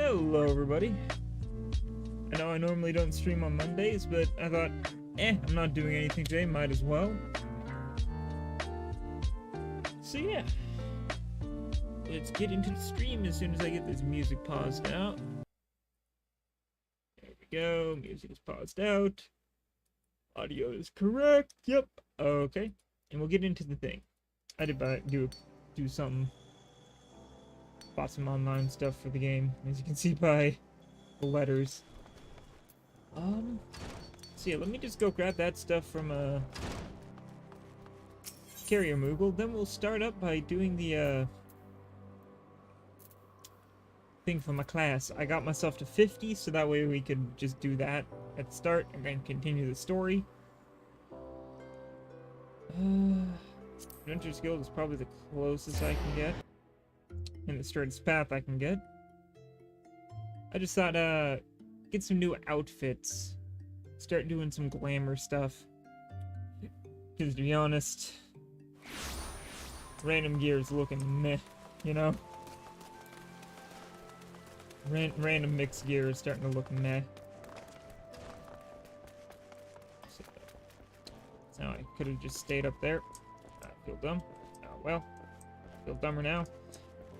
Hello everybody. I know I normally don't stream on Mondays, but I thought, I'm not doing anything today, might as well. So yeah, let's get into the stream as soon as I get this music paused out. There we go, music is paused out. Audio is correct, yep, okay. And we'll get into the thing. I did do something. Bought some online stuff for the game, as you can see by the letters. So yeah, let me just go grab that stuff from Carrier Moogle. Then we'll start up by doing the thing for my class. I got myself to 50, so that way we could just do that at the start and then continue the story. Adventurer's Guild is probably the closest I can get, and the straightest path I can get. I just thought, get some new outfits. Start doing some glamour stuff. Because to be honest, random gear is looking meh, you know? Random mixed gear is starting to look meh. So I could have just stayed up there. I feel dumb. Oh well. I feel dumber now.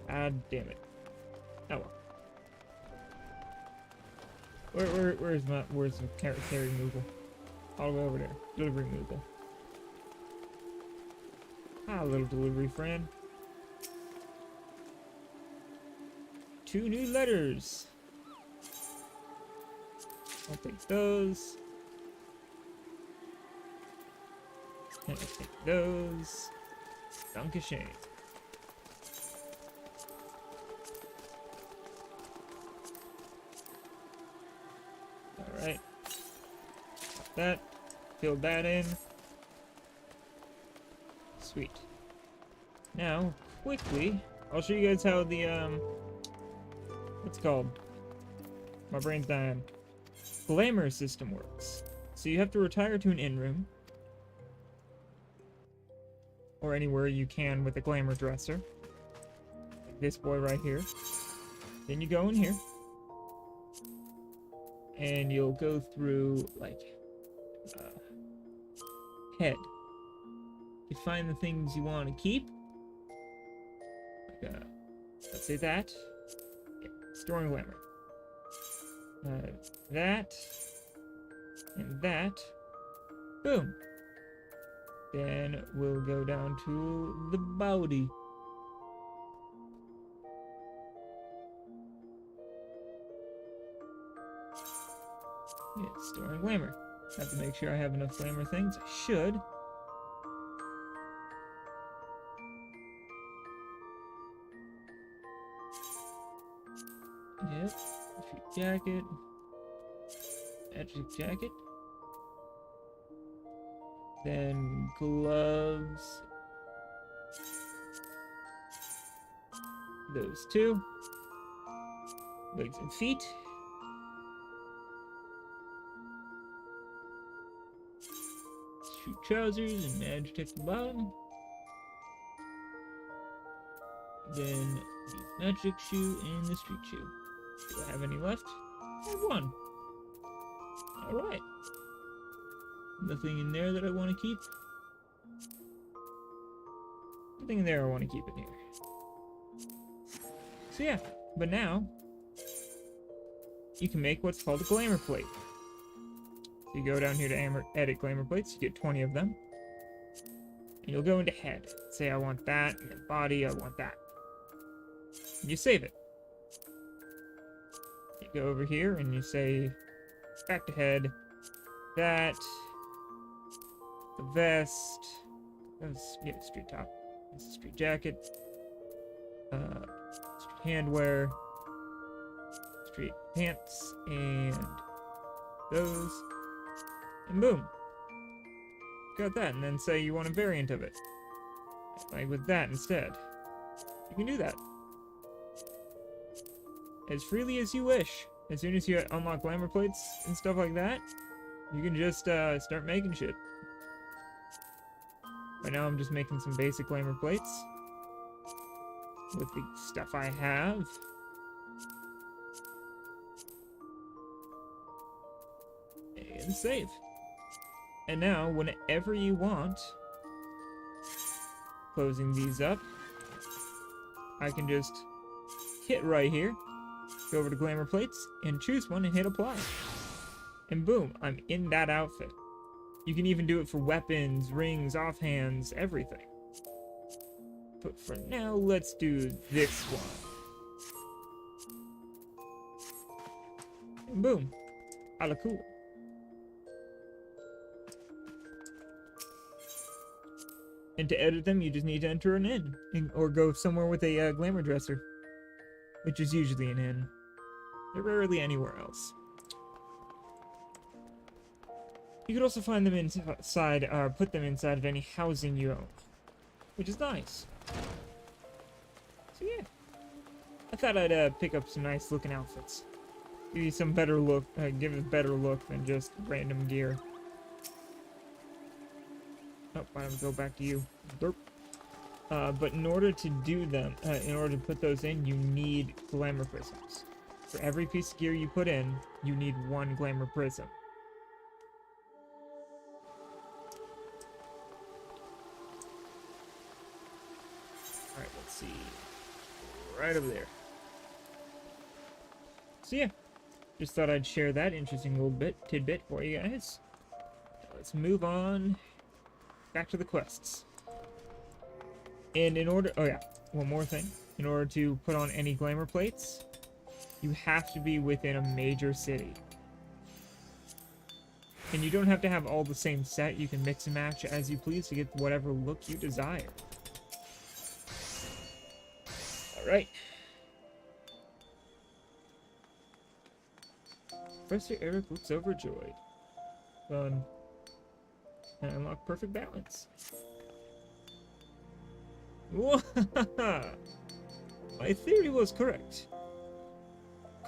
God damn it. Oh well. Where's the carry Moogle? All the way over there. Delivery Moogle. Ah, little delivery friend. 2 new letters. I'll take those. And I'll take those. Dankeschön. Alright. That. Fill that in. Sweet. Now, quickly, I'll show you guys how the, what's it called? My brain's dying. Glamour system works. So you have to retire to an inn room. Or anywhere you can with a glamour dresser. Like this boy right here. Then you go in here. And you'll go through, like, head. You find the things you want to keep. Like, let's say that. Yeah, storing glamour. That. And that. Boom. Then we'll go down to the body. Yeah, storing glamour. Have to make sure I have enough glamour things. I should. Yep. Magic jacket. Magic jacket. Then gloves. Those 2. Legs and feet. Shoe trousers and magic at the bottom. Then the magic shoe and the street shoe. Do I have any left? I have 1. Alright. Nothing in there that I want to keep. Nothing in there I want to keep in here. So yeah, but now you can make what's called a glamour plate. So you go down here to edit glamour plates, you get 20 of them. And you'll go into head. Say I want that, and then body, I want that. And you save it. You go over here and you say back to head, that, the vest, yeah, street top, this is street jacket, street handwear, street pants, and those, and boom. Got that, and then say you want a variant of it. Like with that instead. You can do that. As freely as you wish. As soon as you unlock glamour plates and stuff like that, you can just start making shit. Right now I'm just making some basic glamour plates. with the stuff I have. and save. And now, whenever you want, closing these up, I can just hit right here, go over to glamour plates, and choose one and hit apply. And boom, I'm in that outfit. You can even do it for weapons, rings, offhands, everything. But for now, let's do this one. And boom, ala cool. And to edit them, you just need to enter an inn, or go somewhere with a glamour dresser, which is usually an inn. They're rarely anywhere else. You could also find them inside, put them inside of any housing you own, which is nice. So yeah, I thought I'd pick up some nice looking outfits. Give you some better look, give it a better look than just random gear. Oh, why don't we go back to you? Derp. But in order to do them, in order to put those in, you need glamour prisms. For every piece of gear you put in, you need one glamour prism. Alright, let's see. Right over there. So yeah, just thought I'd share that interesting little tidbit for you guys. Let's move on back to the quests. And in order, oh yeah, one more thing. In order to put on any glamour plates, you have to be within a major city. And you don't have to have all the same set. You can mix and match as you please to get whatever look you desire. Alright. Professor Eric looks overjoyed. Fun. And unlock perfect balance. My theory was correct.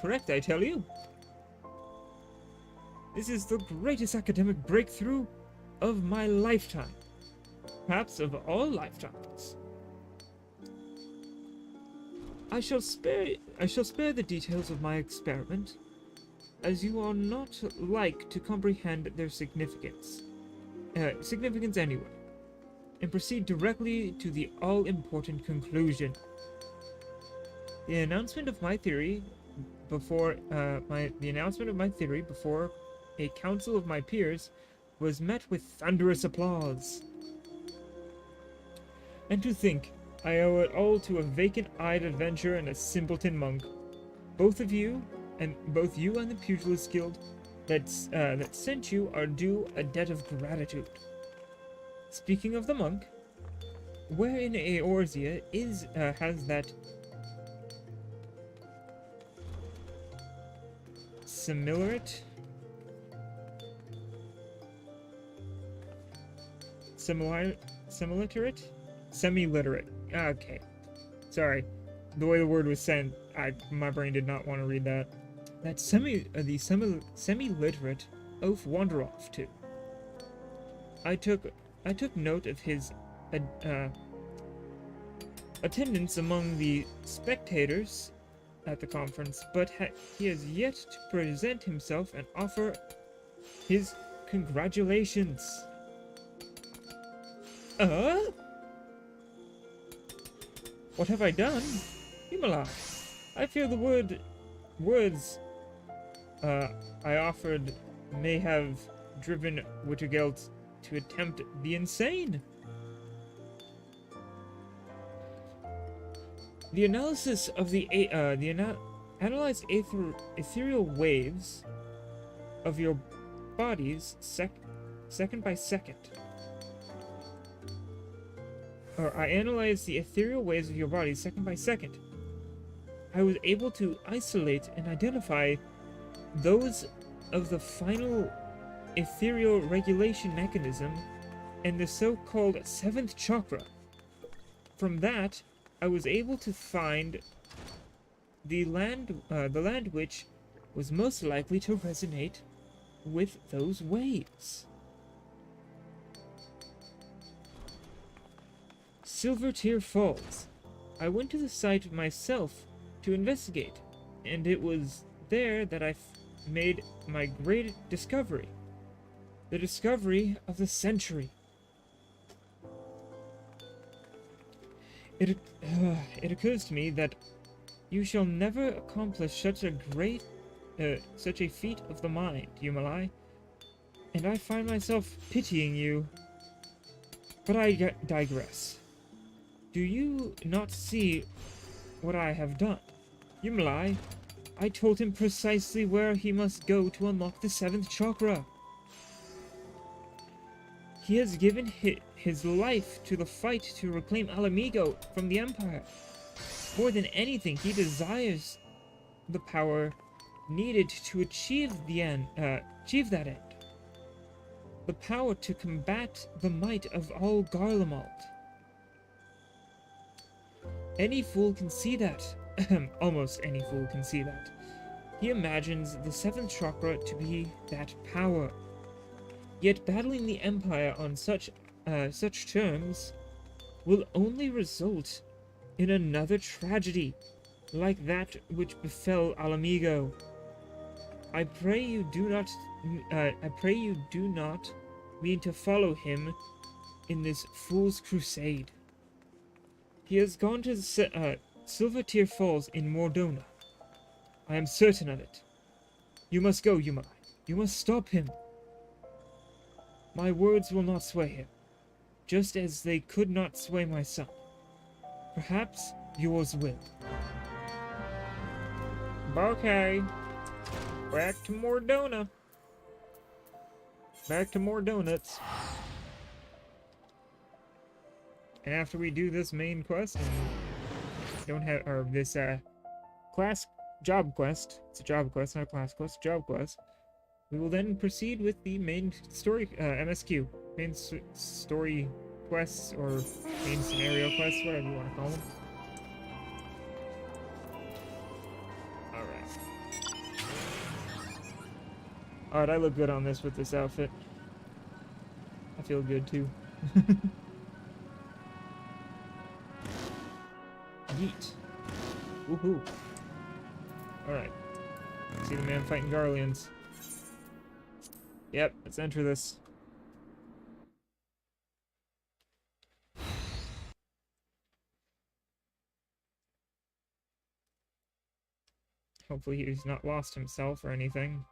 Correct, I tell you. This is the greatest academic breakthrough of my lifetime. Perhaps of all lifetimes. I shall spare the details of my experiment, as you are not like to comprehend their significance. Significance anyway, and proceed directly to the all-important conclusion. The announcement of my theory before a council of my peers was met with thunderous applause. And to think, I owe it all to a vacant-eyed adventurer and a simpleton monk. Both you and the Pugilist Guild that sent you are due a debt of gratitude. Speaking of the monk, where in Eorzea has that similiterate? Semi-literate. Okay. Sorry. The way the word was sent, my brain did not want to read that. That semi-literate oaf wander off to. I took note of his attendance among the spectators at the conference, but he has yet to present himself and offer his congratulations. What have I done? Himala, I fear the words I offered may have driven Wittergeld to attempt the insane. The analysis of analyzed ethereal waves of your bodies second by second. Or I analyzed the ethereal waves of your bodies second by second. I was able to isolate and identify those of the final ethereal regulation mechanism and the so-called seventh chakra. From that, I was able to find the land which was most likely to resonate with those waves. Silvertear Falls. I went to the site myself to investigate, and it was there that I made my great discovery. The discovery of the century. It occurs to me that you shall never accomplish such a feat of the mind, Yumalai, and I find myself pitying you. But I digress. Do you not see what I have done? Yumalai, I told him precisely where he must go to unlock the 7th chakra. He has given his life to the fight to reclaim Alamigo from the Empire. More than anything, he desires the power needed to achieve that end. The power to combat the might of all Garlemald. Any fool can see that. Almost any fool can see that. He imagines the 7th chakra to be that power. Yet battling the Empire on such terms will only result in another tragedy, like that which befell Alamigo. I pray you do not mean to follow him in this fool's crusade. He has gone to Silvertear Falls in Mordona. I am certain of it. You must go, Yumai. You must stop him. My words will not sway him, just as they could not sway my son. Perhaps yours will. Okay. Back to more donuts. Back to more donuts. And after we do this main quest, and don't have, or this job quest. It's a job quest, not a class quest. Job quest. We will then proceed with the main story, MSQ, main story quests, or main scenario quests, whatever you want to call them. Alright, I look good on this with this outfit. I feel good too. Yeet. Woohoo. Alright. See the man fighting Garleans. Yep, let's enter this. Hopefully he's not lost himself or anything.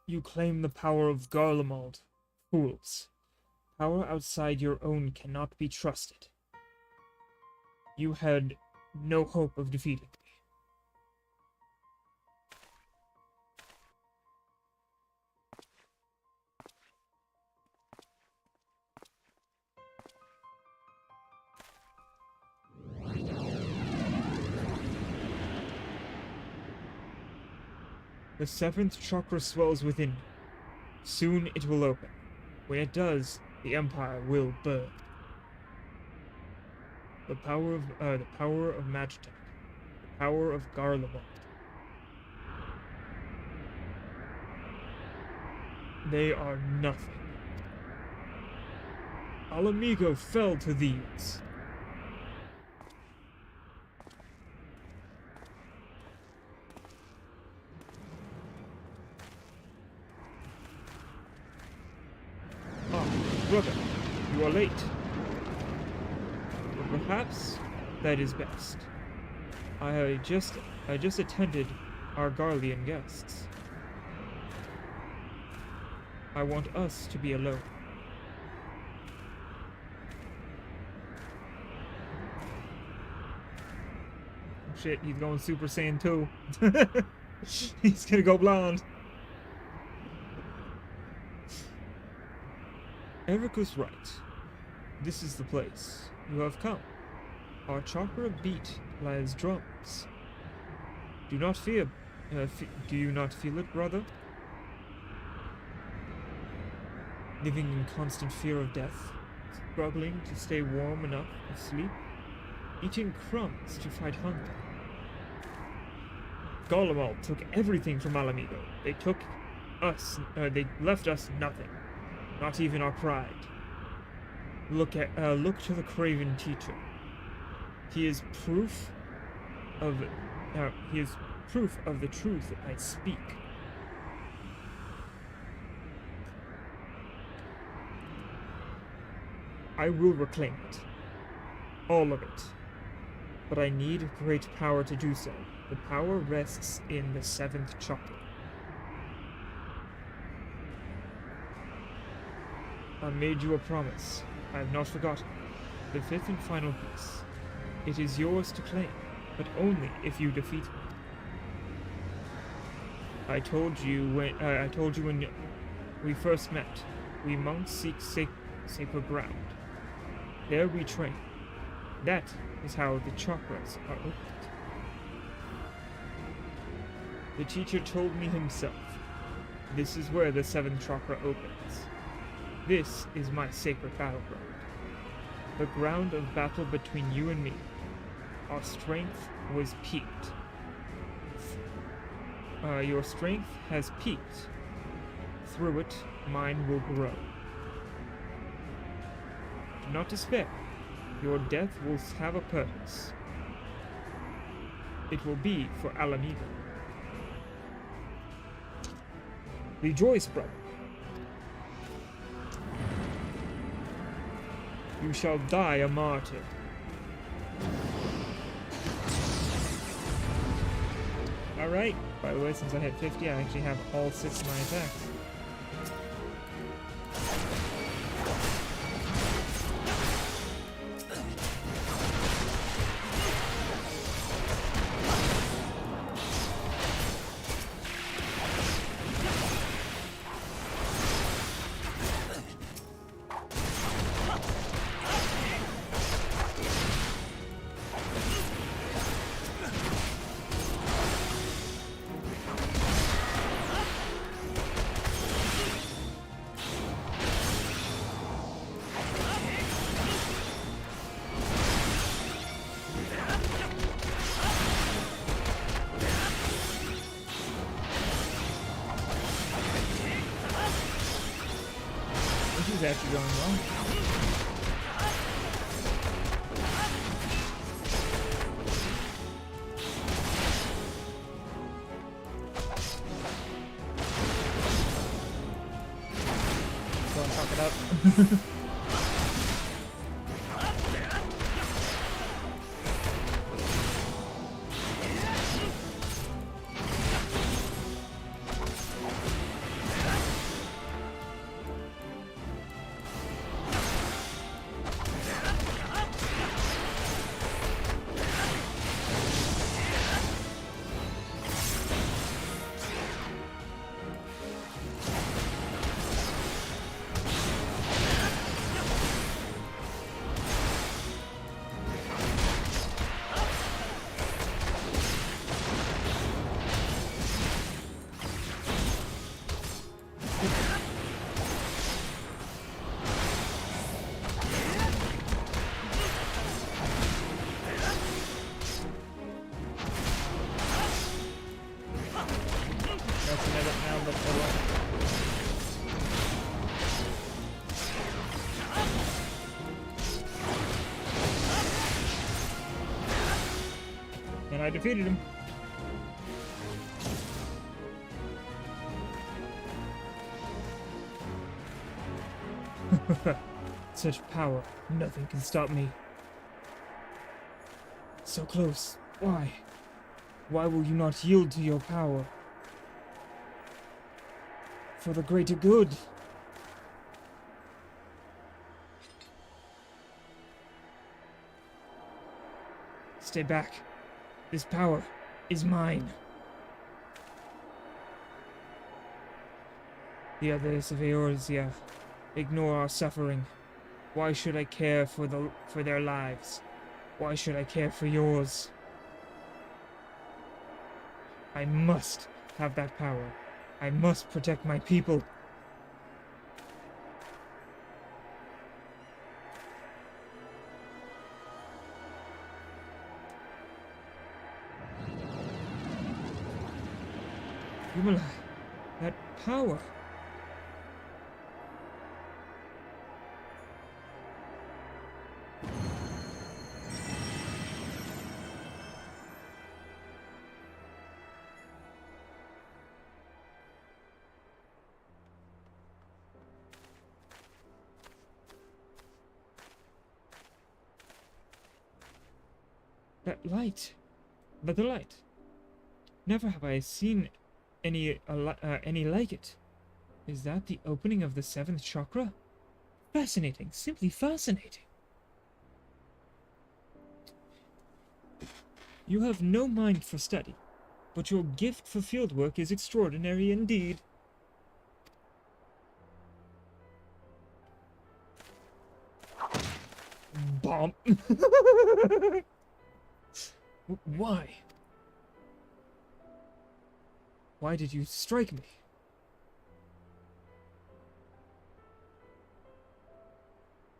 You claim the power of Garlemald. Fools. Power outside your own cannot be trusted. You had no hope of defeating me. The 7th chakra swells within me. Soon it will open. When it does, the Empire will burn. The power of Magitek. The power of Garlemald. They are nothing. Alamigo fell to these. Brother, you are late. But perhaps that is best. I just attended our Garlean guests. I want us to be alone. Oh shit, he's going Super Saiyan 2. He's gonna go blonde. Eric was right. This is the place. You have come. Our chakra beat lies drums. Do not fear. Do you not feel it, brother? Living in constant fear of death, struggling to stay warm enough to sleep, eating crumbs to fight hunger. Garlemald took everything from Alamigo. They took us. They left us nothing. Not even our pride. Look to the Craven teacher. He is proof of proof of the truth I speak. I will reclaim it. All of it. But I need great power to do so. The power rests in the 7th chakra. I made you a promise. I have not forgotten. The 5th and final piece. It is yours to claim, but only if you defeat me. I told you when we first met. We monks seek sacred ground. There we train. That is how the chakras are opened. The teacher told me himself. This is where the 7th chakra opens. This is my sacred battleground. The ground of battle between you and me. Our strength was peaked. Your strength has peaked. Through it, mine will grow. Do not despair. Your death will have a purpose. It will be for Alameda. Rejoice, brother. You shall die a martyr. Alright, by the way, since I had 50, I actually have all 6 of my attacks. This is actually going well. Go and fuck it up. And I defeated him. Such power, nothing can stop me. So close. Why? Why will you not yield to your power? For the greater good. Stay back. This power is mine. The others of Eorzea ignore our suffering. Why should I care for their lives? Why should I care for yours? I must have that power. I must protect my people. Yumala, that power. That light. But the light. Never have I seen any like it. Is that the opening of the 7th chakra? Fascinating. Simply fascinating. You have no mind for study, but your gift for fieldwork is extraordinary indeed. Bomb. Why? Why did you strike me?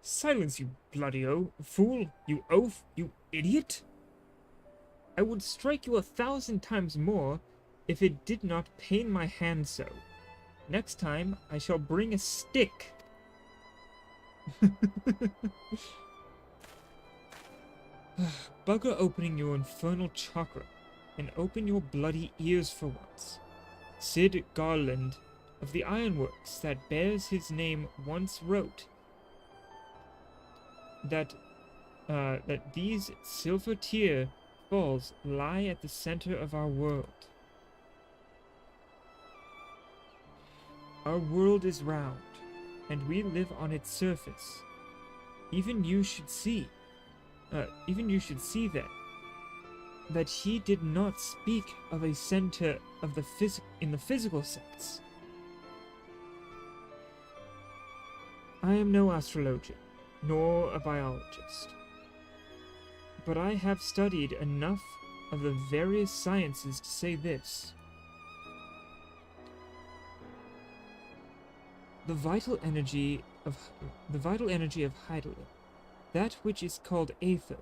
Silence, you bloody fool! You oaf! You idiot! I would strike you 1,000 times more if it did not pain my hand so. Next time, I shall bring a stick. Bugger opening your infernal chakra, and open your bloody ears for once. Sid Garland of the ironworks that bears his name once wrote that these silver tear falls lie at the center of our world. Our world is round, and we live on its surface. Even you should see that he did not speak of a center of in the physical sense. I am no astrologer, nor a biologist, but I have studied enough of the various sciences to say this. The vital energy of Heidelberg, that which is called Aether,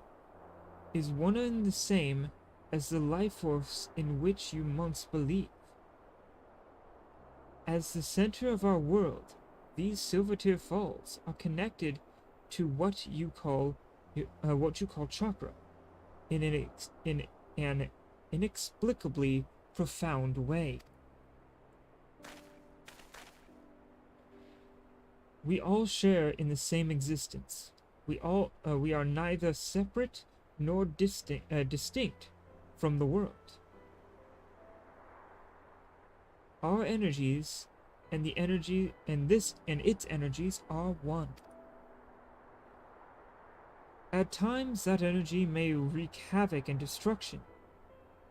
is one and the same as the life force in which you monks believe. As the center of our world, these Silvertear Falls are connected to what you call chakra, in an inexplicably profound way. We all share in the same existence. We are neither separate nor distinct from the world. Our energies and its energies are one. At times that energy may wreak havoc and destruction,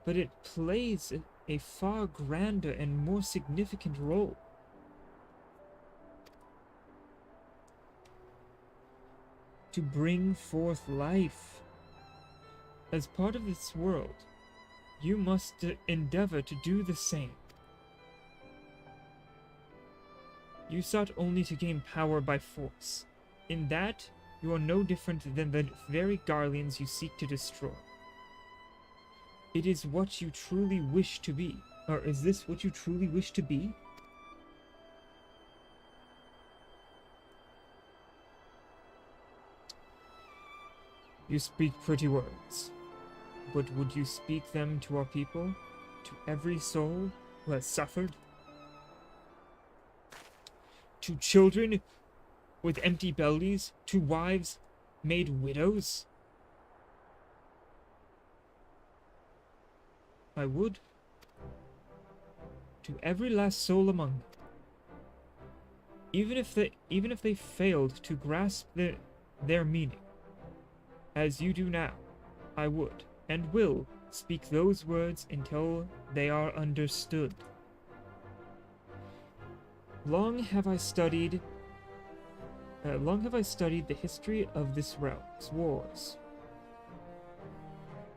but it plays a far grander and more significant role. To bring forth life. As part of this world, you must endeavor to do the same. You sought only to gain power by force. In that, you are no different than the very Garleans you seek to destroy. It is what you truly wish to be. Or is this what you truly wish to be? You speak pretty words, but would you speak them to our people, to every soul who has suffered? To children with empty bellies, to wives made widows? I would. To every last soul among them. Even if they failed to grasp their meaning, as you do now, I would, and will, speak those words until they are understood. Long have I studied the history of this realm's wars.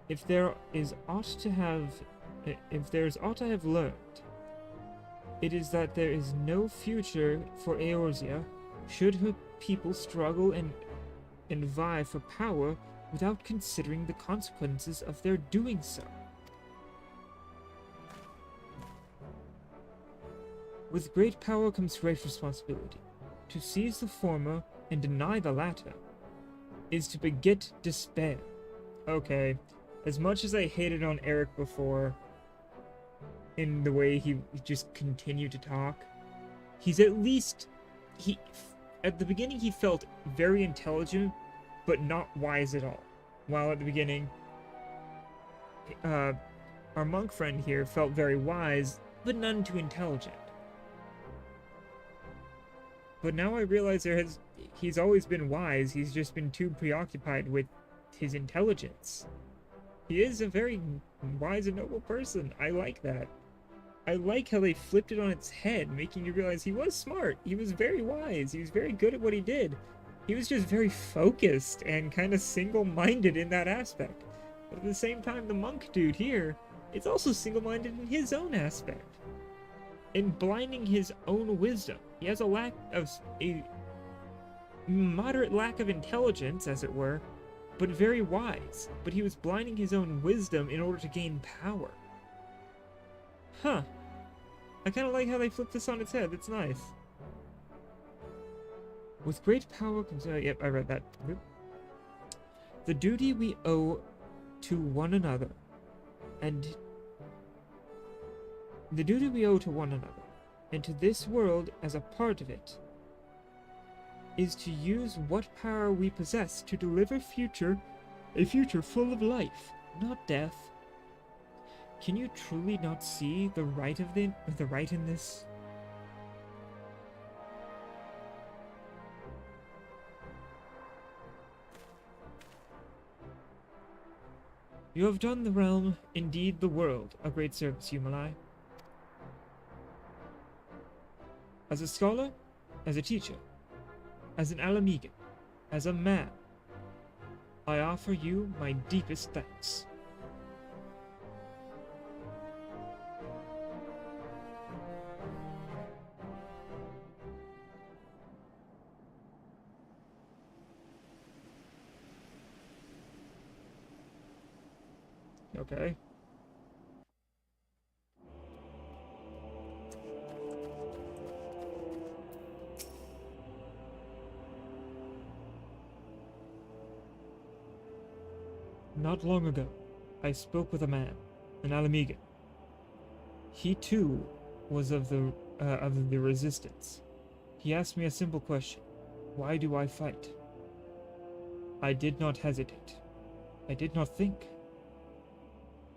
If there is aught I have learned, it is that there is no future for Eorzea should her people struggle and vie for power without considering the consequences of their doing so. With great power comes great responsibility. To seize the former and deny the latter is to beget despair. Okay, as much as I hated on Eric before, in the way he just continued to talk, he's at least, at the beginning he felt very intelligent, but not wise at all. While at the beginning, our monk friend here felt very wise, but none too intelligent. But now I realize he's always been wise, he's just been too preoccupied with his intelligence. He is a very wise and noble person. I like that. I like how they flipped it on its head, making you realize he was smart. He was very wise. He was very good at what he did. He was just very focused and kind of single-minded in that aspect. But at the same time, the monk dude here is also single-minded in his own aspect. In blinding his own wisdom. He has a moderate lack of intelligence, as it were, but very wise. But he was blinding his own wisdom in order to gain power. Huh. I kind of like how they flipped this on its head. It's nice. With great power comes... yep, I read that. The duty we owe to one another, and to this world as a part of it, is to use what power we possess to deliver a future full of life, not death. Can you truly not see the right in this? You have done the realm, indeed the world, a great service, Yumalai. As a scholar, as a teacher, as an Alamegan, as a man, I offer you my deepest thanks. Okay. Not long ago, I spoke with a man, an Alamegan. He too was of the resistance. He asked me a simple question: why do I fight? I did not hesitate. I did not think.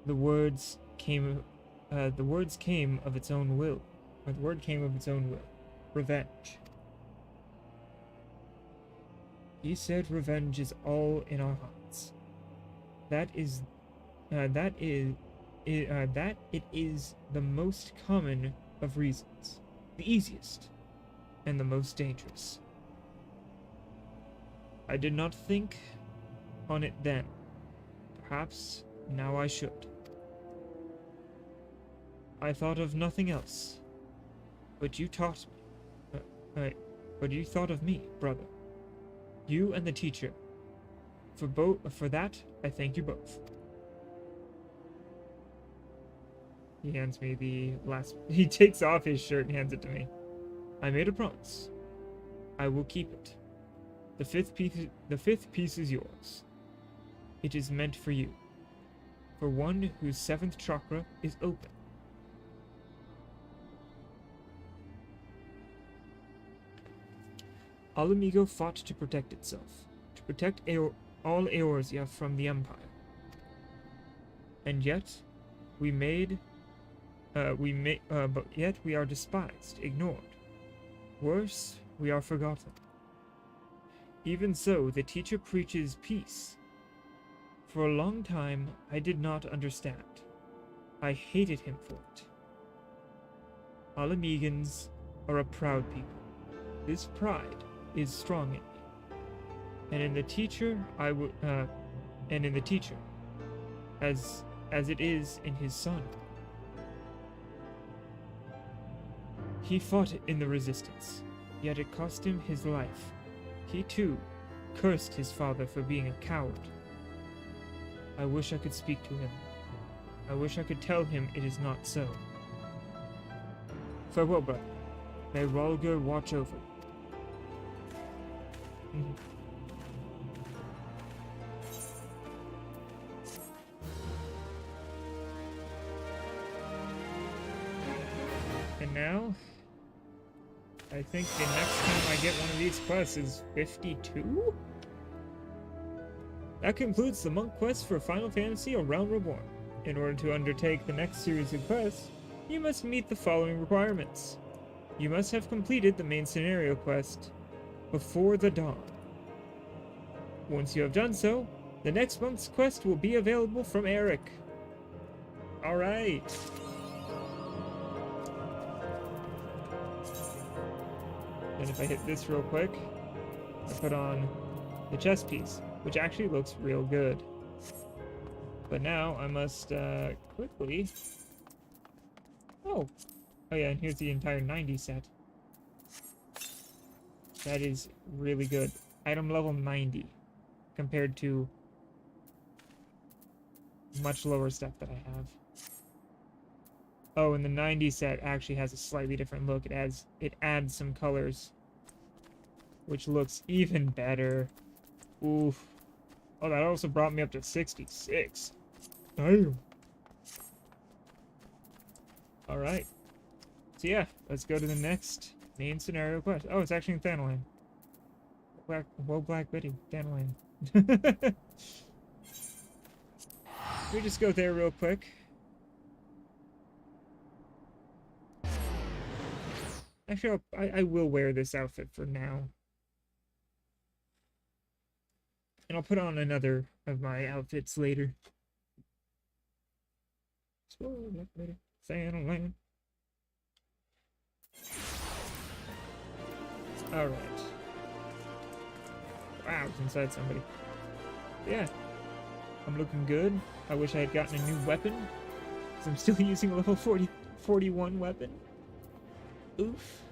The words came of its own will. Or the word came of its own will. Revenge. He said revenge is all in our hearts. That it is the most common of reasons, the easiest, and the most dangerous. I did not think on it then. Perhaps now I should. I thought of nothing else. But you taught me. But you thought of me, brother. You and the teacher. For that, I thank you both. He hands me the last... He takes off his shirt and hands it to me. I made a promise. I will keep it. The fifth piece is yours. It is meant for you. For one whose seventh chakra is open. Alamigo fought to protect itself, to protect all Eorzea from the Empire. And yet, but yet we are despised, ignored. Worse, we are forgotten. Even so, the teacher preaches peace. For a long time, I did not understand. I hated him for it. Alamegans are a proud people. This pride is strong in me. And in the teacher, as it is in his son. He fought in the resistance, yet it cost him his life. He too cursed his father for being a coward. I wish I could speak to him. I wish I could tell him it is not so. Farewell, brother. May Rolger watch over you. And now, I think the next time I get one of these quests is 52? That concludes the monk quest for Final Fantasy: A Realm Reborn. In order to undertake the next series of quests, you must meet the following requirements. You must have completed the main scenario quest before the dawn. Once you have done so, the next month's quest will be available from Eric. Alright. Then if I hit this real quick, I put on the chest piece, which actually looks real good. But now I must quickly... Oh yeah, and here's the entire 90 set. That is really good. Item level 90 compared to much lower stuff that I have. Oh, and the 90 set actually has a slightly different look. It adds some colors, which looks even better. Oof. Oh, that also brought me up to 66. Damn. Alright. So yeah, let's go to the next main scenario quest. Oh, it's actually in Thanalan. Whoa, Black Betty. Thanalan. We just go there real quick. Actually, I will wear this outfit for now. And I'll put on another of my outfits later. Thanalan. Alright. Wow, it's inside somebody. Yeah. I'm looking good. I wish I had gotten a new weapon, because I'm still using a level 41 weapon. Oof.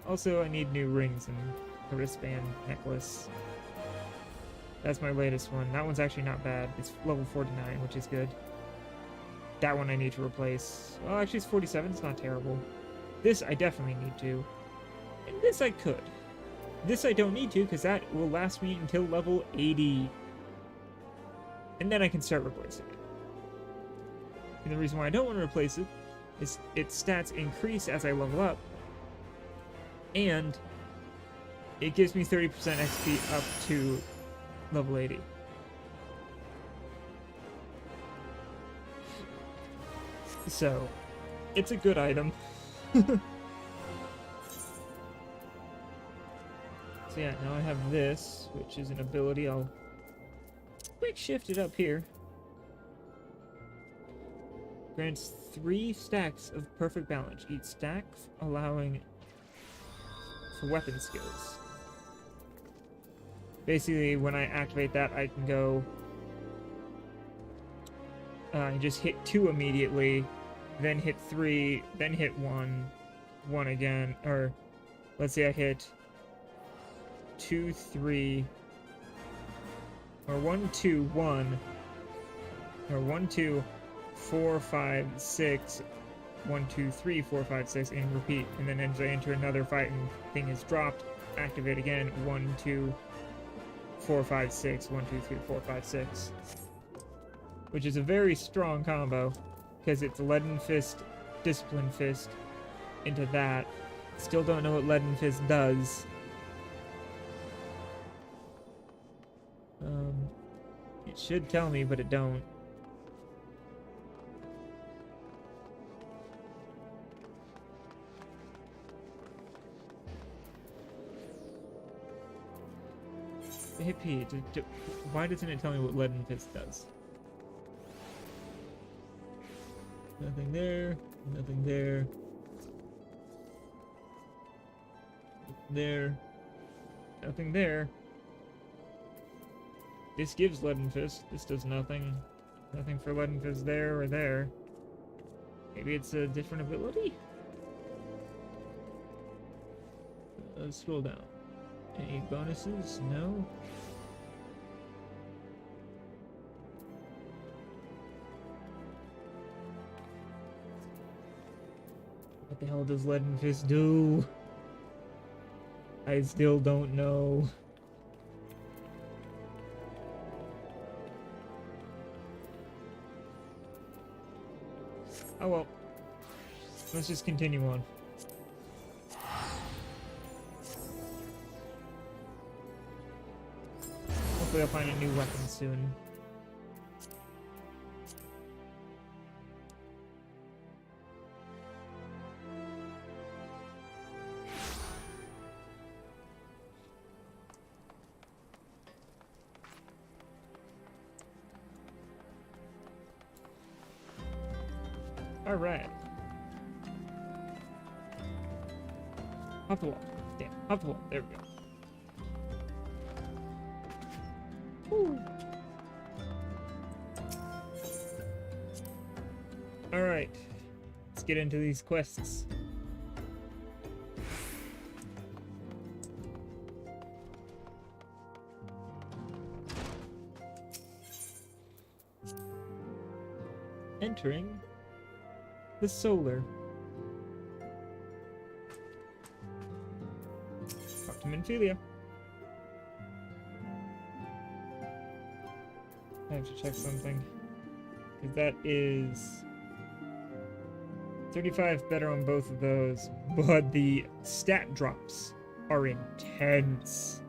Also, I need new rings and a wristband necklace. That's my latest one. That one's actually not bad. It's level 49, which is good. That one I need to replace. Well, actually it's 47. It's not terrible. This I definitely need to. And this I could. This I don't need to, because that will last me until level 80. And then I can start replacing it. And the reason why I don't want to replace it is its stats increase as I level up. And it gives me 30% XP up to level 80. So, it's a good item. So yeah, now I have this, which is an ability. I'll quick shift it up here. Grants 3 stacks of perfect balance. Each stack allowing for weapon skills. Basically, when I activate that, I can go just hit 2 immediately, then hit 3, then hit 1 again, or let's say I hit 2, 3, or 1, 2, 1, or 1, 2, 4, 5, 6, 1, 2, 3, 4, 5, 6, and repeat. And then as I enter another fight and thing is dropped, activate again, 1, 2, 4, 5, 6, 1, 2, 3, 4, 5, 6. Which is a very strong combo, because it's Leaden Fist, Discipline Fist, into that. Still don't know what Leaden Fist does. It should tell me, but it don't. Hit P. Why doesn't it tell me what Leaden Fist does? Nothing there. Nothing there. There. Nothing there. This gives Leaden Fist. This does nothing. Nothing for Leaden Fist there or there. Maybe it's a different ability? Scroll down. Any bonuses? No. What the hell does Leaden Fist do? I still don't know. Oh well. Let's just continue on. Hopefully I'll find a new weapon soon. Alright. Hop the wall. Damn, hop the wall. There we go. Woo. Alright. Let's get into these quests. Entering the solar. Talk to Minfilia. I have to check something. Because that is 35 better on both of those, but the stat drops are intense.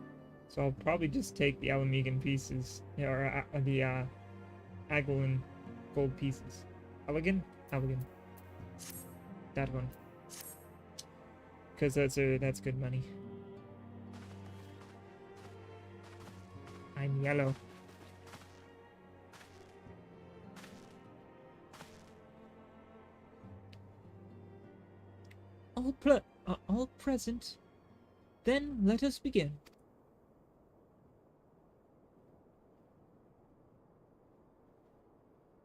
So I'll probably just take the Alamegan pieces, or the Agilin gold pieces. Allegan? Allegan. That one. Because that's good money. I'm yellow. All present. Then let us begin.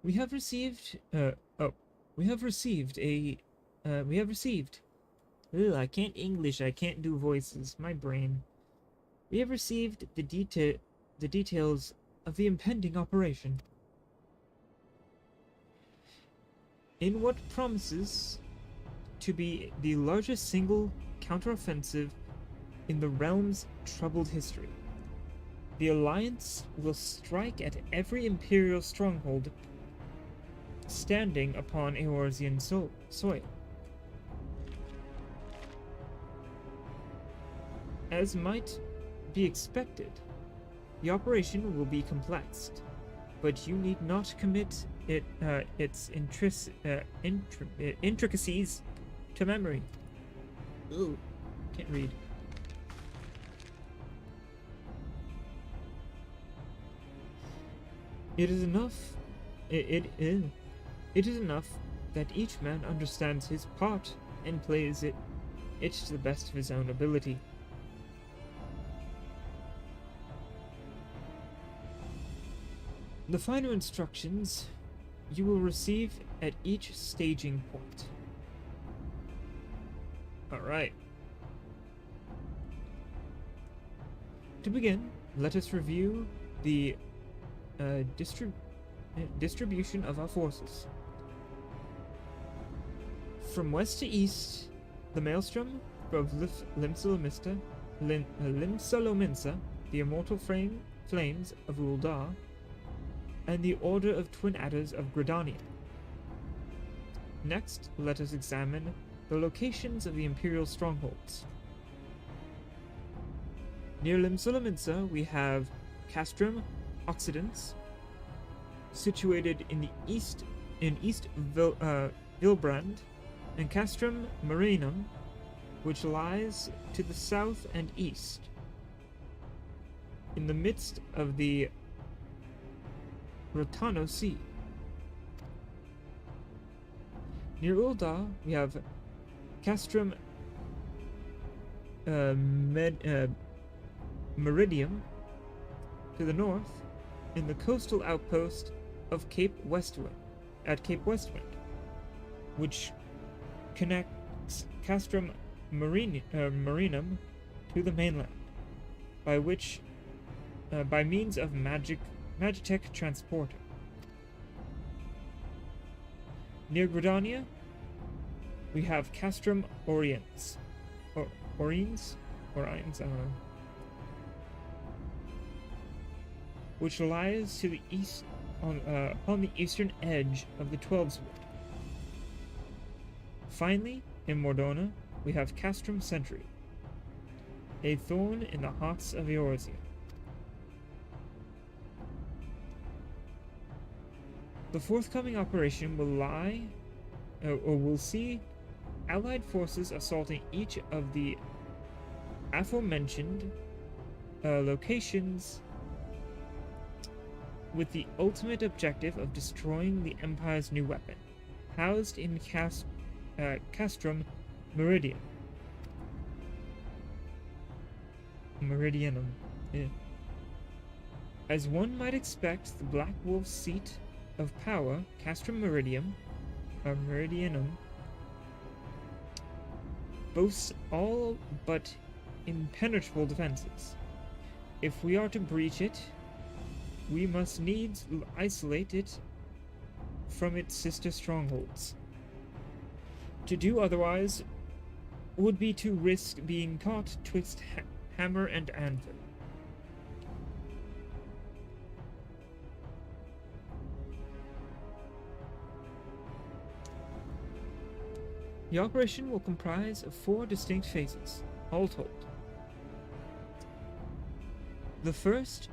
We have received I can't English, I can't do voices, my brain. We have received the details of the impending operation. In what promises to be the largest single counteroffensive in the realm's troubled history. The Alliance will strike at every Imperial stronghold standing upon Eorzean soil. As might be expected, the operation will be complex, but you need not commit its intricacies to memory. Ooh, can't read. It is enough that each man understands his part and plays it to the best of his own ability. The finer instructions you will receive at each staging point. Alright. To begin, let us review the distribution of our forces. From west to east, the Maelstrom of Limsalominsa, the immortal flames of Uldar, and the Order of Twin Adders of Gridania. Next, let us examine the locations of the Imperial strongholds. Near Limsalominsa, we have Castrum Occidens, situated in the East Vilbrand, and Castrum Marinum, which lies to the south and east, in the midst of the Rotano Sea. Near Uldar, we have Castrum Meridium to the north, in the coastal outpost of Cape Westwind, which connects Castrum Marinum to the mainland, by means of Magitech transporter. Near Gridania, we have Castrum Oriens, I don't know, which lies to the east on the eastern edge of the Twelveswood. Finally, in Mordona, we have Castrum Sentry, a thorn in the hearts of Eorzea. The forthcoming operation will see Allied forces assaulting each of the aforementioned locations with the ultimate objective of destroying the Empire's new weapon, housed in Castrum Meridian. Meridianum. Yeah. As one might expect, the Black Wolf's seat of power, Castrum Meridianum, boasts all but impenetrable defenses. If we are to breach it, we must needs isolate it from its sister strongholds. To do otherwise would be to risk being caught twixt hammer and anvil. The operation will comprise of 4 distinct phases, all told. The first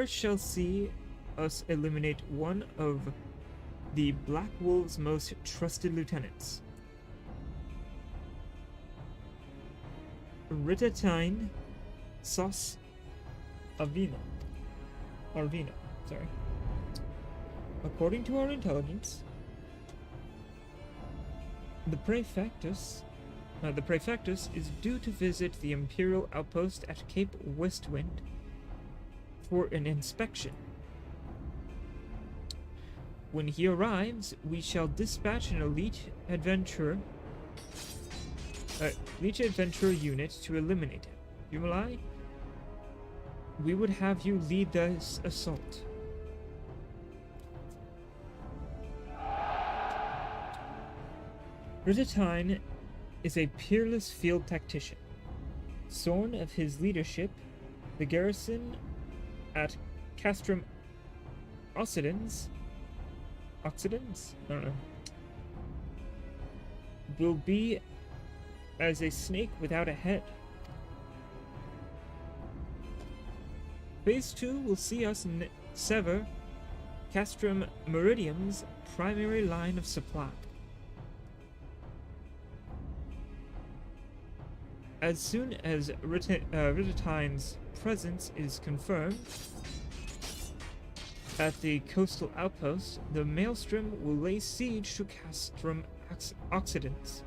shall see us eliminate one of the Black Wolf's most trusted lieutenants, Ritatine Sos Arvina. Sorry. According to our intelligence, the Praefectus is due to visit the Imperial outpost at Cape Westwind for an inspection. When he arrives, we shall dispatch an elite adventurer unit to eliminate him. Yumulai, we would have you lead this assault. Ritatine is a peerless field tactician. Sworn of his leadership, the garrison at Castrum Occidens? I don't know. Will be as a snake without a head. Phase 2 will see us sever Castrum Meridium's primary line of supply. As soon as Ritatine's presence is confirmed at the coastal outpost, the Maelstrom will lay siege to Castrum Occidens.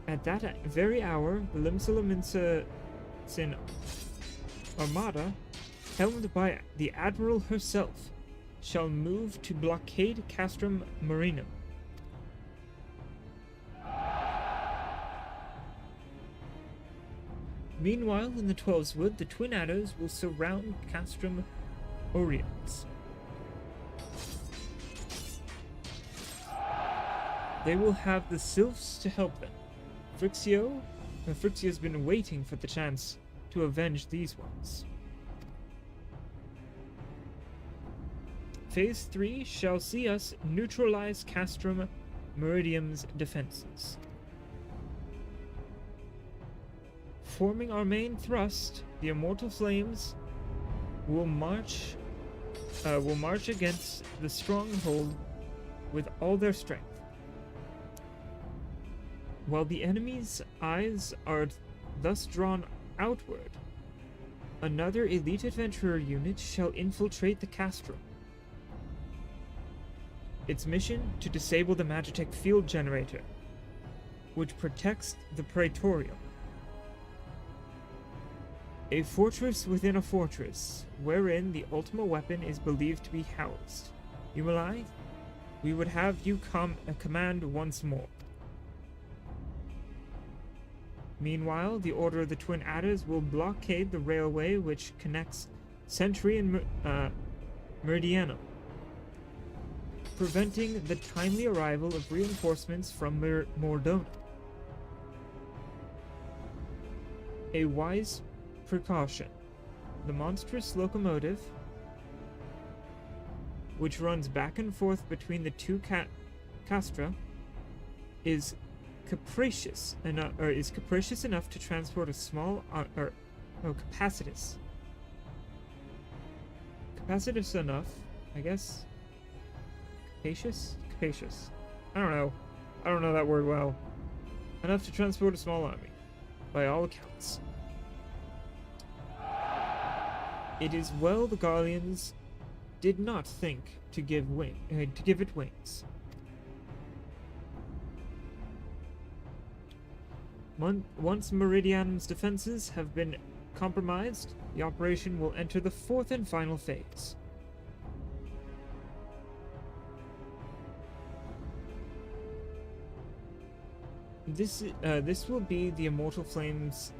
At that very hour, the Limsalaminsa Armada, helmed by the Admiral herself, shall move to blockade Castrum Marinum. Meanwhile, in the Twelves Wood, the Twin Adders will surround Castrum Oriens. They will have the Sylphs to help them. Frixio's been waiting for the chance to avenge these ones. Phase 3 shall see us neutralize Castrum Meridium's defenses. Forming our main thrust, the Immortal Flames will march against the stronghold with all their strength. While the enemy's eyes are thus drawn outward, another elite adventurer unit shall infiltrate the castrum. Its mission to disable the Magitech field generator, which protects the Praetorium. A fortress within a fortress, wherein the Ultima weapon is believed to be housed. Yumulai, we would have you command once more. Meanwhile, the Order of the Twin Adders will blockade the railway which connects Sentry and Meridianum, preventing the timely arrival of reinforcements from Mordona. A wise precaution. The monstrous locomotive, which runs back and forth between the two castra, is capacious enough to transport a small capacitous enough, I guess. Capacious. I don't know that word well. Enough to transport a small army, by all accounts. It is well the Garleans did not think to give it wings. Once Meridian's defenses have been compromised, the operation will enter the fourth and final phase. This will be the Immortal Flames.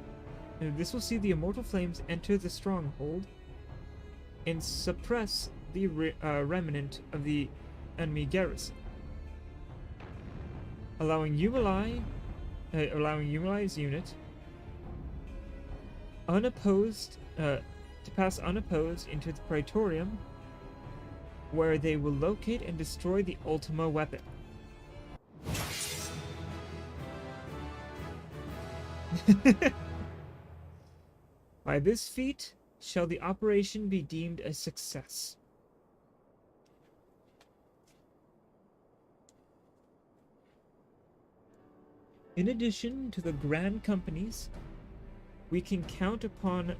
This will see the Immortal Flames enter the stronghold and suppress the remnant of the enemy garrison, allowing Yumali's unit unopposed to pass unopposed into the Praetorium, where they will locate and destroy the Ultima weapon. By this feat shall the operation be deemed a success. In addition to the grand companies, we can count upon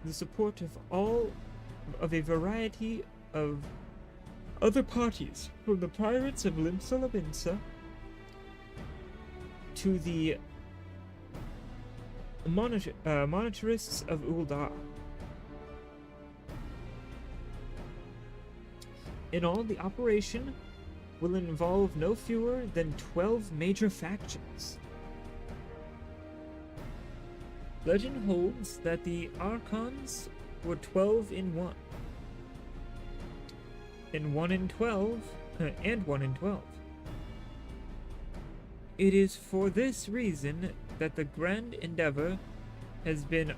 the support of a variety of other parties, from the pirates of Limsa to the monetarists of Ul'dah. In all, the operation will involve no fewer than 12 major factions. Legend holds that the Archons were 12 in 1, and 1 in 12. It is for this reason that the grand endeavor has been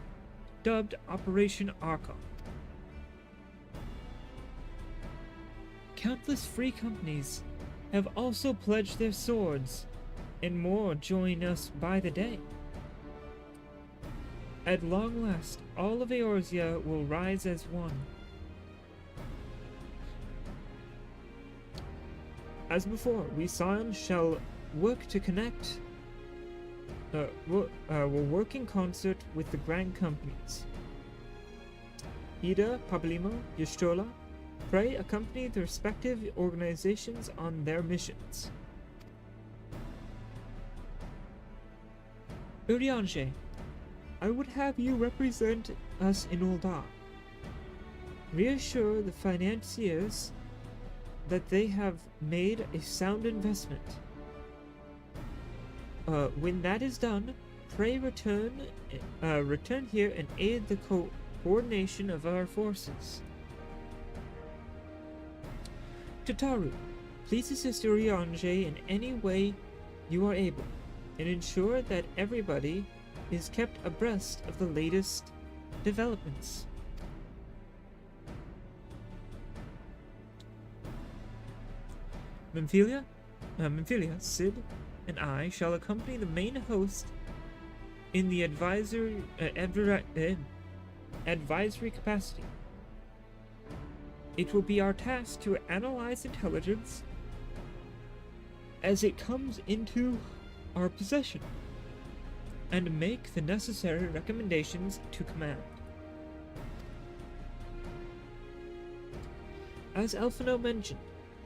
dubbed Operation Archon. Countless free companies have also pledged their swords, and more join us by the day. At long last, all of Eorzea will rise as one. As before, we Scions shall work to connect. Will work in concert with the grand companies. Ida, Pablimo, Y'shtola, pray accompany the respective organizations on their missions. Urianger, I would have you represent us in Ul'dah. Reassure the financiers that they have made a sound investment. When that is done, pray return here and aid the coordination of our forces. Tataru, please assist Urianger in any way you are able, and ensure that everybody is kept abreast of the latest developments. Memphilia, Sid, and I shall accompany the main host in the advisory capacity. It will be our task to analyze intelligence as it comes into our possession, and make the necessary recommendations to command. As Elfino mentioned,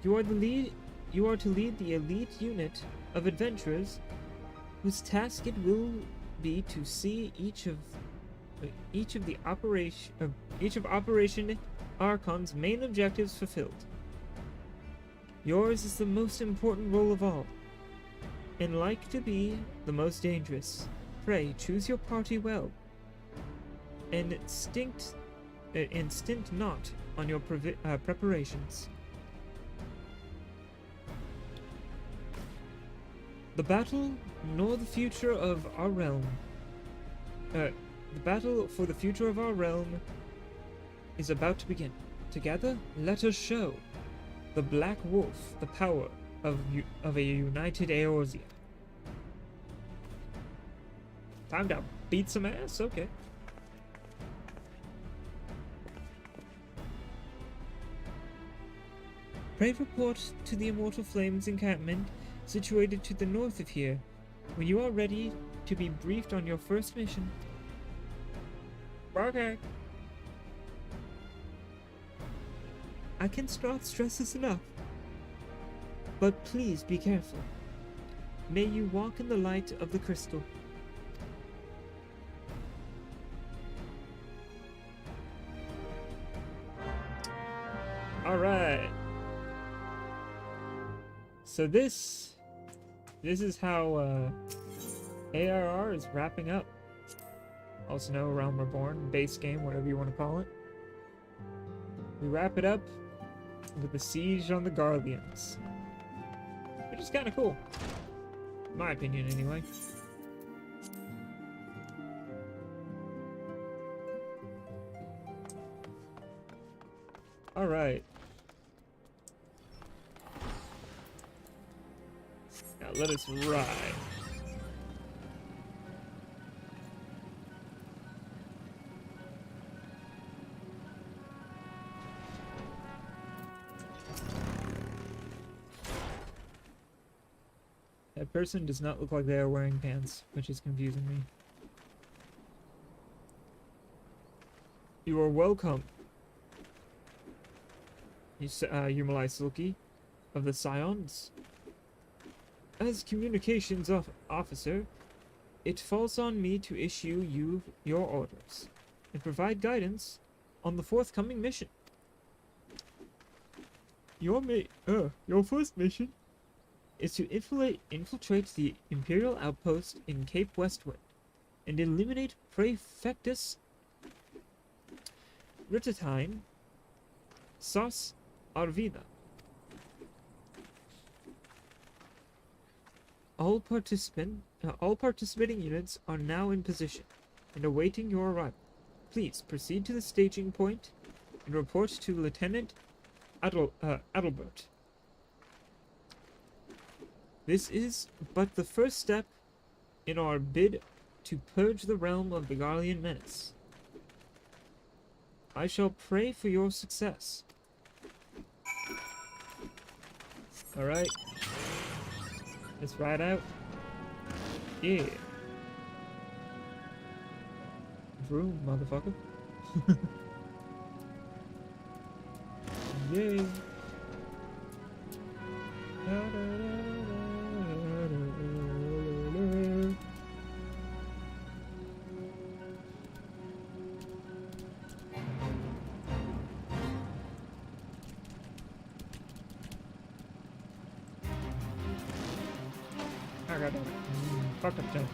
you are to lead the elite unit of adventurers, whose task it will be to see each of Operation Archon's main objectives fulfilled. Yours is the most important role of all, and like to be the most dangerous. Pray choose your party well, and stint not on your preparations. The battle for the future of our realm is about to begin. Together, let us show the Black Wolf the power of a united Eorzea. Time to beat some ass? Okay. Pray report to the Immortal Flames encampment situated to the north of here, when you are ready to be briefed on your first mission. Okay. I cannot stress this enough. But please be careful. May you walk in the light of the crystal. Alright. So this is how ARR is wrapping up. Also known Realm Reborn, base game, whatever you want to call it. We wrap it up with the siege on the Garleans. Which is kind of cool. In my opinion, anyway. Alright. Now let us ride. That person does not look like they are wearing pants, which is confusing me. You are welcome. Yumalai Silky of the Scions. As communications officer, it falls on me to issue you your orders and provide guidance on the forthcoming mission. Your first mission is to infiltrate the Imperial outpost in Cape Westwind and eliminate Prefectus Ritatine Sas Arvina. All participating units are now in position and awaiting your arrival. Please proceed to the staging point and report to Lieutenant Adalbert. This is but the first step in our bid to purge the realm of the Garlean menace. I shall pray for your success. Alright. Let's ride out. Yeah. Vroom, motherfucker. Yay. I got that. Fucked up jump.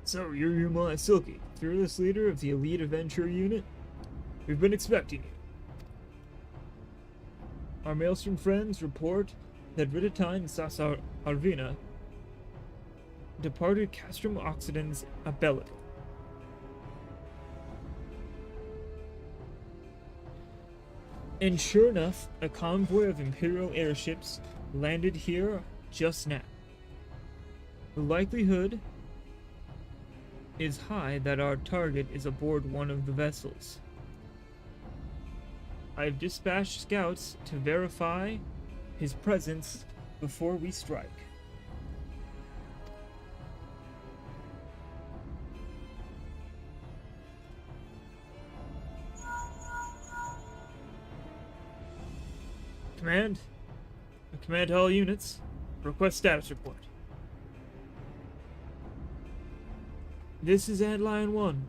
So, you're Yumalai Silky, fearless leader of the elite adventure unit? We've been expecting you. Our Maelstrom friends report that Ritatine Sasar Arvina departed Castrum Occiden's ability. And sure enough, a convoy of Imperial airships landed here just now. The likelihood is high that our target is aboard one of the vessels. I've dispatched scouts to verify his presence before we strike. Command to all units. Request status report. This is Antlion 1.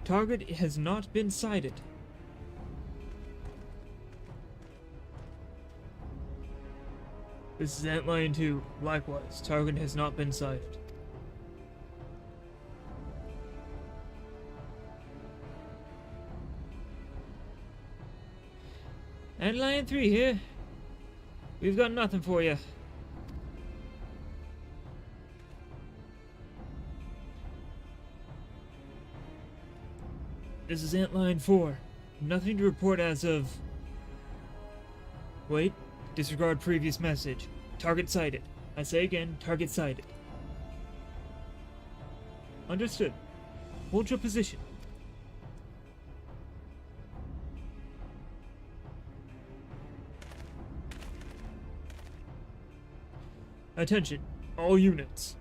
Target has not been sighted. This is Antlion 2. Likewise, target has not been sighted. Antlion 3 here. We've got nothing for you. This is Antlion 4. Nothing to report as of... Wait. Disregard previous message. Target sighted. I say again, target sighted. Understood. Hold your position. Attention, all units.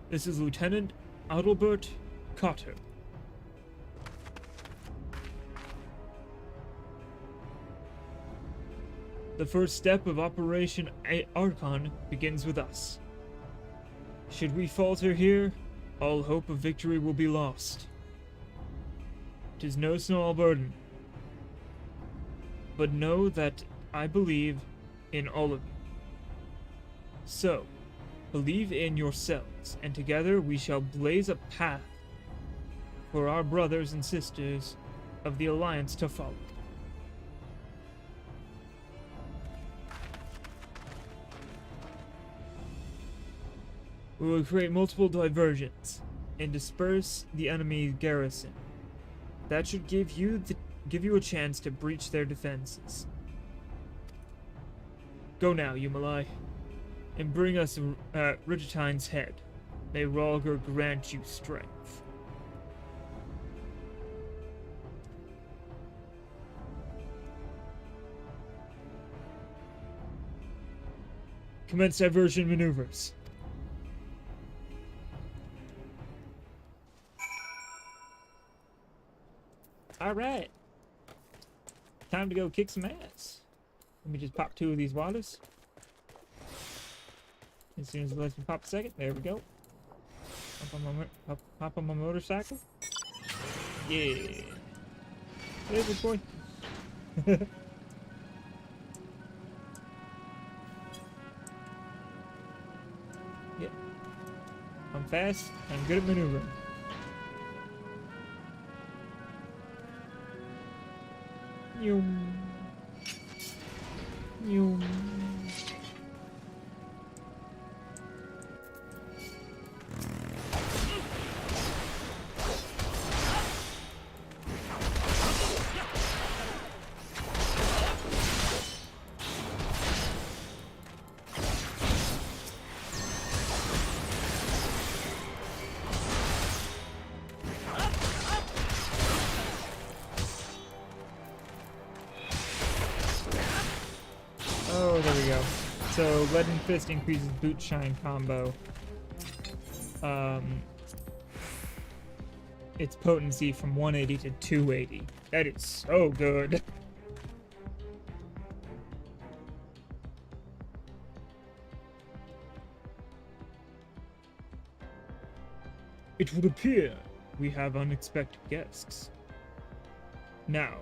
This is Lieutenant Adalbert Cotter. The first step of Operation Archon begins with us. Should we falter here, all hope of victory will be lost. It is no small burden, but know that I believe in all of you. So, believe in yourselves, and together we shall blaze a path for our brothers and sisters of the Alliance to follow. We will create multiple diversions and disperse the enemy garrison. That should give you a chance to breach their defenses. Go now, Yumalai, and bring us Ridgetine's head. May Rhalgr grant you strength. Commence diversion maneuvers. Alright. Time to go kick some ass. Let me just pop 2 of these waters. As soon as it lets me pop a second, there we go. Hop on my motorcycle. Yeah. There's a boy. Yeah. I'm fast. I'm good at maneuvering. Yum. Yum. Oh, there we go. So, Lead and Fist increases boot shine combo. Its potency from 180 to 280. That is so good. It would appear we have unexpected guests. Now,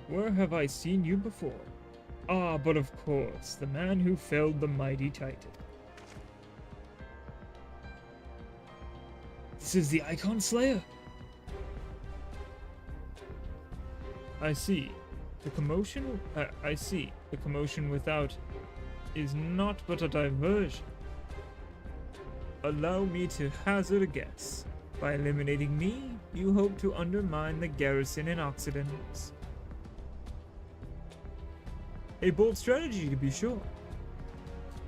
where have I seen you before? Ah, but of course, the man who felled the mighty Titan. This is the Icon Slayer. I see. The commotion without is not but a diversion. Allow me to hazard a guess. By eliminating me, you hope to undermine the garrison in Occidents. A bold strategy, to be sure.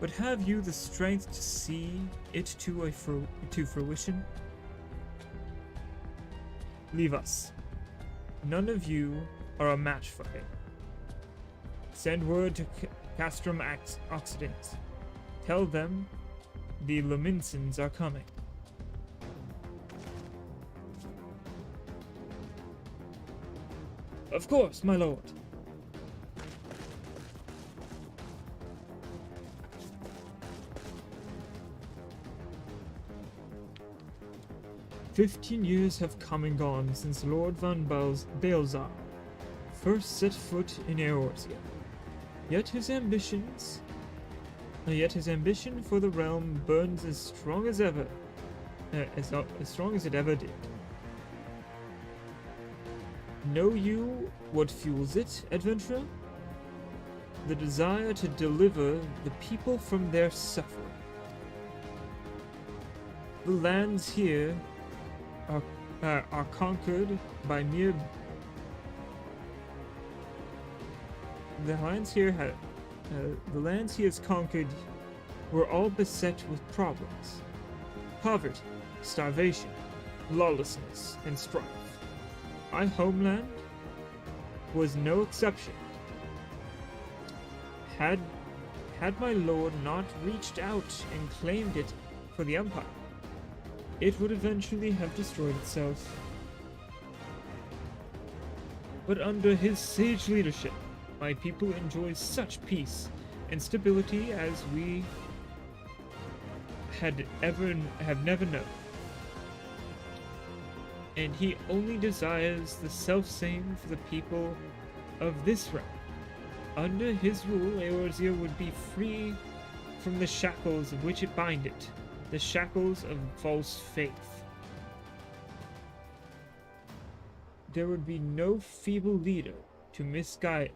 But have you the strength to see it to fruition? Leave us. None of you are a match for him. Send word to Castrum Occident. Tell them the Luminsons are coming. Of course, my lord. "15 years have come and gone since Lord von Balzar first set foot in Eorzea. Yet his ambition for the realm burns as strong as ever, as strong as it ever did. Know you what fuels it, adventurer? The desire to deliver the people from their suffering. The lands here are conquered by mere. The lands he has conquered were all beset with problems: poverty, starvation, lawlessness, and strife. Our homeland was no exception. Had had my lord not reached out and claimed it for the Empire, it would eventually have destroyed itself. But under his sage leadership, my people enjoy such peace and stability as we have never known. And he only desires the self-same for the people of this realm. Under his rule, Eorzea would be free from the shackles of which it bind it, the shackles of false faith. There would be no feeble leaders to misguide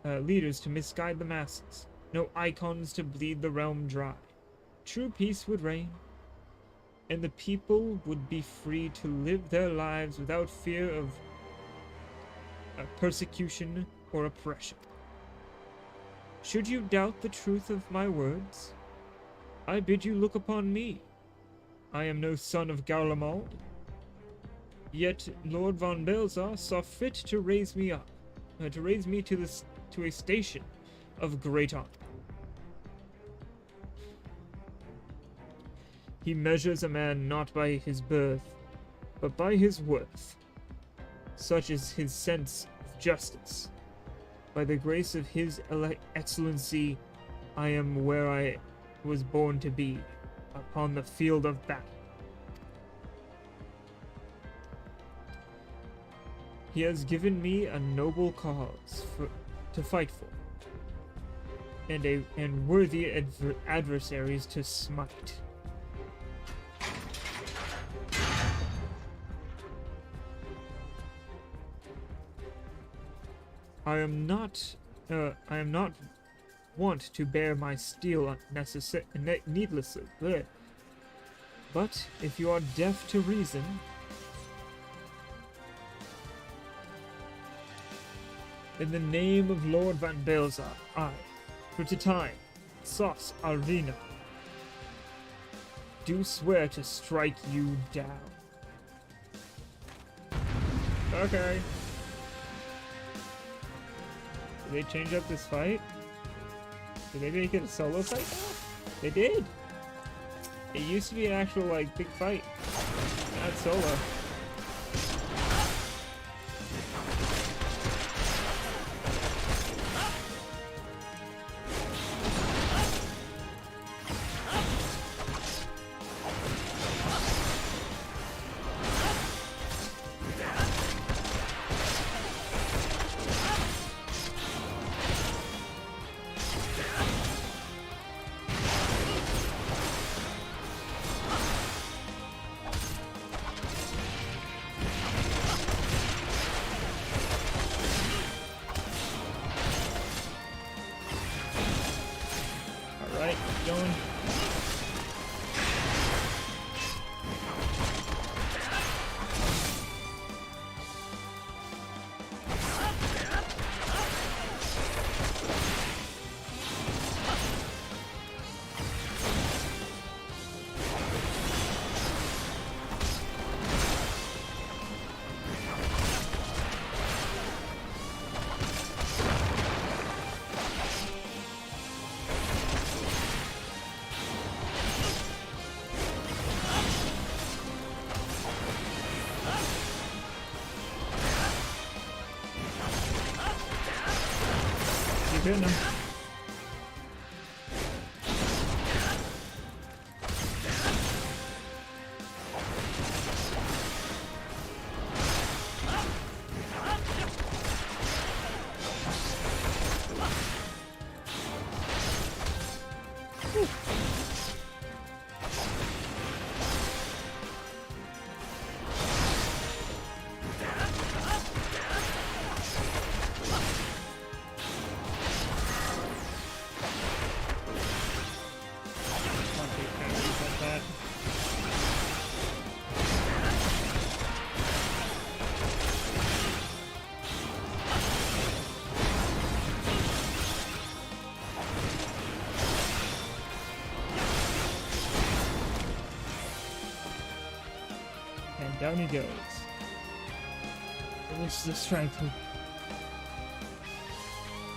the masses, no icons to bleed the realm dry. True peace would reign, and the people would be free to live their lives without fear of persecution or oppression. Should you doubt the truth of my words, I bid you look upon me. I am no son of Garlemald, yet Lord von Belzar saw fit to raise me up, to a station of great honor. He measures a man not by his birth, but by his worth. Such is his sense of justice. By the grace of his excellency, I am where I was born to be, upon the field of battle. He has given me a noble cause to fight for, and worthy adversaries to smite. I am not wont to bear my steel needlessly. Bleh. But if you are deaf to reason, in the name of Lord Van Belzar, I, for time, Sos Arena, do swear to strike you down. Okay. Did they change up this fight? Did they make it a solo fight now? They did! It used to be an actual, like, big fight. Not solo. Going. Hitting him. Down he goes. Which is the strength.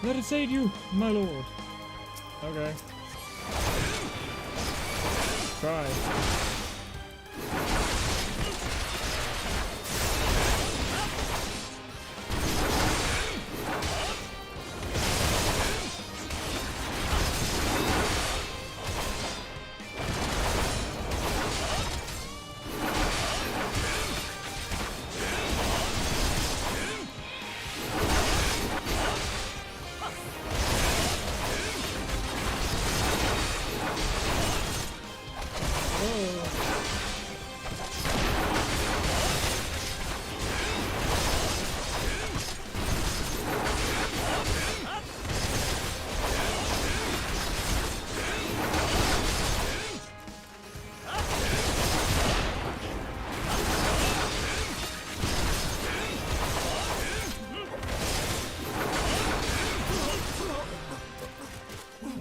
Let it save you, my lord. Okay. try.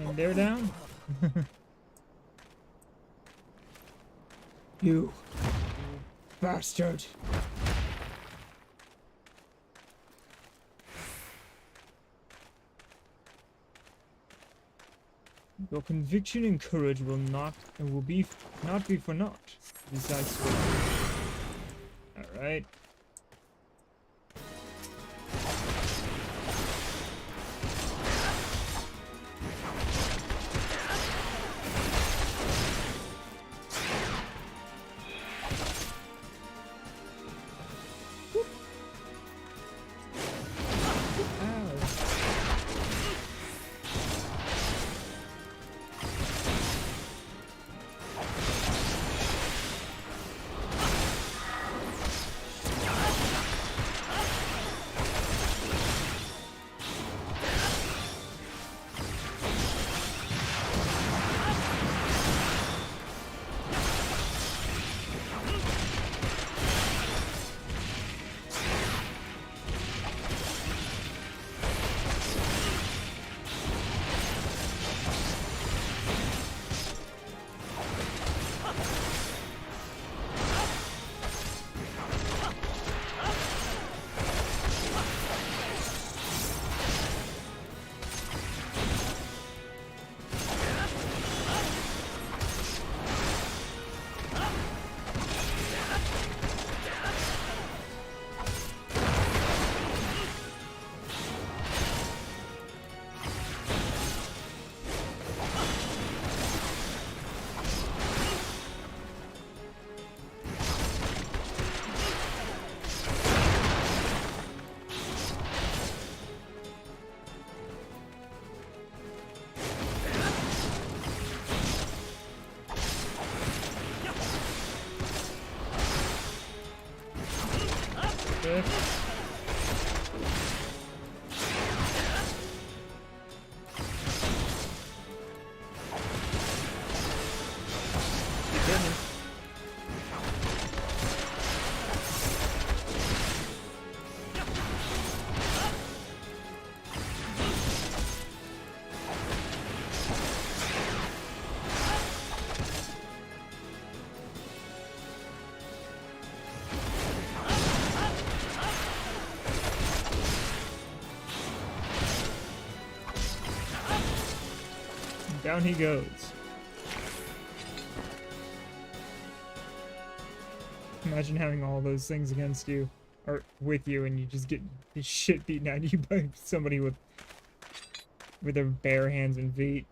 And they're down. You bastard. Your conviction and courage will not be for naught. This I swear. Alright. Down he goes. Imagine having all those things against you, or with you, and you just get the shit beaten out of you by somebody with their bare hands and feet.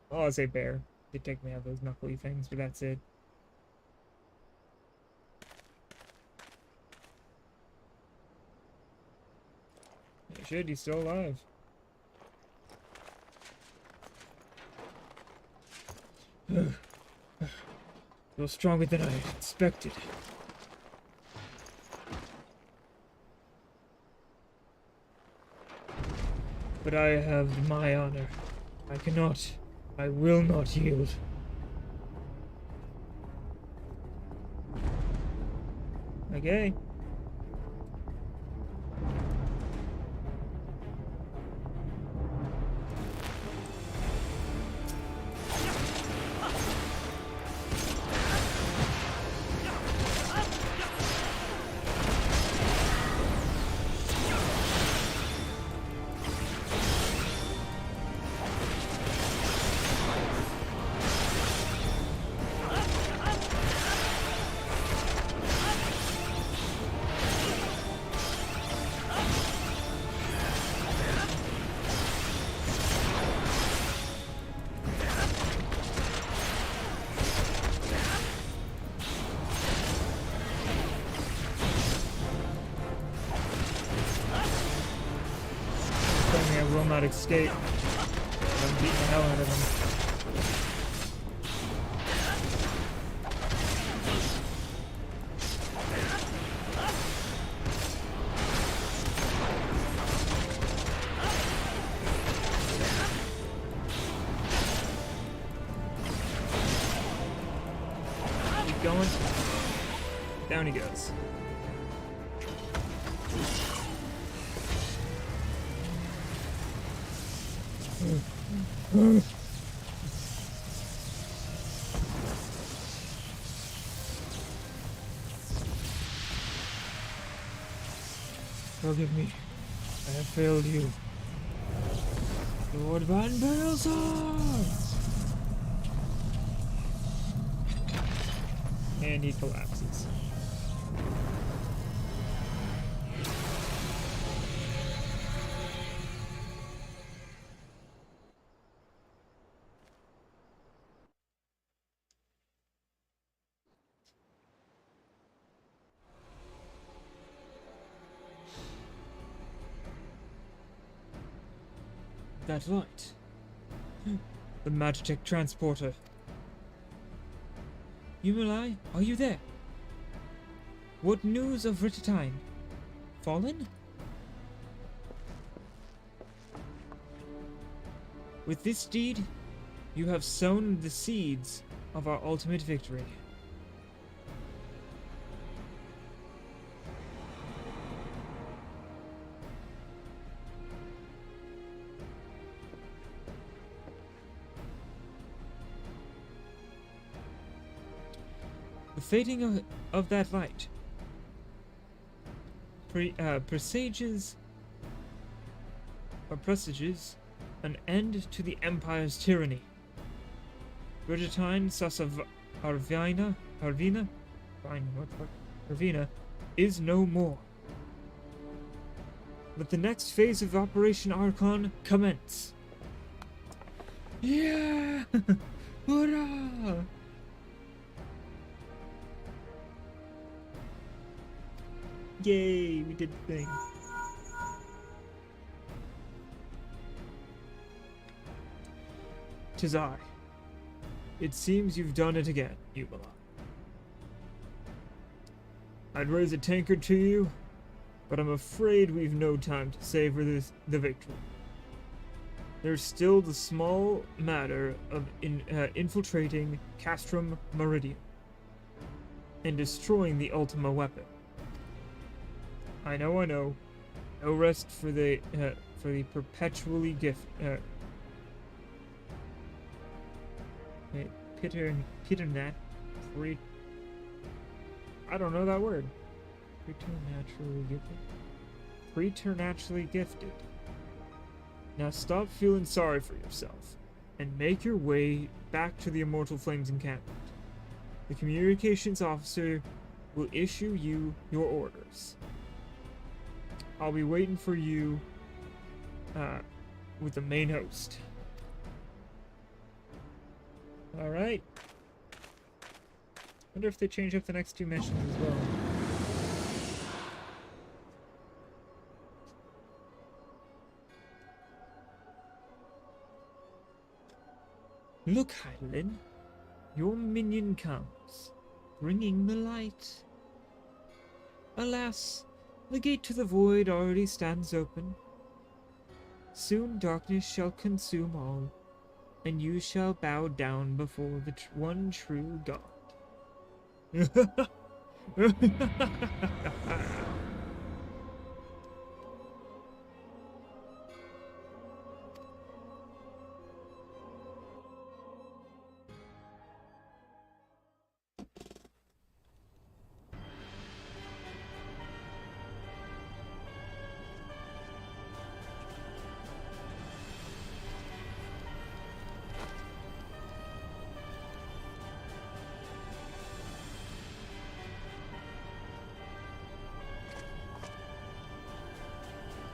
Well, I'll say bare. They technically have those knuckly things, but that's it. Shit, he's still alive. You're stronger than I expected. But I have my honor. I will not yield. Okay. telling me I will not escape. I'm beating the hell out of him. Keep going. Down he goes. Forgive me. I have failed you. Lord Van Belsar! And he collapses. That light. The Magitech transporter. Yumilai, are you there? What news of Rittatine? Fallen? With this deed, you have sown the seeds of our ultimate victory. The fading of that light presages an end to the Empire's tyranny. Rittatine Arvina is no more. Let the next phase of Operation Archon commence. Yeah! Hurrah! Yay, we did the thing. "'Tis I. It seems you've done it again, Yumala. I'd raise a tankard to you, but I'm afraid we've no time to savor the victory. There's still the small matter of infiltrating Castrum Meridian and destroying the Ultima weapon. I know. No rest for the perpetually I don't know that word. Preternaturally gifted. Now stop feeling sorry for yourself and make your way back to the Immortal Flames encampment. The communications officer will issue you your orders. I'll be waiting for you with the main host." Alright. Wonder if they change up the next two missions as well. "Look, Heidelin, your minion comes, bringing the light. Alas, the gate to the void already stands open. Soon darkness shall consume all, and you shall bow down before the one true God."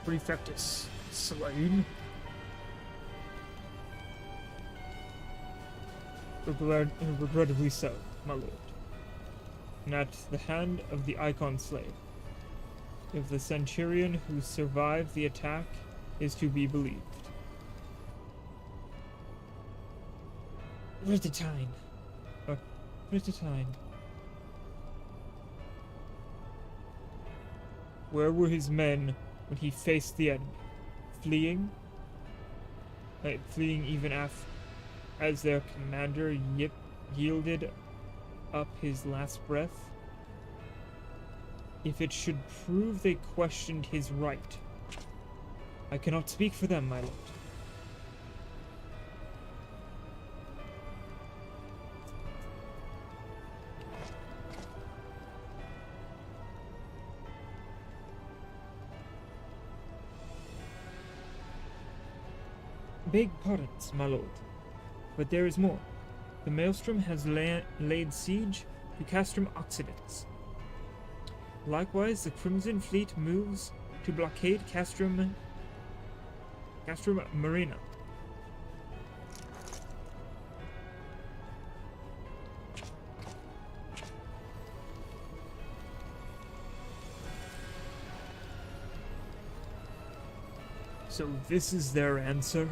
Prefectus slain. Regrettably so, my lord. And at the hand of the Icon slave. If the centurion who survived the attack is to be believed. Rittatine. Rittatine. Where were his men when he faced the enemy? Fleeing? Fleeing even as their commander yielded up his last breath? If it should prove they questioned his right, I cannot speak for them, my lord. Beg pardons, my lord, but there is more. The Maelstrom has laid siege to Castrum Occidens. Likewise, the Crimson Fleet moves to blockade Castrum Marina. So this is their answer?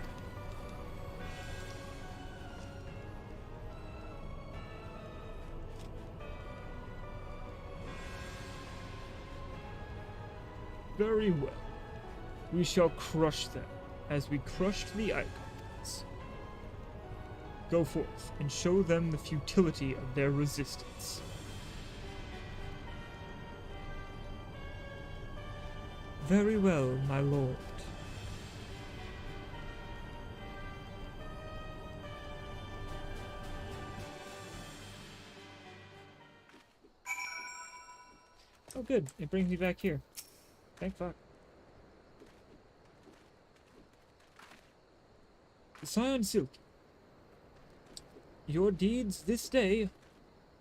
Very well. We shall crush them, as we crushed the Icons. Go forth, and show them the futility of their resistance. Very well, my lord. Oh good, it brings me back here. Thank fuck. Scion Silk, your deeds this day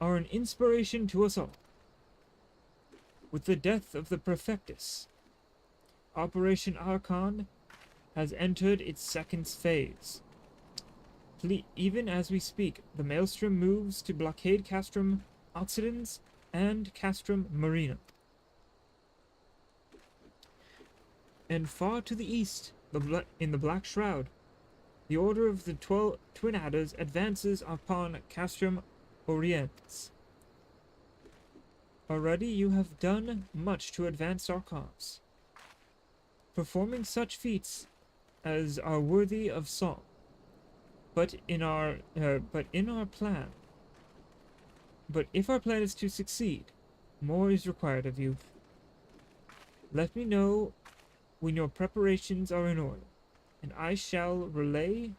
are an inspiration to us all. With the death of the Prefectus, Operation Archon has entered its second phase. Even as we speak, the Maelstrom moves to blockade Castrum Occidens and Castrum Marina. And far to the east, in the Black Shroud, the Order of the Twin Adders advances upon Castrum Oriens. Already you have done much to advance our cause, performing such feats as are worthy of song. But if our plan is to succeed, more is required of you. Let me know when your preparations are in order, and I shall relay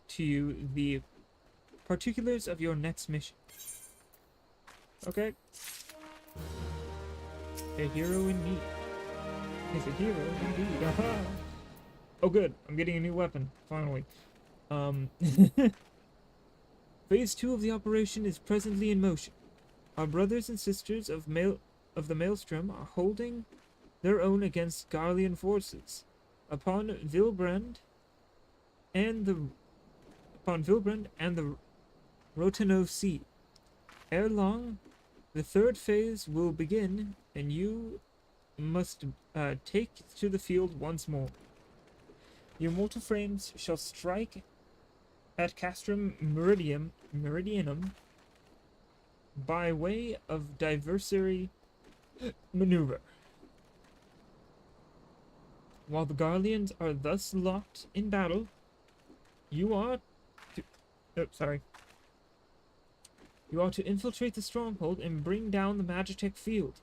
to you the particulars of your next mission. Okay. A hero indeed. He's a hero indeed. Aha! Oh good, I'm getting a new weapon, finally. Phase 2 of the operation is presently in motion. Our brothers and sisters of the Maelstrom are holding their own against Garlean forces upon Vilbrand and the Rotano Sea. Ere long, the third phase will begin, and you must take to the field once more. Your mortal frames shall strike at Castrum Meridianum by way of diversary maneuver. While the Garleans are thus locked in battle, you are to infiltrate the stronghold and bring down the Magitech field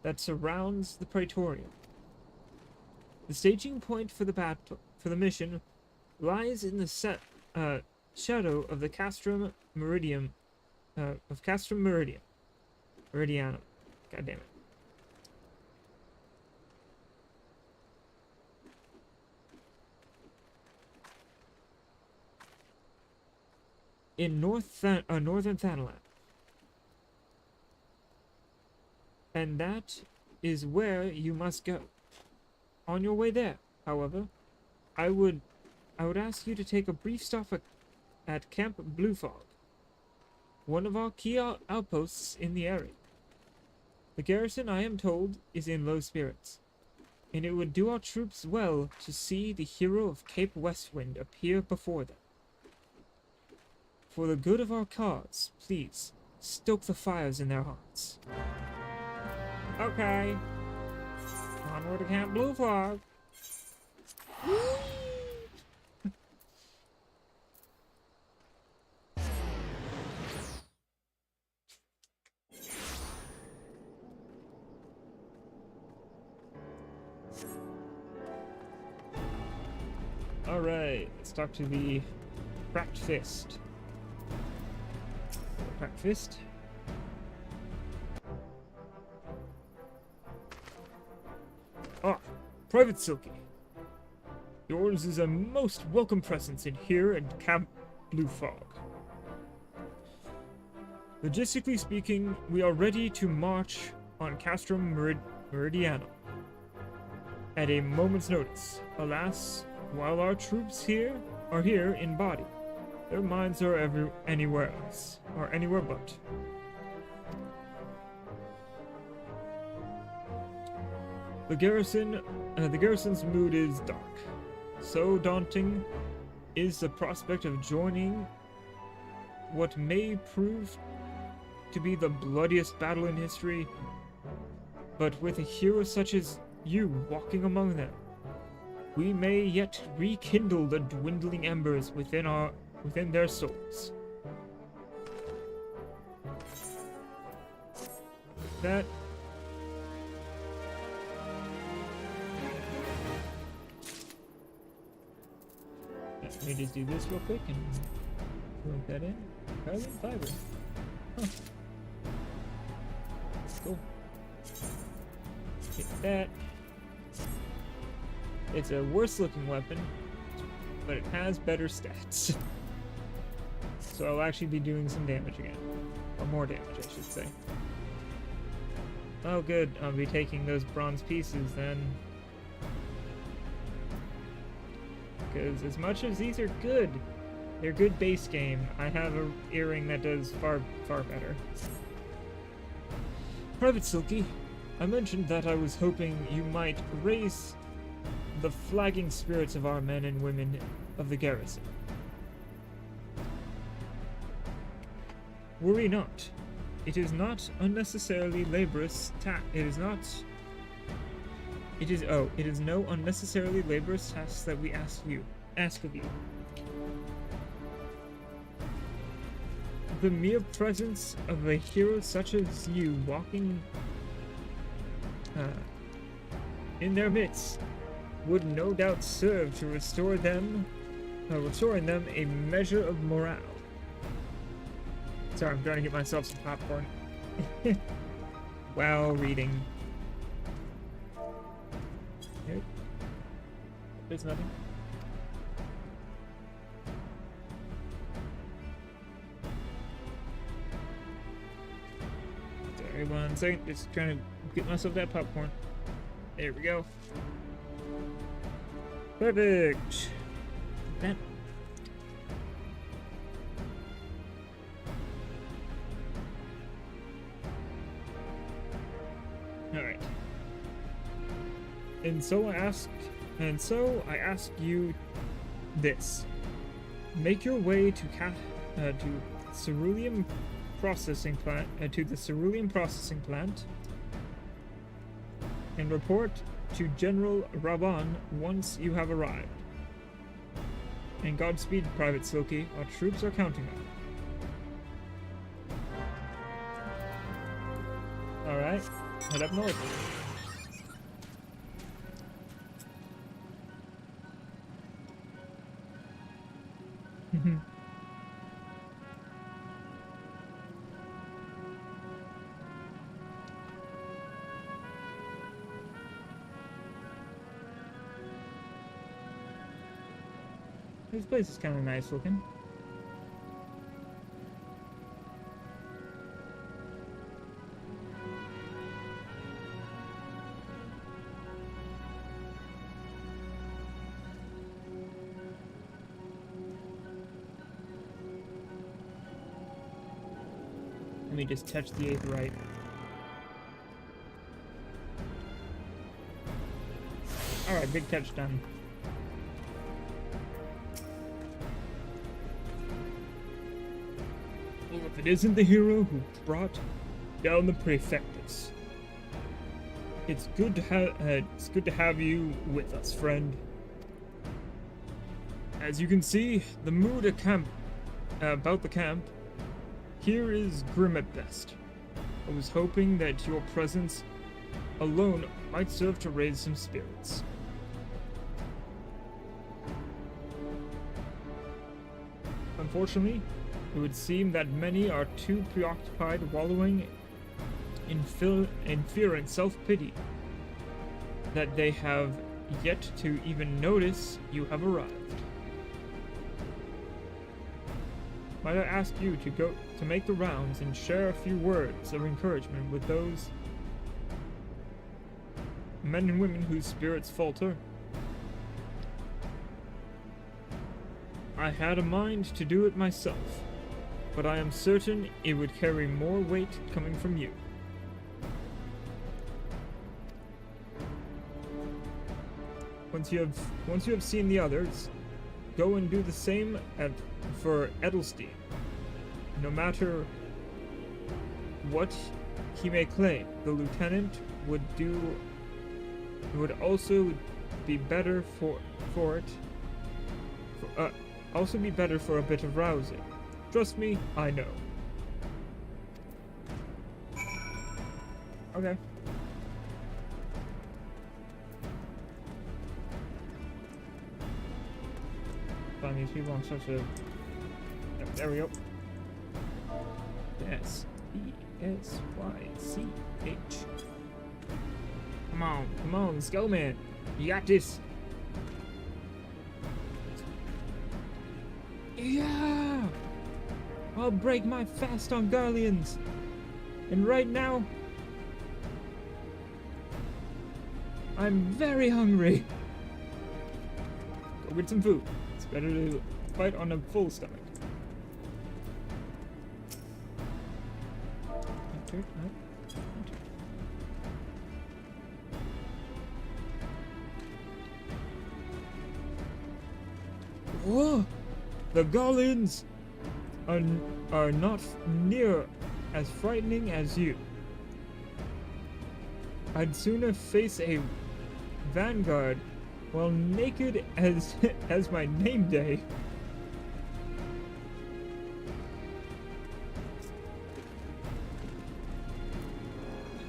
that surrounds the Praetorium. The staging point for the mission lies in the shadow of the Castrum Meridianum. Meridianum. God damn it. In northern Thanalan. And that is where you must go. On your way there, however, I would ask you to take a brief stop at Camp Bluefog, one of our key outposts in the area. The garrison, I am told, is in low spirits. and it would do our troops well to see the hero of Cape Westwind appear before them. For the good of our cause, please, stoke the fires in their hearts. Okay. Onward to Camp Blue Flag. Alright, let's talk to the Cracked Fist. Cracked Fist. Ah, Private Silky. Yours is a most welcome presence in here at Camp Blue Fog. Logistically speaking, we are ready to march on Castrum Meridianum at a moment's notice. Alas, while our troops are here in body, their minds are anywhere else, or anywhere but. The garrison's mood is dark. So daunting is the prospect of joining what may prove to be the bloodiest battle in history, but with a hero such as you walking among them, we may yet rekindle the dwindling embers within their souls. That let me just do this real quick and plug that in. Carbon fiber. Huh. Cool. Hit that. It's a worse looking weapon, but it has better stats. So I'll actually be doing some damage again. Or more damage, I should say. Oh good, I'll be taking those bronze pieces then. Because as much as these are good, they're good base game, I have an earring that does far better. Private Silky, I mentioned that I was hoping you might raise the flagging spirits of our men and women of the garrison. Worry not. It is not unnecessarily laborious it is no unnecessarily laborious task that we ask of you. The mere presence of a hero such as you walking in their midst would no doubt serve to restoring them a measure of morale. Sorry, I'm trying to get myself some popcorn while reading. Nope. There's nothing. Sorry, 1 second. Just trying to get myself that popcorn. There we go. Perfect. That. All right. And so I ask you this: make your way to cerulean processing plant to the cerulean processing plant, and report to General Raban once you have arrived. And Godspeed, Private Silky. Our troops are counting on you. All right, head up north. This place is kind of nice looking. Let me just touch the 8th right. Alright, big catch done. Well, if it isn't the hero who brought down the Prefectus, it's good to have you with us, friend. As you can see, the mood about the camp here is grim at best. I was hoping that your presence alone might serve to raise some spirits. Unfortunately, it would seem that many are too preoccupied wallowing in fear and self-pity that they have yet to even notice you have arrived. Might I ask you to make the rounds and share a few words of encouragement with those men and women whose spirits falter? I had a mind to do it myself, but I am certain it would carry more weight coming from you. Once you have seen the others, go and do the same for Edelstein. No matter what he may claim, the lieutenant would also be better for a bit of rousing. Trust me, I know. Okay. Find these people on such a... Yep, there we go. S-E-S-Y-C-H. Come on, let's go, man. You got this. Yeah! I'll break my fast on Garleans. And right now, I'm very hungry. Go get some food. It's better to fight on a full stomach. Enter. Whoa! The Garleans are not near as frightening as you. I'd sooner face a vanguard while naked as my name day.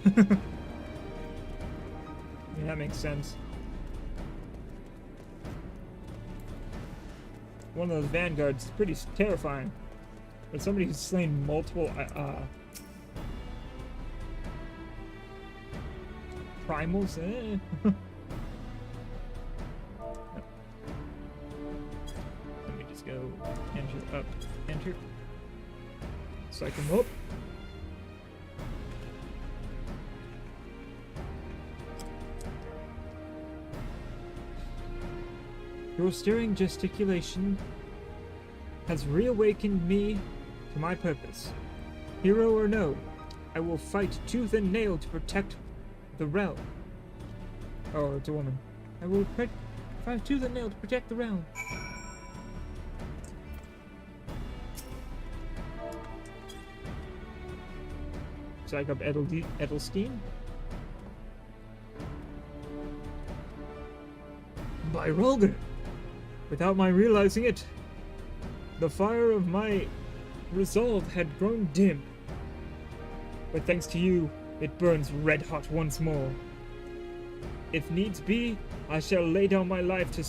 Yeah, that makes sense. One of those vanguards is pretty terrifying. But somebody who's slain multiple primals, eh? Let me just go enter up, enter. Psych him up. Your stirring gesticulation has reawakened me to my purpose. Hero or no, I will fight tooth and nail to protect the realm. Oh, it's a woman. I will fight tooth and nail to protect the realm. Psych up Edelstein. By Rolger! Without my realizing it, the fire of my resolve had grown dim. But thanks to you, it burns red hot once more. If needs be, I shall lay down my life to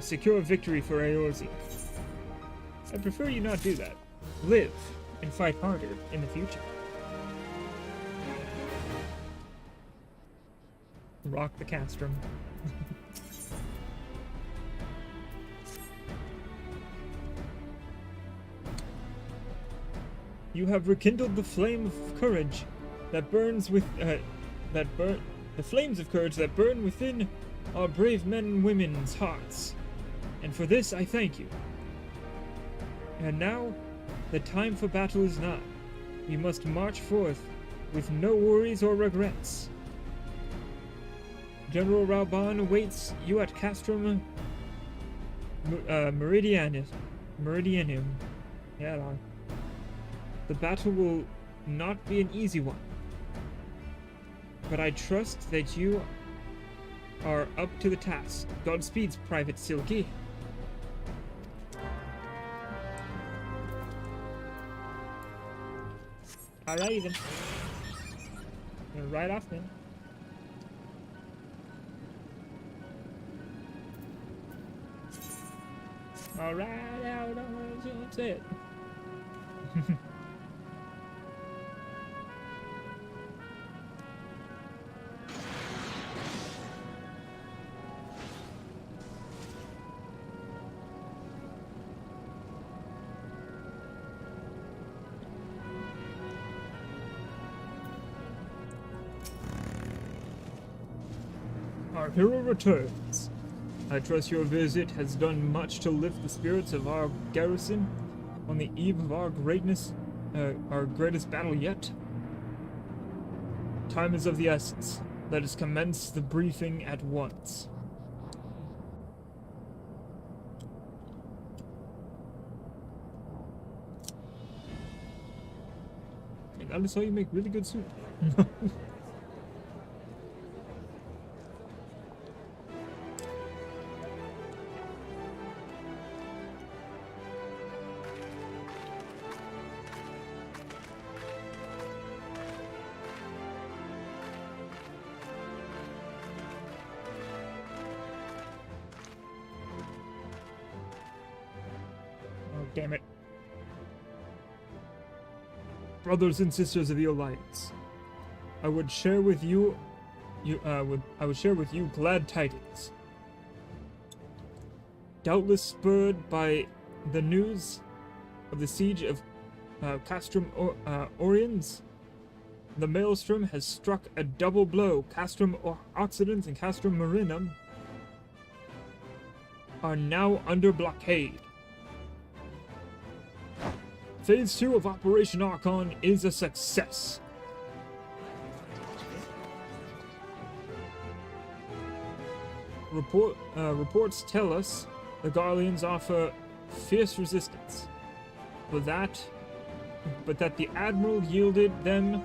secure victory for Eorzea. I prefer you not do that. Live and fight harder in the future. Rock the castrum. You have rekindled the flame of courage that burns with the flames of courage that burn within our brave men and women's hearts. And for this I thank you. And now the time for battle is nigh. We must march forth with no worries or regrets. General Rauban awaits you at Castrum Meridianum. Yeah, long. The battle will not be an easy one, but I trust that you are up to the task. Godspeed, Private Silky. Alright then. Right off then. Alright, I don't say it. Our hero returns. I trust your visit has done much to lift the spirits of our garrison on the eve of our greatest battle yet. Time is of the essence. Let us commence the briefing at once. I just saw you make really good soup. Damn it. Brothers and sisters of the Alliance, I would share with you glad tidings. Doubtless spurred by the news of the siege of Castrum Oriens, the Maelstrom has struck a double blow. Castrum Occidens and Castrum Marinum are now under blockade. Phase 2 of Operation Archon is a success. Reports tell us the Garleans offer fierce resistance, but that the Admiral yielded them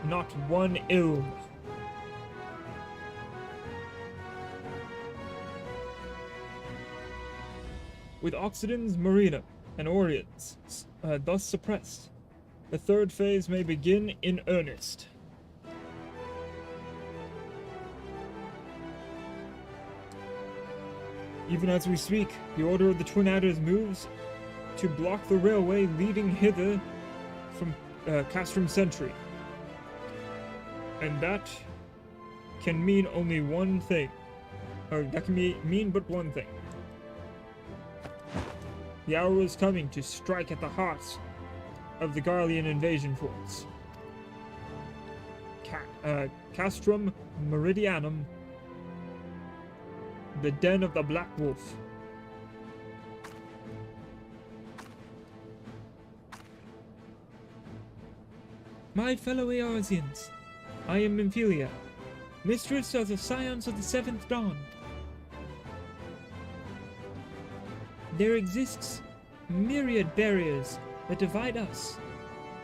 not one ilm. With Occidens, Marina, and Orients thus suppressed, the third phase may begin in earnest. Even as we speak, the Order of the Twin Adders moves to block the railway leading hither from Castrum Sentry. And that can mean only one thing. Or that can mean but one thing. The hour is coming to strike at the heart of the Garlean invasion force. Castrum Meridianum, the den of the Black Wolf. My fellow Eorzeans, I am Emphilia, mistress of the Scions of the Seventh Dawn. There exists myriad barriers that divide us,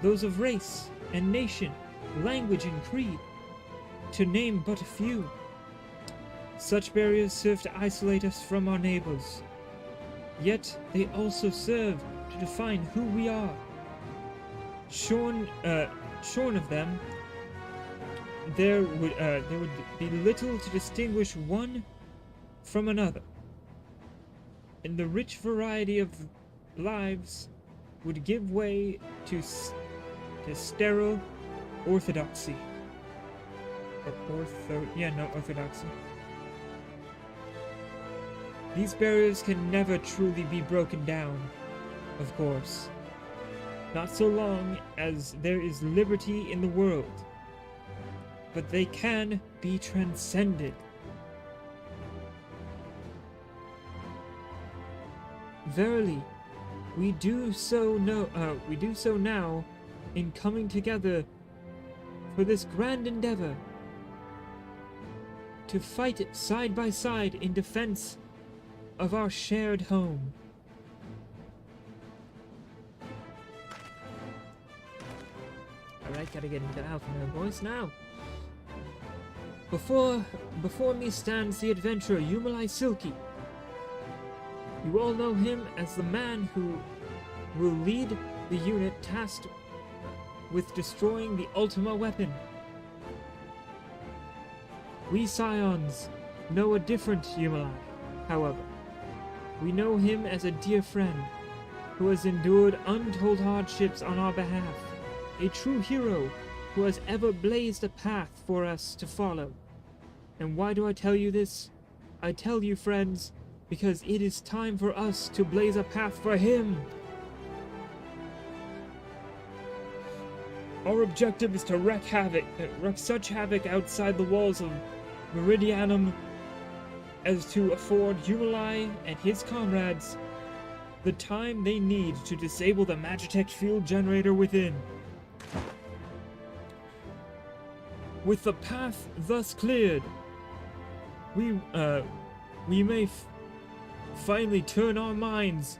those of race and nation, language and creed, to name but a few. Such barriers serve to isolate us from our neighbors, yet they also serve to define who we are. Shorn of them, there would be little to distinguish one from another, and the rich variety of lives would give way to sterile orthodoxy. Orthodoxy. These barriers can never truly be broken down, of course. Not so long as there is liberty in the world. But they can be transcended. Verily, we do so now in coming together for this grand endeavor. to fight side by side in defense of our shared home. Alright, gotta get into alpha male voice now. Before me stands the adventurer Yumalai Silky. You all know him as the man who will lead the unit tasked with destroying the Ultima weapon. We Scions know a different Yumalai, however. We know him as a dear friend who has endured untold hardships on our behalf, a true hero who has ever blazed a path for us to follow. And why do I tell you this? I tell you, friends, because it is time for us to blaze a path for him. Our objective is to wreak such havoc outside the walls of Meridianum as to afford Yumalai and his comrades the time they need to disable the Magitech field generator within. With the path thus cleared, we may finally turn our minds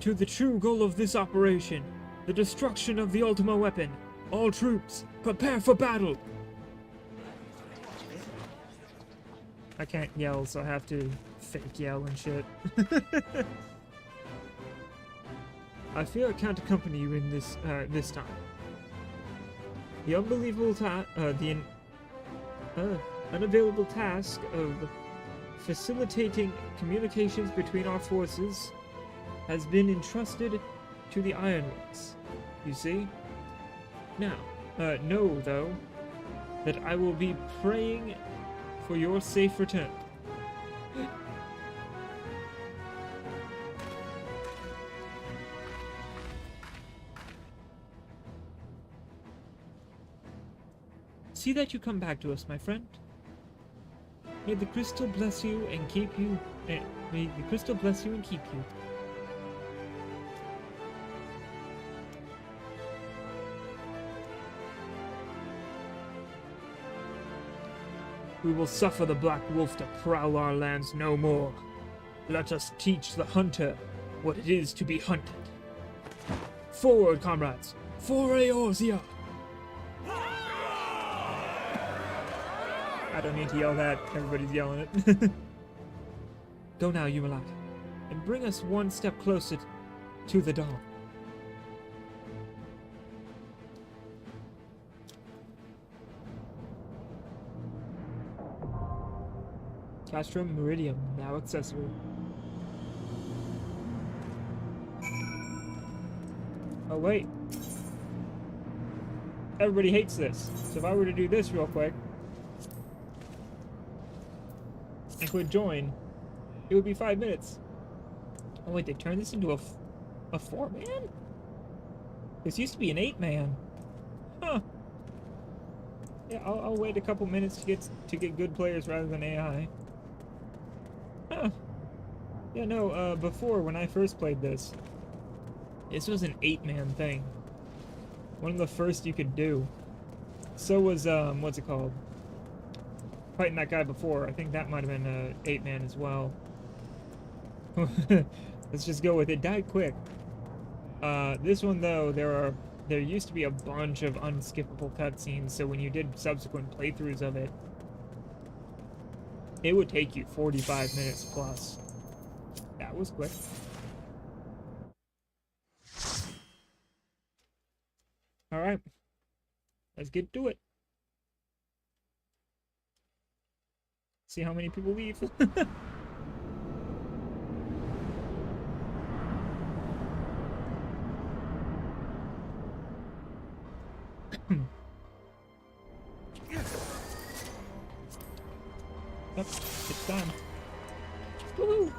to the true goal of this operation, the destruction of the Ultima weapon. All troops, prepare for battle! I can't yell, so I have to fake yell and shit. I fear I can't accompany you in this time. The unavailable task of facilitating communications between our forces has been entrusted to the Ironworks, you see? Now, know, though, that I will be praying for your safe return. See that you come back to us, my friend. May the crystal bless you and keep you. May the crystal bless you and keep you. We will suffer the Black Wolf to prowl our lands no more. Let us teach the hunter what it is to be hunted. Forward, comrades! For Eorzea! I don't need to yell that. Everybody's yelling it. Go now, Yumalai, and bring us one step closer to the dawn. Castrum Meridium, now accessible. Oh wait. Everybody hates this. So if I were to do this real quick and click join, it would be 5 minutes. Oh wait, they turned this into a 4-man? This used to be an 8-man. Huh. Yeah, I'll wait a couple minutes to get good players rather than AI. Huh. Yeah, no, before, when I first played this was an 8-man thing. One of the first you could do. So was, what's it called? Fighting that guy before. I think that might have been 8-man as well. Let's just go with it. Died quick. This one, though, there used to be a bunch of unskippable cutscenes, so when you did subsequent playthroughs of it, it would take you 45 minutes plus. That was quick. Alright. Let's get to it. See how many people leave. Yep, it's time. Woohoo!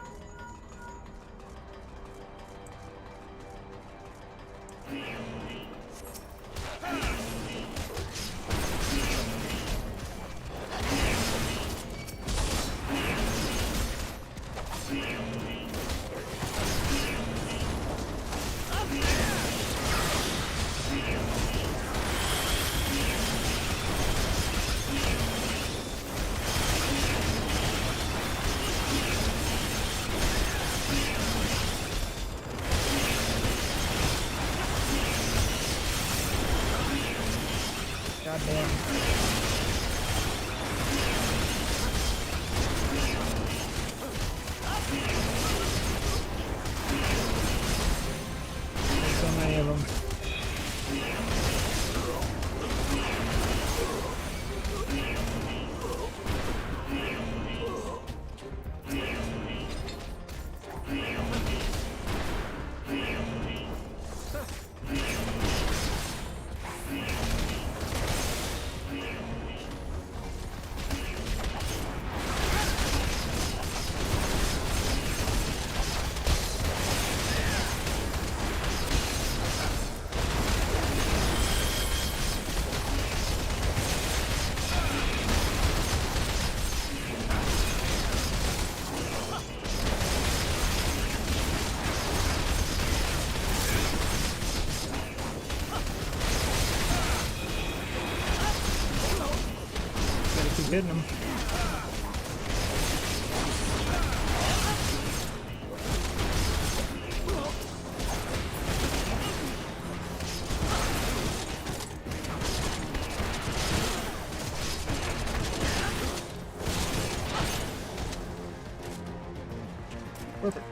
There's so many of them. Hitting him. Perfect.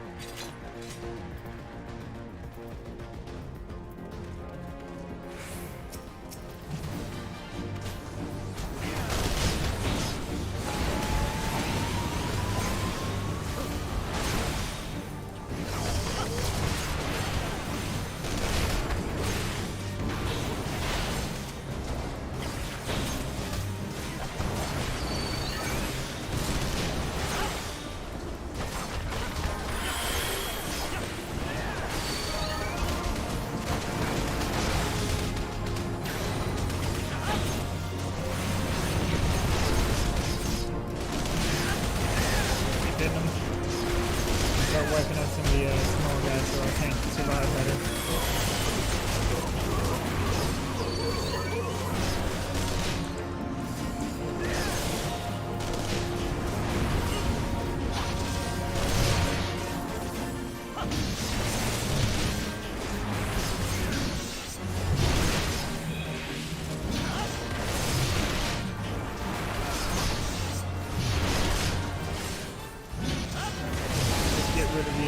Start wiping out some of the small guys so our tank can survive better. Get rid of the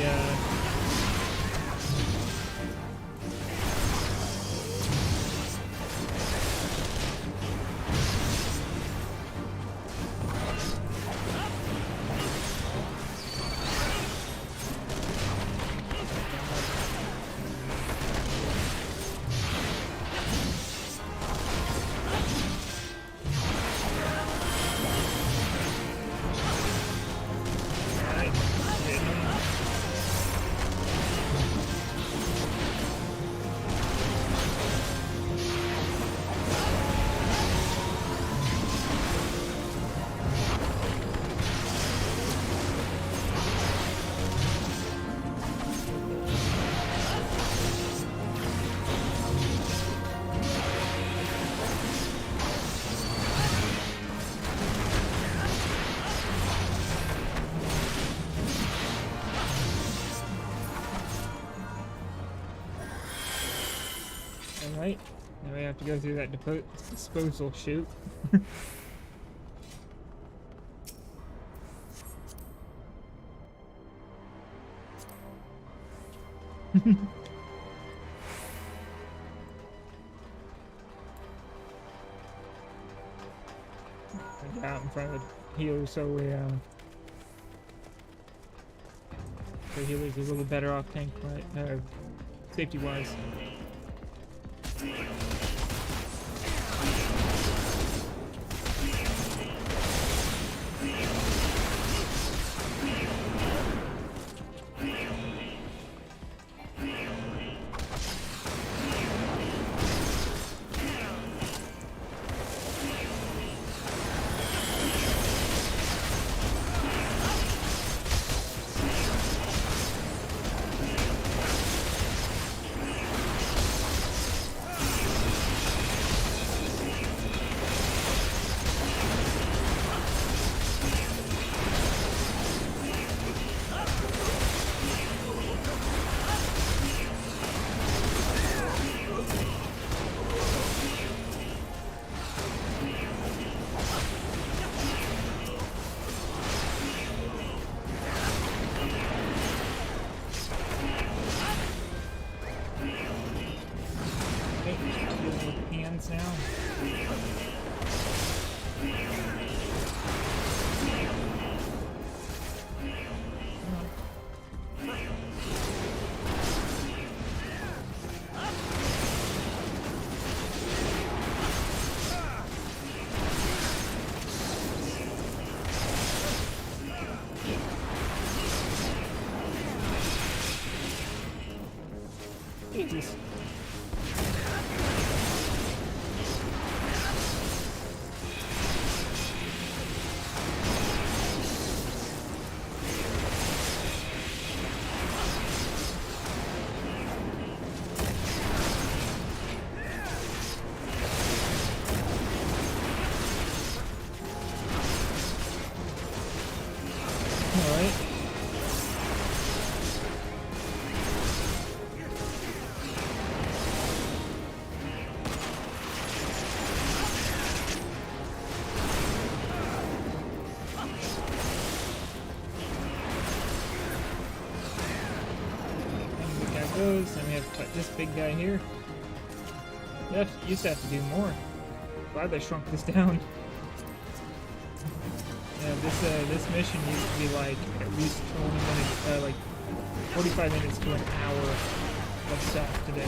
Alright, now we have to go through that disposal chute. Out in front of the healers so we the healers are a little better off tank safety wise. beasties. Alright. Goes. Then we have to fight this big guy here. Used to have to do more. Glad they shrunk this down. Yeah, this mission used to be like at least 20 minutes, like 45 minutes to an hour of stuff to do.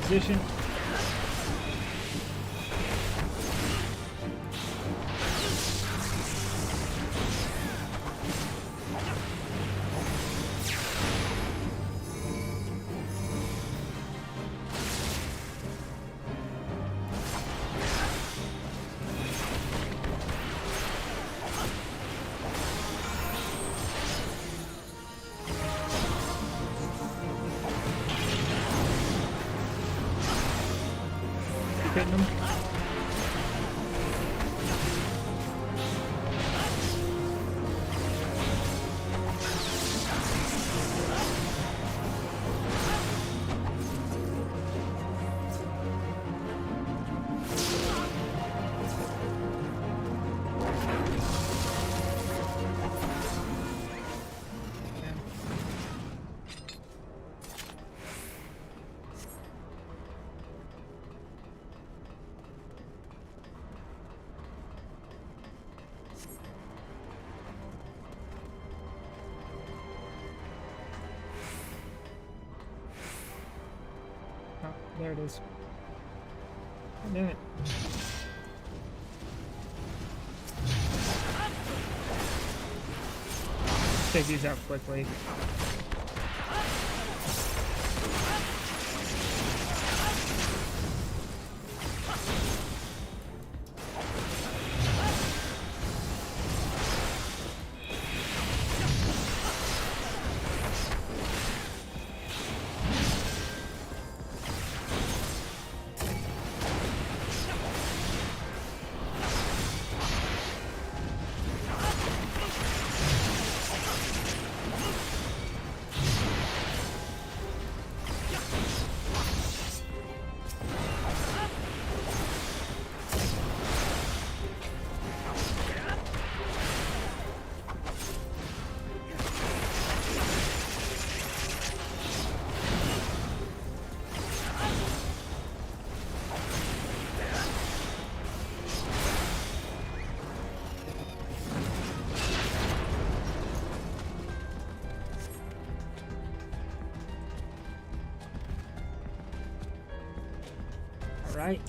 Position. Hitting them. Oh, there it is. Oh, damn it. Take these out quickly. Right.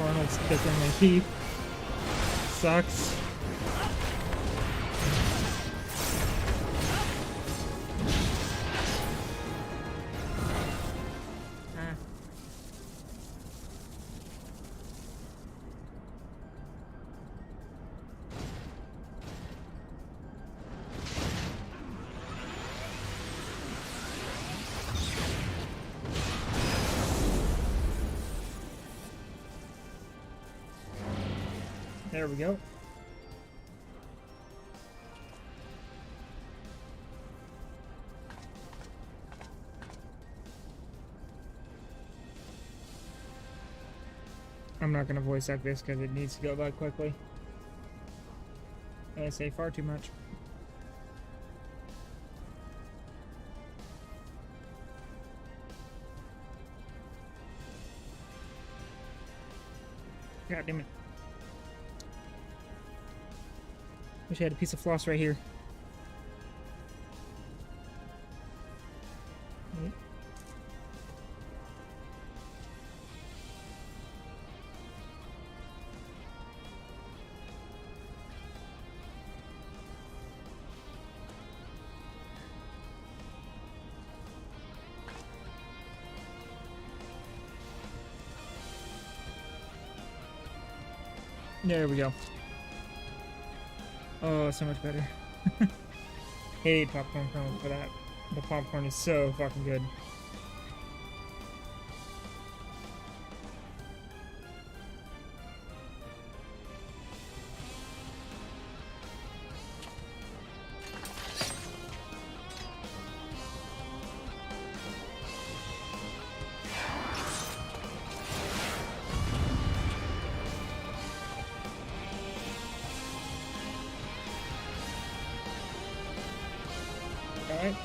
Arnold sticker in my teeth. Sucks. There we go. I'm not going to voice act this because it needs to go by quickly. I say far too much. God damn it. Wish I had a piece of floss right here. Yep. There we go. Oh, so much better. Hate popcorn kernel for that. The popcorn is so fucking good. Alright.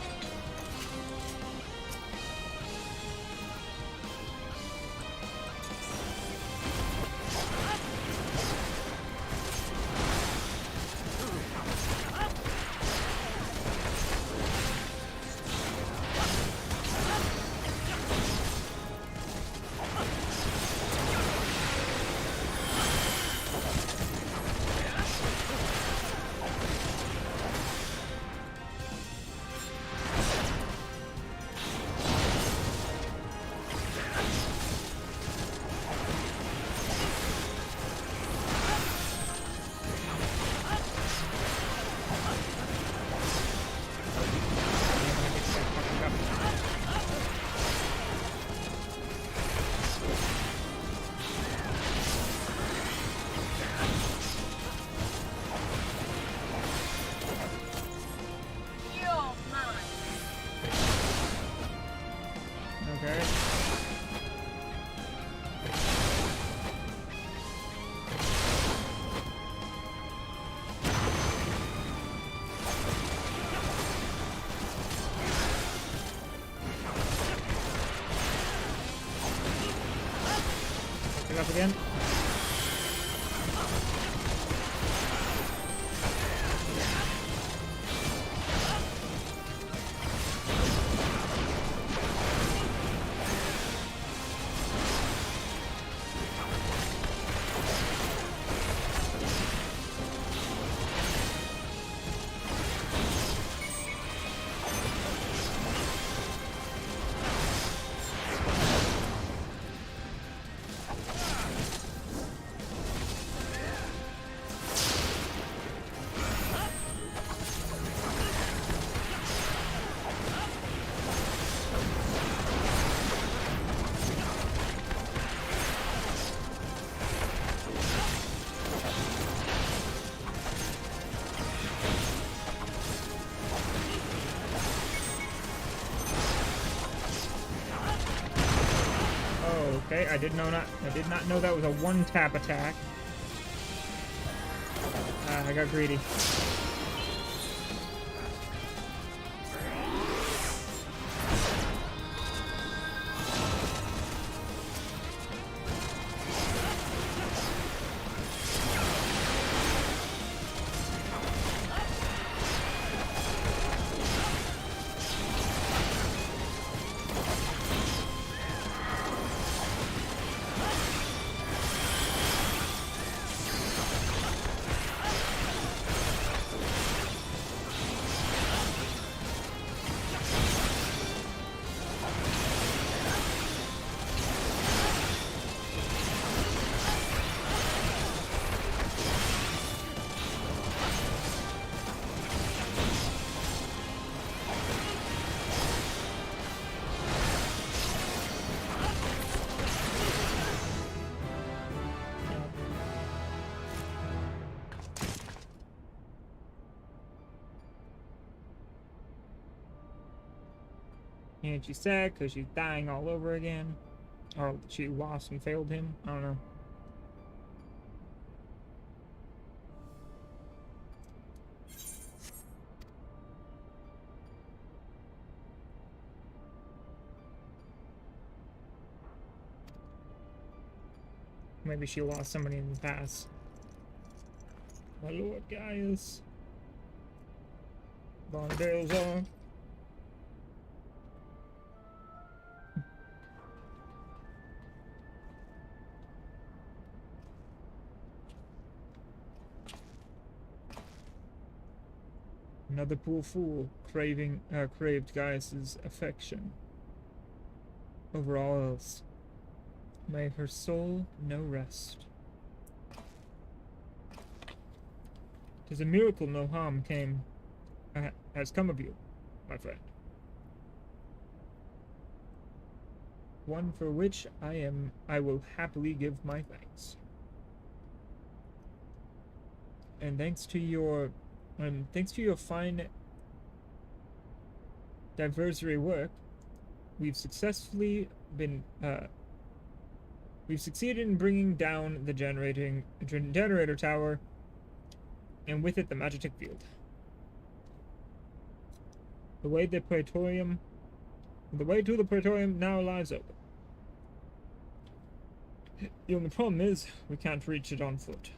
Okay. Pick it up again. Okay, I did not know that was a one-tap attack. I got greedy. And she's sad because she's dying all over again. Or she lost and failed him. I don't know. Maybe she lost somebody in the past. My lord Gaius. Bondale's on. Another poor fool craved Gaius's affection over all else. May her soul know rest. 'Tis a miracle no harm has come of you, my friend. One for which I will happily give my thanks. And thanks to your fine diversory work, we've successfully been we've succeeded in bringing down the generator tower, and with it the magic field. The way to the Praetorium now lies open. The only problem is we can't reach it on foot.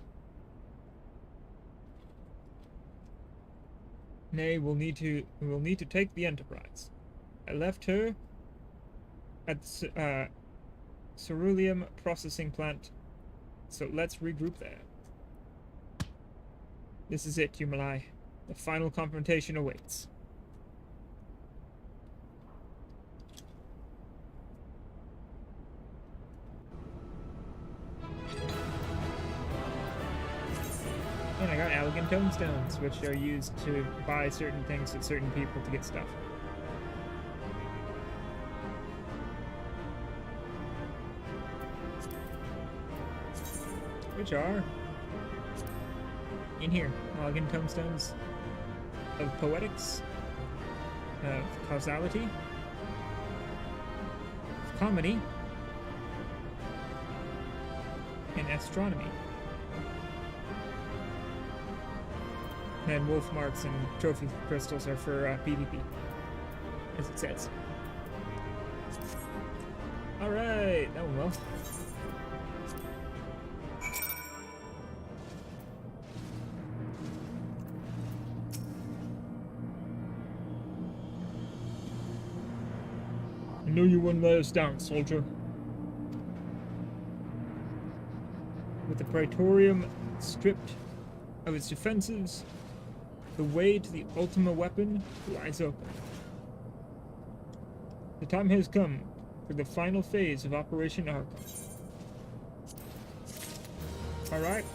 Nay, we'll need to take the Enterprise. I left her at the ceruleum processing plant, so let's regroup there. This is it, Humalai. The final confrontation awaits. And I got elegant tomestones, which are used to buy certain things with certain people to get stuff. Which are in here. Elegant tomestones of poetics, of causality, of comedy, and astronomy. And wolf marks and trophy crystals are for PvP, as it says. Alright, that went well. I knew you wouldn't let us down, soldier. With the Praetorium stripped of its defenses, the way to the Ultima weapon lies open. The time has come for the final phase of Operation Arkham. Alright.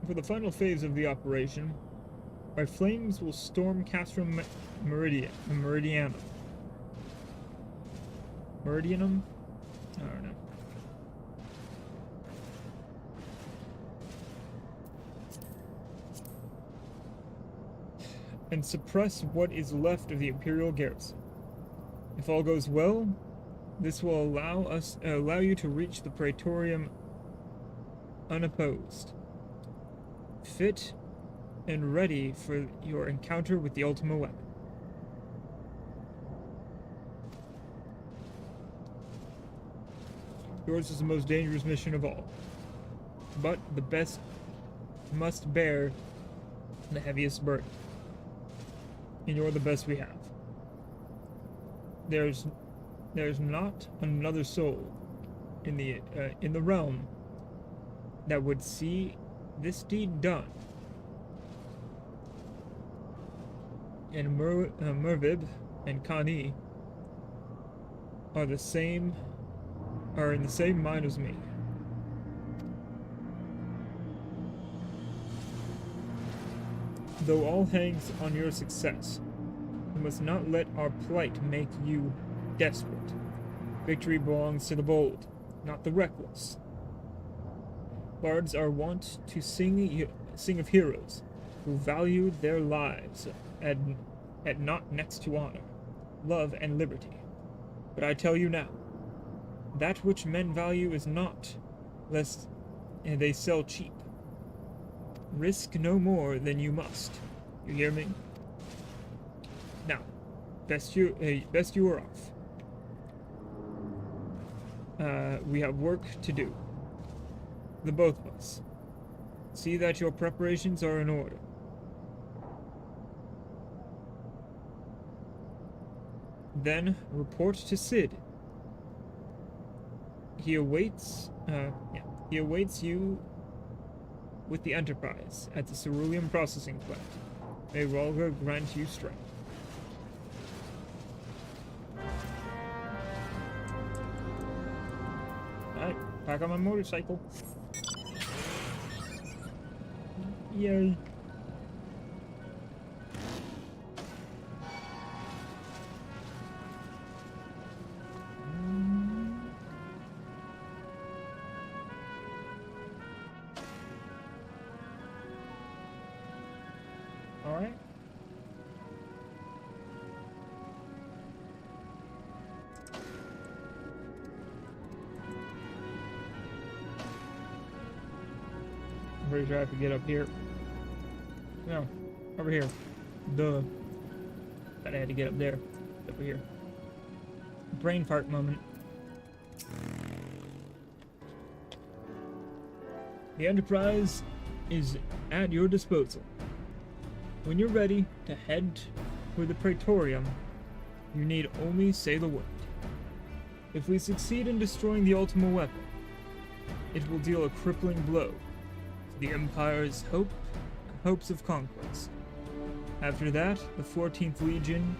For the final phase of the operation, our flames will storm Castrum Meridianum. Meridianum? I don't know. And suppress what is left of the Imperial garrison. If all goes well, this will allow you to reach the Praetorium unopposed, fit and ready for your encounter with the Ultima weapon. Yours is the most dangerous mission of all, but the best must bear the heaviest burden, and you're the best we have. There's not another soul in the realm that would see this deed done. And Mervib and Kani are in the same mind as me. Though all hangs on your success, you must not let our plight make you desperate. Victory belongs to the bold, not the reckless. Bards are wont to sing of heroes who valued their lives at not next to honor, love, and liberty. But I tell you now, that which men value is not, lest they sell cheap. Risk no more than you must. You hear me? Now, best you are off. We have work to do. The both of us. See that your preparations are in order. Then report to Sid. He awaits you with the Enterprise at the cerulean processing plant. May Rolga grant you strength. Alright, back on my motorcycle. Yay. Alright. I'm pretty sure I have to get up here. No, over here. Duh. Thought I had to get up there. Over here. Brain fart moment. The Enterprise is at your disposal. When you're ready to head for the Praetorium, you need only say the word. If we succeed in destroying the Ultima weapon, it will deal a crippling blow to the Empire's hopes of conquest. After that, the 14th Legion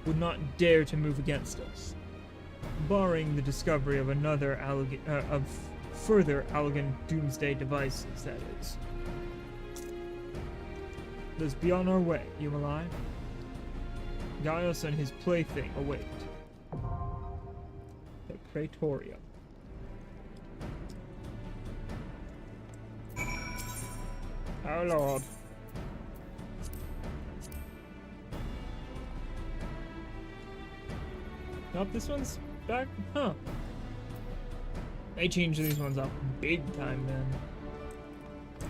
would not dare to move against us, barring the discovery of further Allagan doomsday devices, that is. Thus be on our way, Humalai. Gaius and his plaything await. The Praetorium. Our Lord. Nope, this one's back. Huh. They changed these ones up big time, man.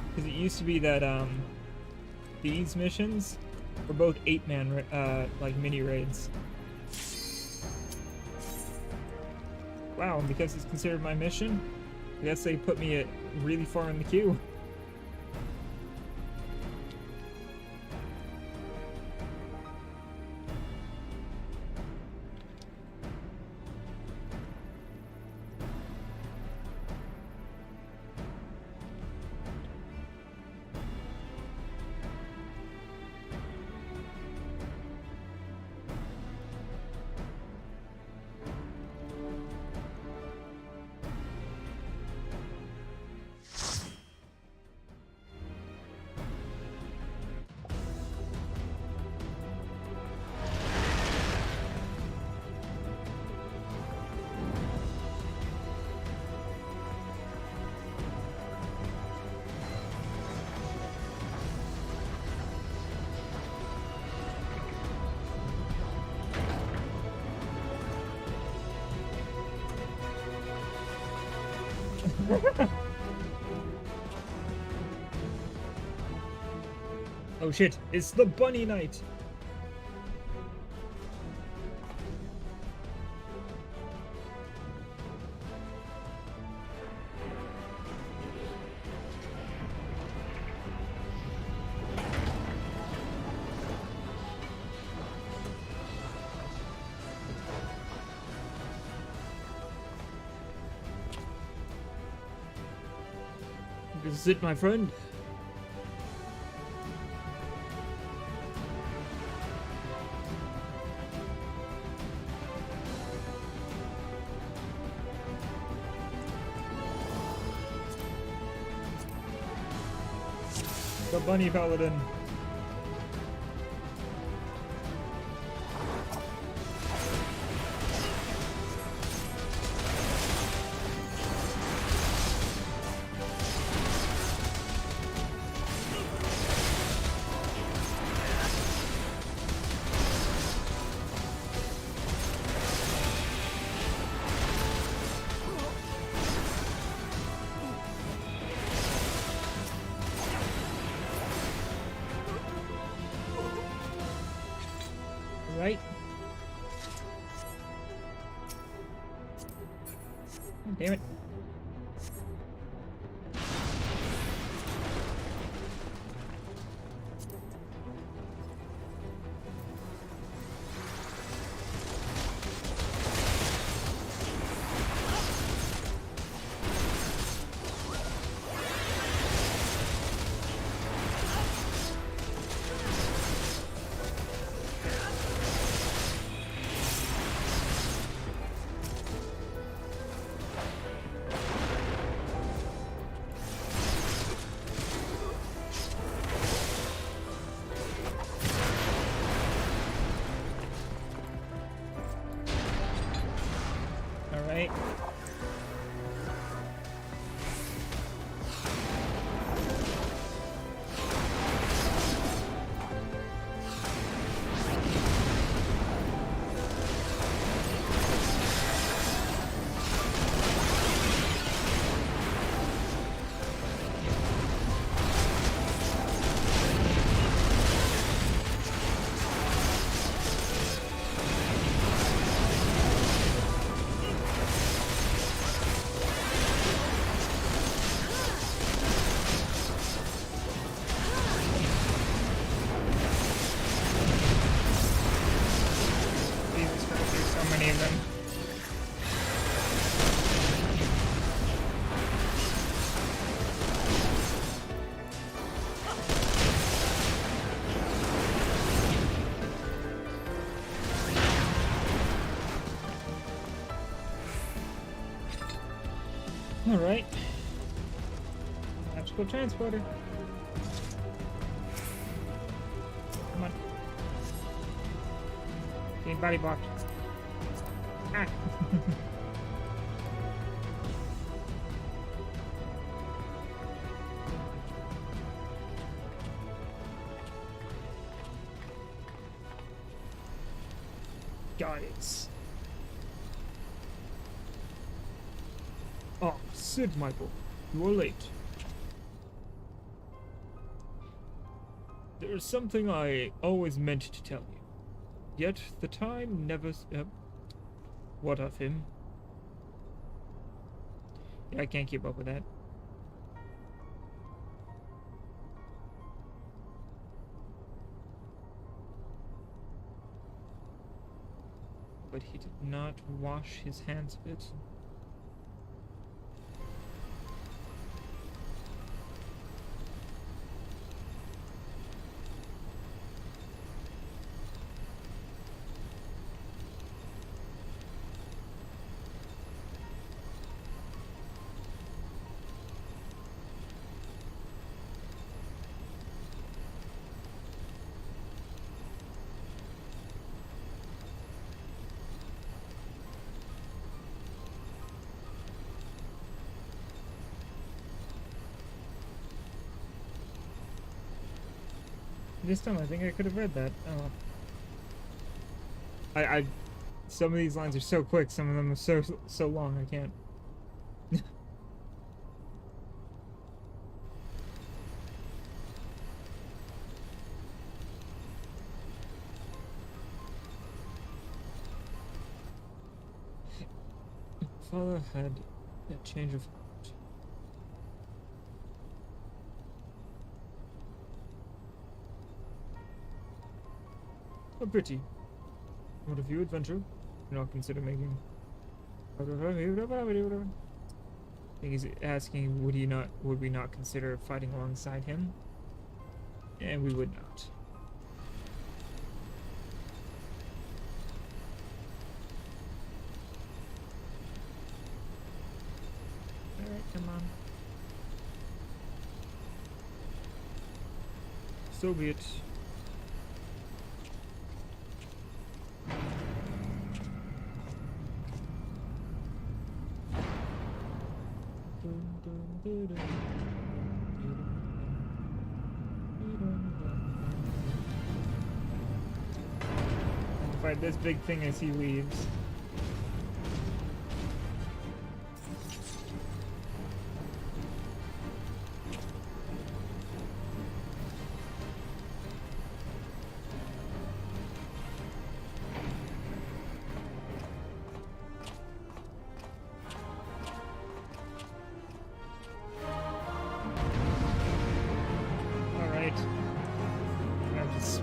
Because it used to be that, these missions were both 8-man, like, mini-raids. Wow, and because it's considered my mission, I guess they put me really far in the queue. Oh shit, it's the Bunny Knight! This is it, my friend. The Bunny Paladin. Alright. Oh, damn it. Alright. Jesus Christ, there's so many of them. Alright. Magical transporter. Come on. Getting body blocked. Ah! Guys. Oh, Sid Michael, you are late. There is something I always meant to tell you. Yet the time never... what of him? Yeah, I can't keep up with that. But he did not wash his hands of it. This time I think I could have read that. Oh. Some of these lines are so quick, some of them are so long, I can't. Father had a change of heart. Oh, pretty. What if you adventure? Do not consider making. I think he's asking, would we not consider fighting alongside him? And we would not. Alright, come on. So be it. I'll fight this big thing as he leaves.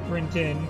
sprint in.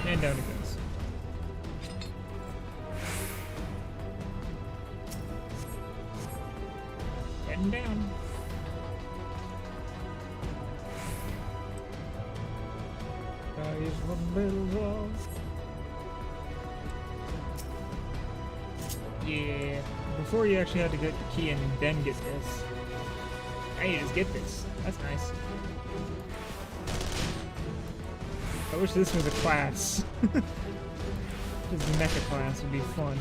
And down it goes. Heading down. Is the middle of... Yeah. Before you actually had to get the key and then get this. Now you just get this. That's nice. I wish this was a class. This mecha class would be fun.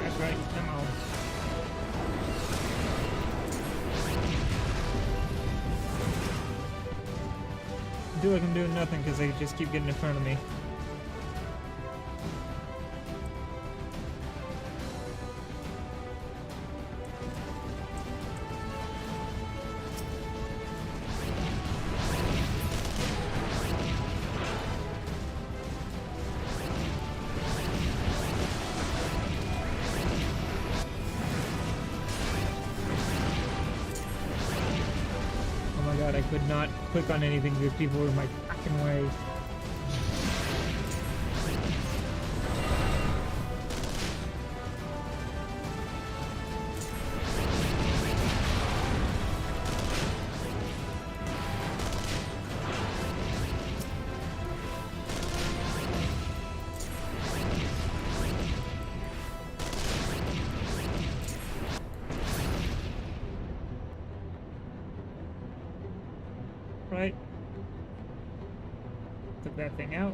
That's right, come on. I feel like I'm doing nothing because they just keep getting in front of me. I could not click on anything because people were in my fucking way. Right. Took that thing out.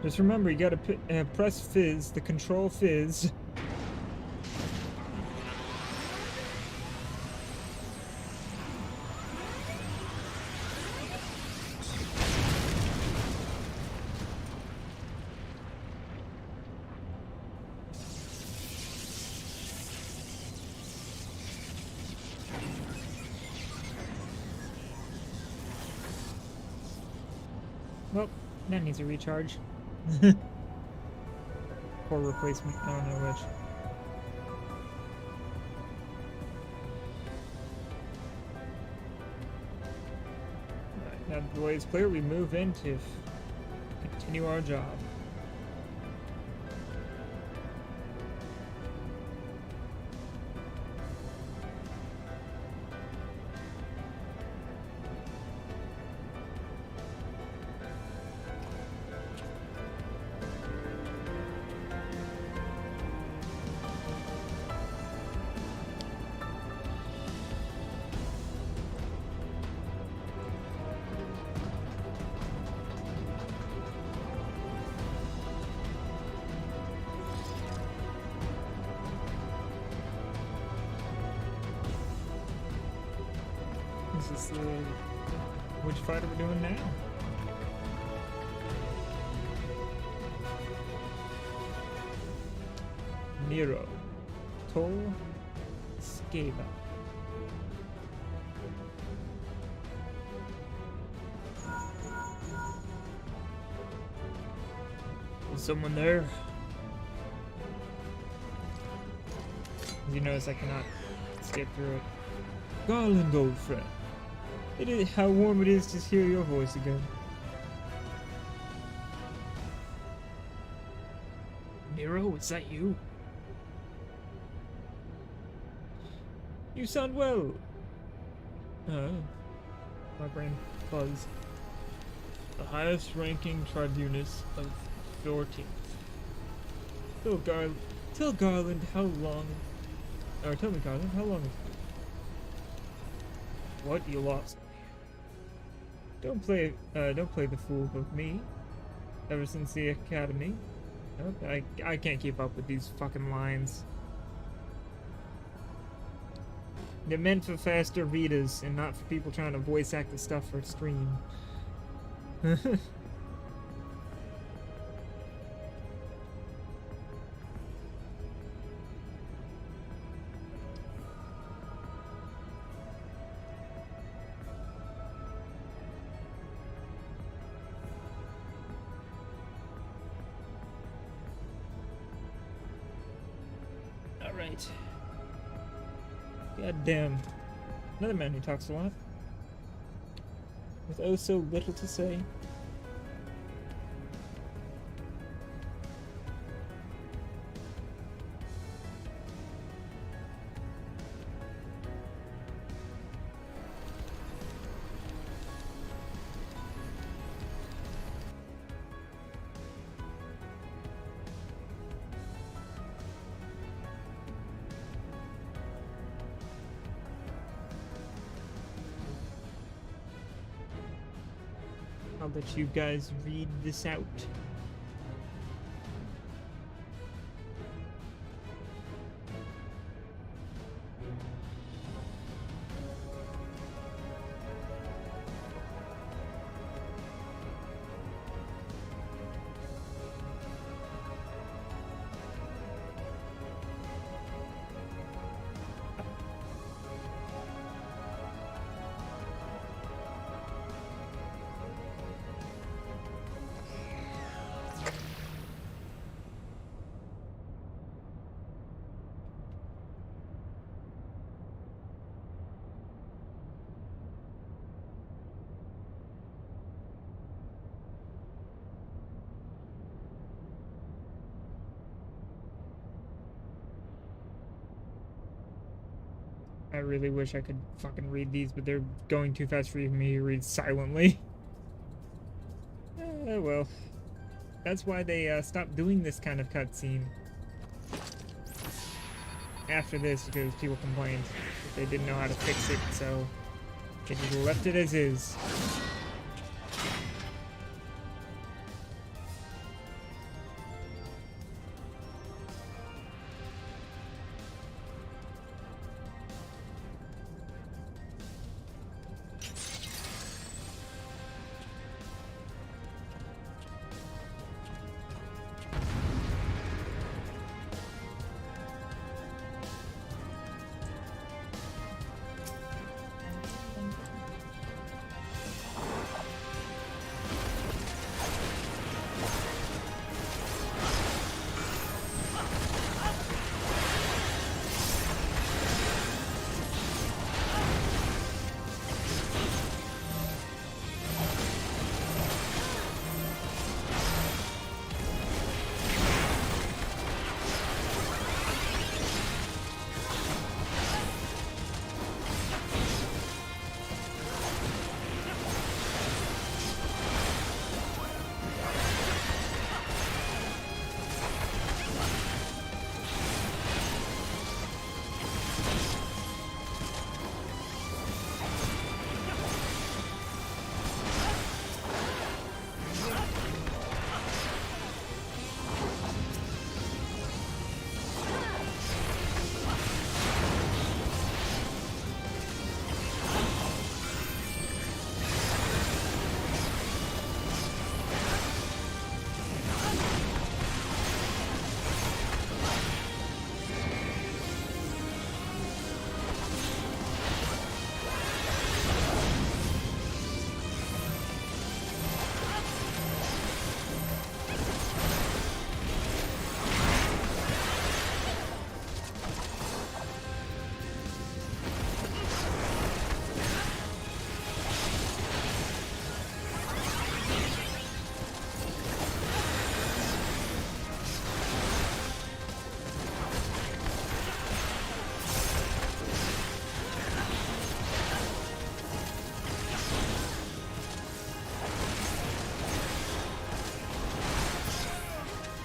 Just remember, you gotta press fizz, the control fizz. Well, that needs a recharge. Or replacement, I don't know which. Alright, now the way is clear, we move in to continue our job. versus the... Which fight are we doing now? Nero. Toll. Scava. Is someone there? You notice I cannot skip through it. Garland, old friend. It is how warm it is to hear your voice again. Nero, is that you? You sound well. Oh. My brain buzzed. The highest ranking tribunus of 14th. Tell Garland how long... Or tell me, Garland, how long is it? What? You lost me. Don't play the fool with me. Ever since the academy. Oh, I can't keep up with these fucking lines. They're meant for faster readers and not for people trying to voice act the stuff for stream. Alright. God damn. Another man who talks a lot. With oh so little to say. I'll let you guys read this out. I really wish I could fucking read these, but they're going too fast for even me to read silently. Well. That's why they stopped doing this kind of cutscene. After this, because people complained that they didn't know how to fix it, so they just left it as is.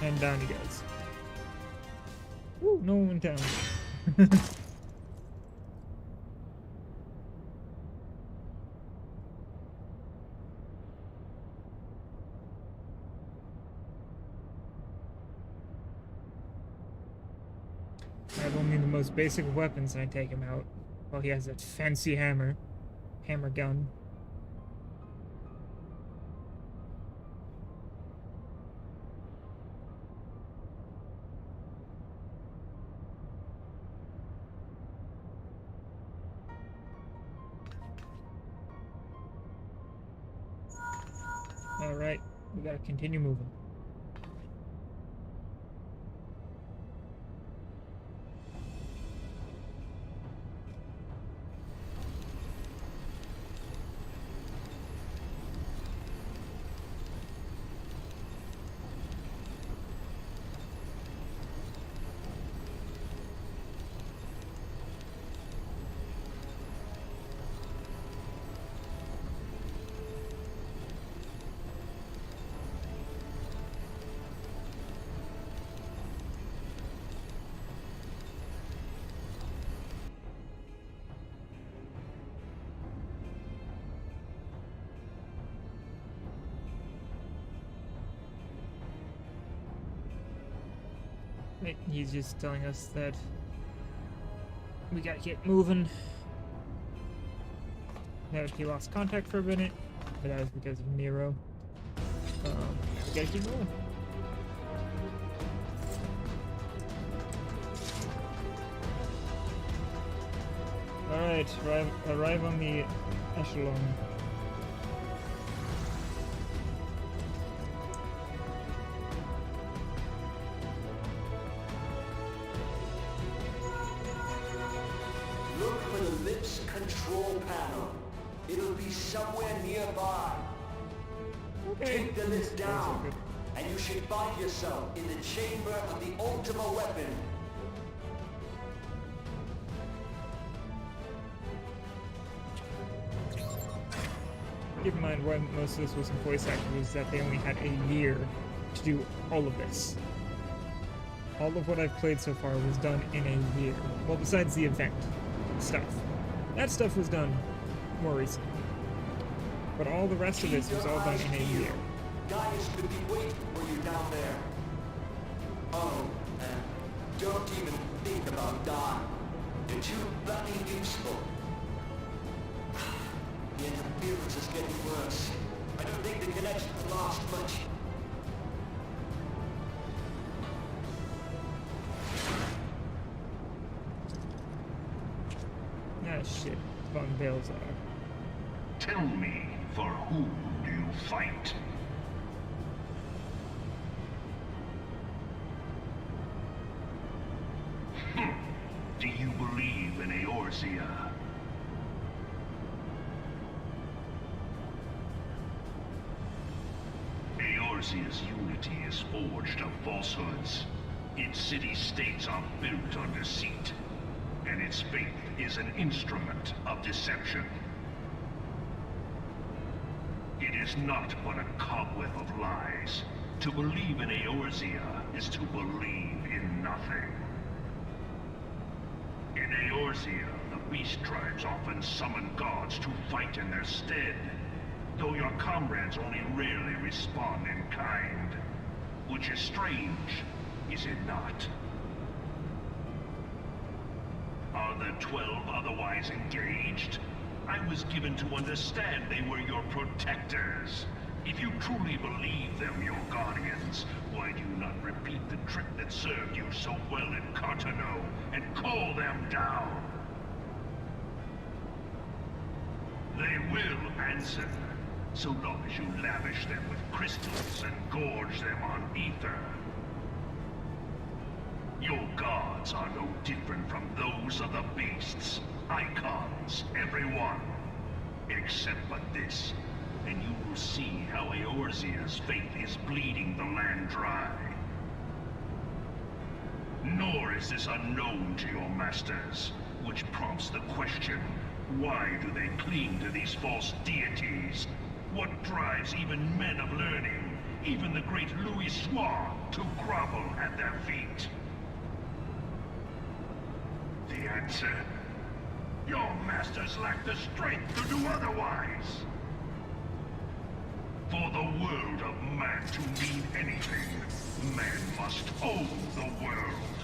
And down he goes. Woo, no one down. I have only the most basic weapons and I take him out. While he has a fancy hammer gun. Alright, we gotta continue moving. Right, he's just telling us that we gotta get moving. That he lost contact for a minute, but that was because of Nero. We gotta keep moving. Alright, arrive on the echelon. Look for the lips control panel. It'll be somewhere nearby. Okay. Take the list down, and you should find yourself in the chamber of the Ultima weapon. Keep in mind why most of this was in voice acting was that they only had a year to do all of this. All of what I've played so far was done in a year. Well, besides the event stuff. That stuff was done more recently. But all the rest of this was all done in a year. Gaius could be waiting for you down there. Oh, and don't even think about dying. You're too bloody useful. The interference is getting worse. I don't think the connection will last much. Ah, shit. Von Balzar. Tell me, for whom do you fight? Do you believe in Eorzea? Eorzea's unity is forged of falsehoods. Its city-states are built on deceit, and its faith is an instrument of deception. It is not but a cobweb of lies. To believe in Eorzea is to believe in nothing. In Eorzea, the beast tribes often summon gods to fight in their stead, though your comrades only rarely respond in kind. Which is strange, is it not? Are the 12 otherwise engaged? I was given to understand they were your protectors. If you truly believe them your guardians, why do you not repeat the trick that served you so well in Cartano and call them down? They will answer, so long as you lavish them with crystals and gorge them on ether. Your gods are no different from those of the beasts. Icons, everyone. Except but this, and you will see how Eorzea's faith is bleeding the land dry. Nor is this unknown to your masters, which prompts the question, why do they cling to these false deities? What drives even men of learning even the great Louis Soir to grovel at their feet. The answer? Your masters lack the strength to do otherwise. For the world of man to mean anything, man must own the world.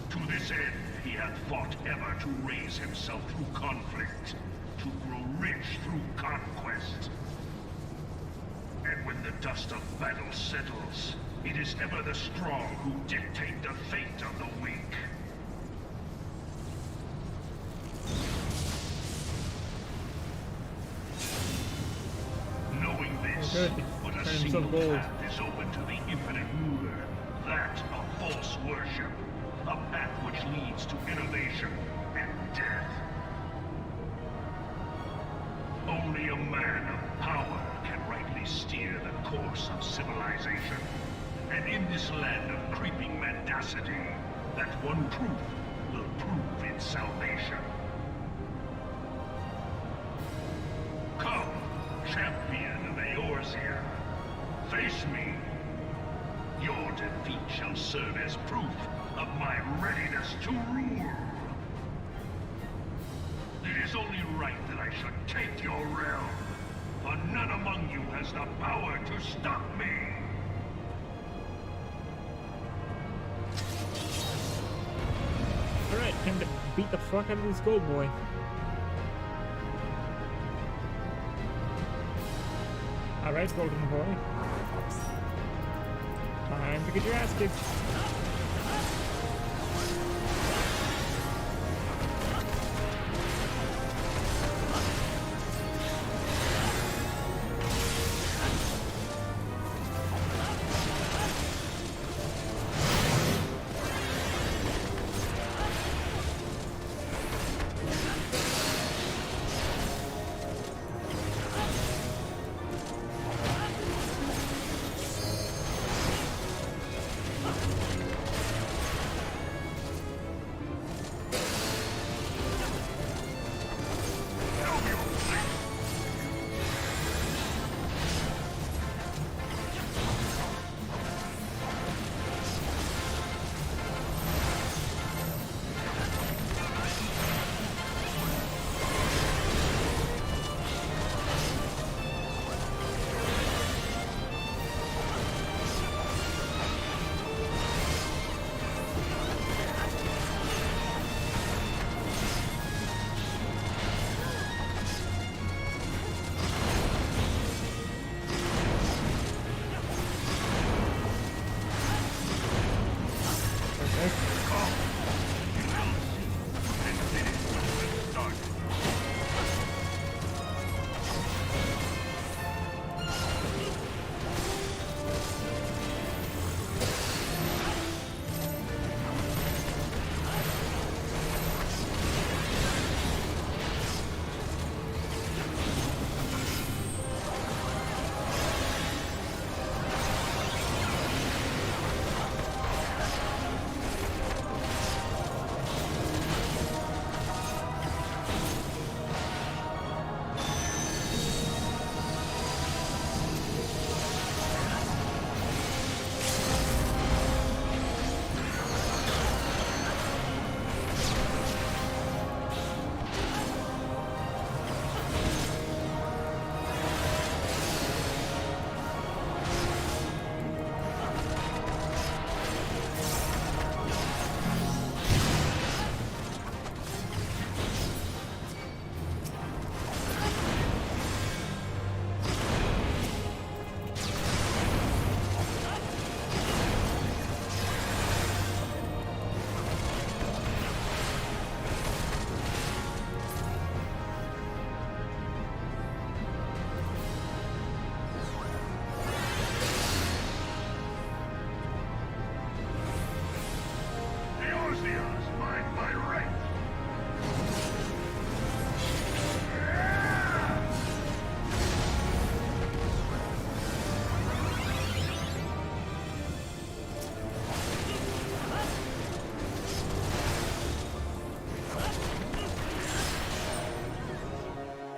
To this end, he hath fought ever to raise himself through conflict, to grow rich through conquest. And when the dust of battle settles, it is ever the strong who dictate the fate of the weak. Knowing this, Good. but a Turn single himself gold. path is open to the infinite ruler, that of false worship, a path which leads to innovation and death. Only a man of power can rightly steer the course of civilization. And in this land of creeping mendacity, that one truth will prove its salvation. Come, champion of Eorzea, face me. Your defeat shall serve as proof of my readiness to rule. It is only right that I should take your realm, for none among you has the power to stop me. Alright, time to beat the fuck out of this gold boy. Alright, golden boy. Time to get your ass kicked.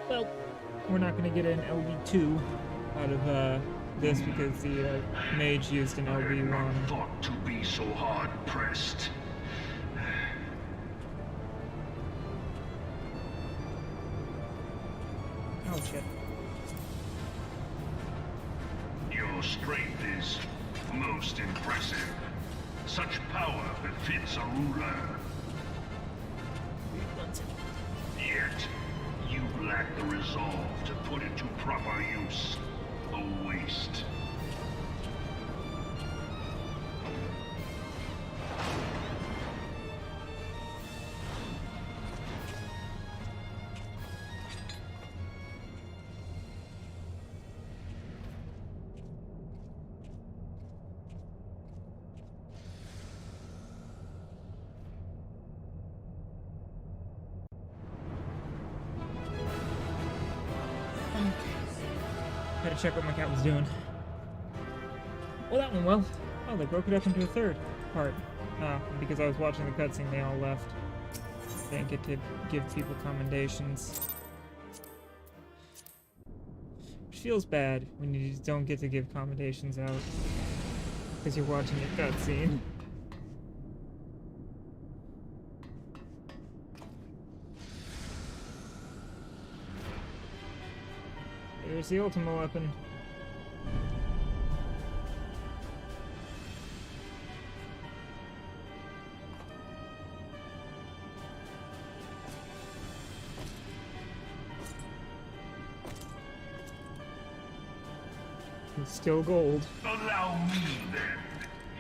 Well, we're not going to get an LD2 out of this because the mage used an I had not LB1. thought to be so hard pressed. Oh shit. Your strength is most impressive. Such power befits a ruler. Yet, you lack the resolve to put it to proper use. A waste. Had to check what my cat was doing. Well, that went well. Oh, they broke it up into a third part. Because I was watching the cutscene, they all left. Didn't get to give people commendations. Which feels bad when you just don't get to give commendations out. Because you're watching a cutscene. There's the ultimate weapon. It's still gold. Allow me then,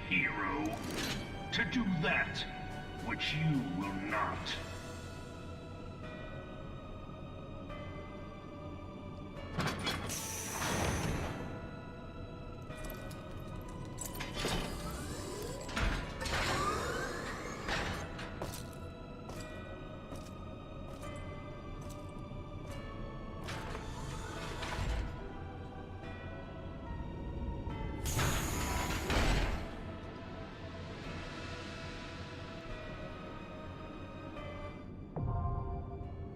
hero, to do that which you will not.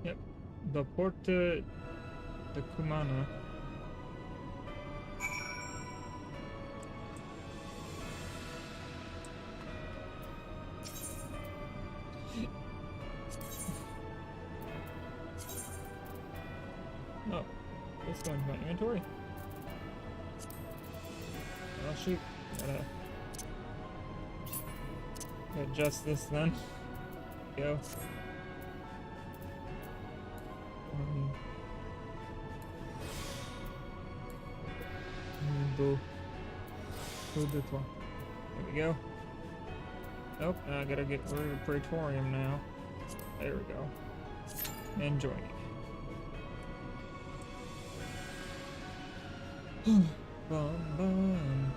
Yep. The Porta de Cumana. Oh, let's go into my inventory. Oh shoot, gotta adjust this then. Go. There we go. Nope, I gotta get rid of Praetorium now. There we go. And joining. Bum, bum.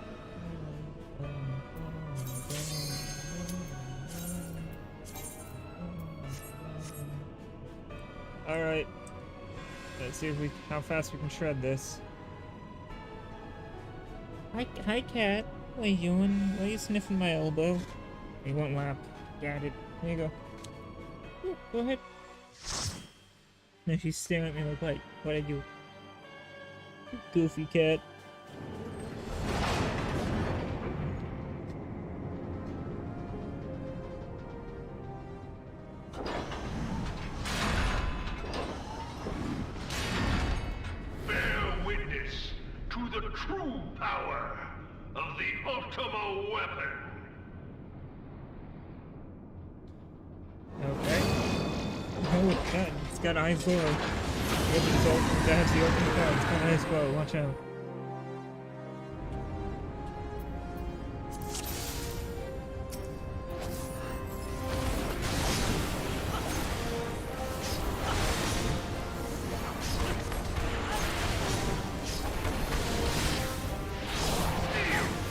Alright. Let's see if how fast we can shred this. Hi, cat. What are you doing? Why are you sniffing my elbow? He won't lap. Got it. There you go. Yeah, go ahead. Now she's staring at me like, what I do? Goofy cat. Bear witness to the true power of the Ultima weapon. Okay. Oh, God, it's got eyes glow. That has the ultimate power. It's got eyes glow. Watch out.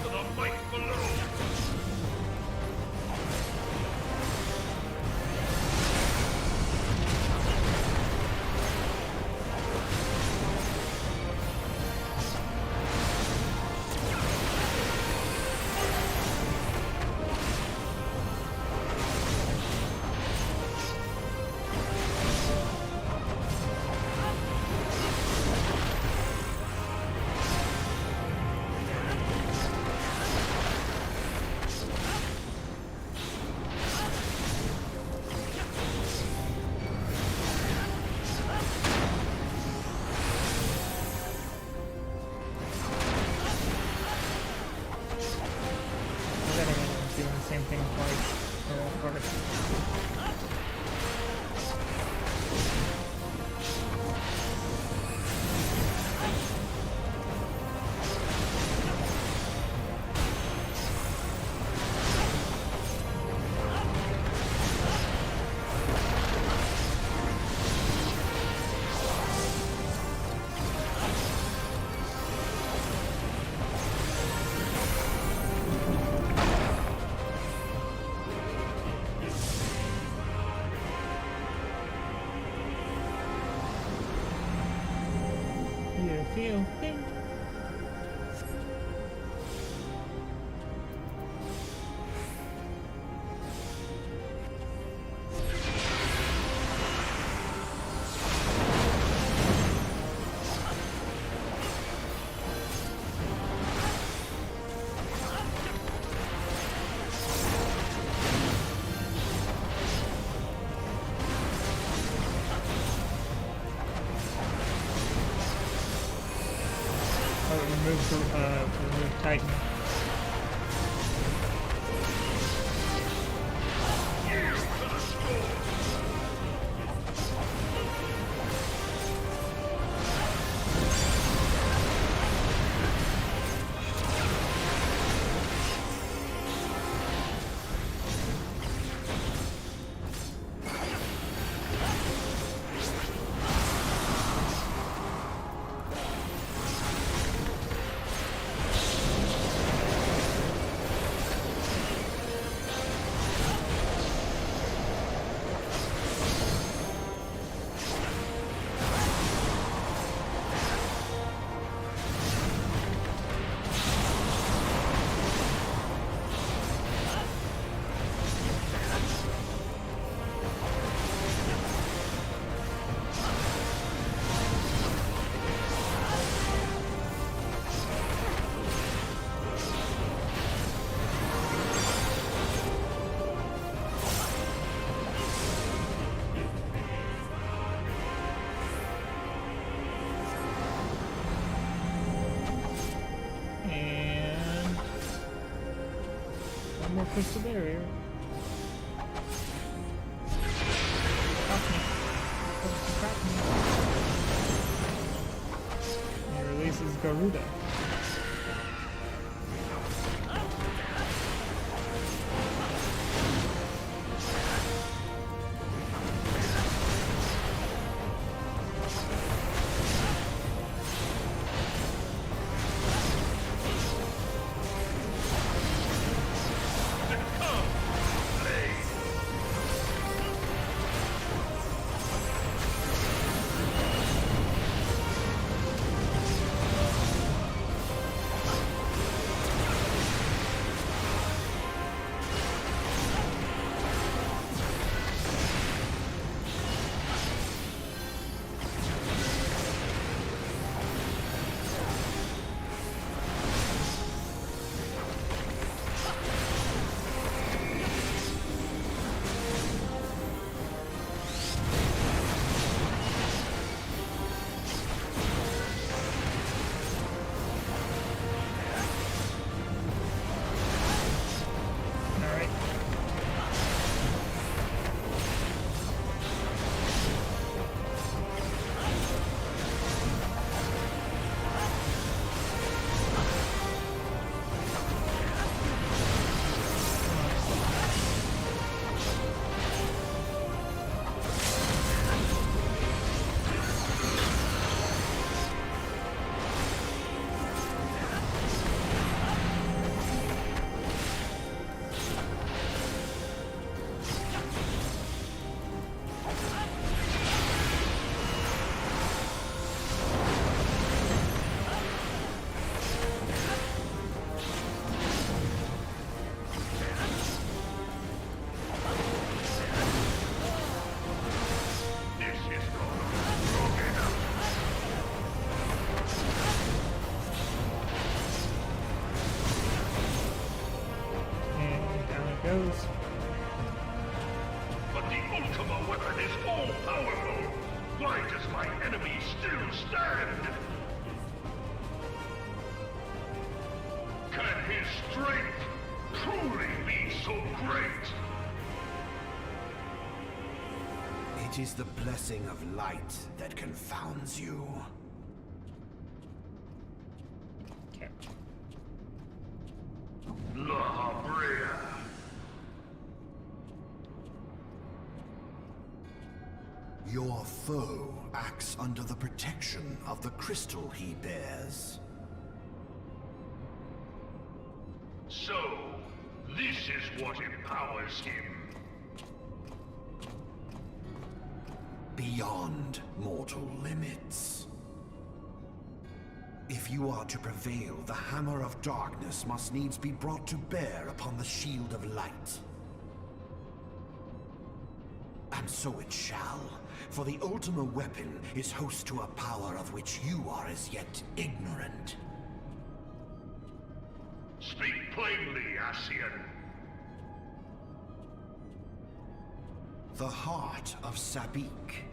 To the fight below. things like for the most part. You feel things. Remove Titan. More crystal barrier. And it releases Garuda. goes. But the Ultima weapon is all-powerful. Why does my enemy still stand? Can his strength truly be so great? It is the blessing of light that confounds you. Okay. Eorzea. Your foe acts under the protection of the crystal he bears. So, this is what empowers him. Beyond mortal limits. If you are to prevail, the hammer of darkness must needs be brought to bear upon the shield of light. And so it shall, for the Ultima weapon is host to a power of which you are as yet ignorant. Speak plainly, Ascian. The heart of Sabik.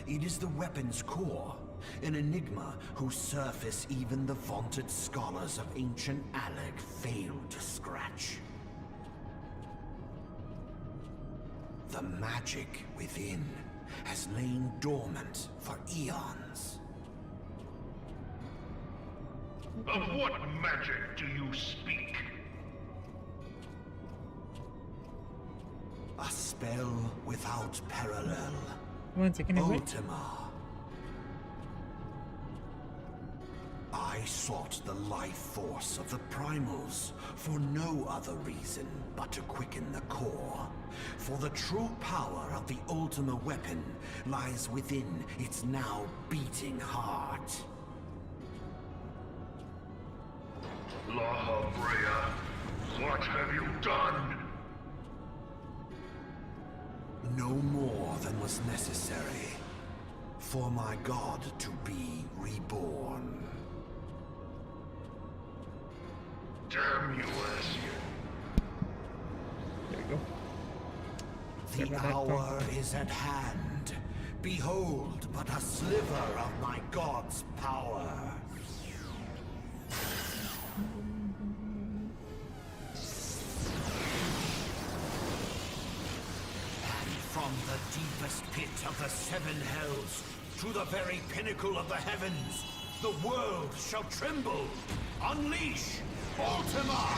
It is the weapon's core, an enigma whose surface even the vaunted scholars of ancient Aleg failed to scratch. The magic within has lain dormant for eons. Of what magic do you speak? A spell without parallel. 1 second, wait. Ultima. I sought the life force of the primals for no other reason but to quicken the core. For the true power of the Ultima weapon lies within its now beating heart. Eorzea, what have you done? No more than was necessary for my god to be reborn. Damn you, Ascian. There we go. The Get rid of that hour is at hand. Behold but a sliver of my god's power. And from the deepest pit of the seven hells to the very pinnacle of the heavens, the world shall tremble. Unleash Ultima!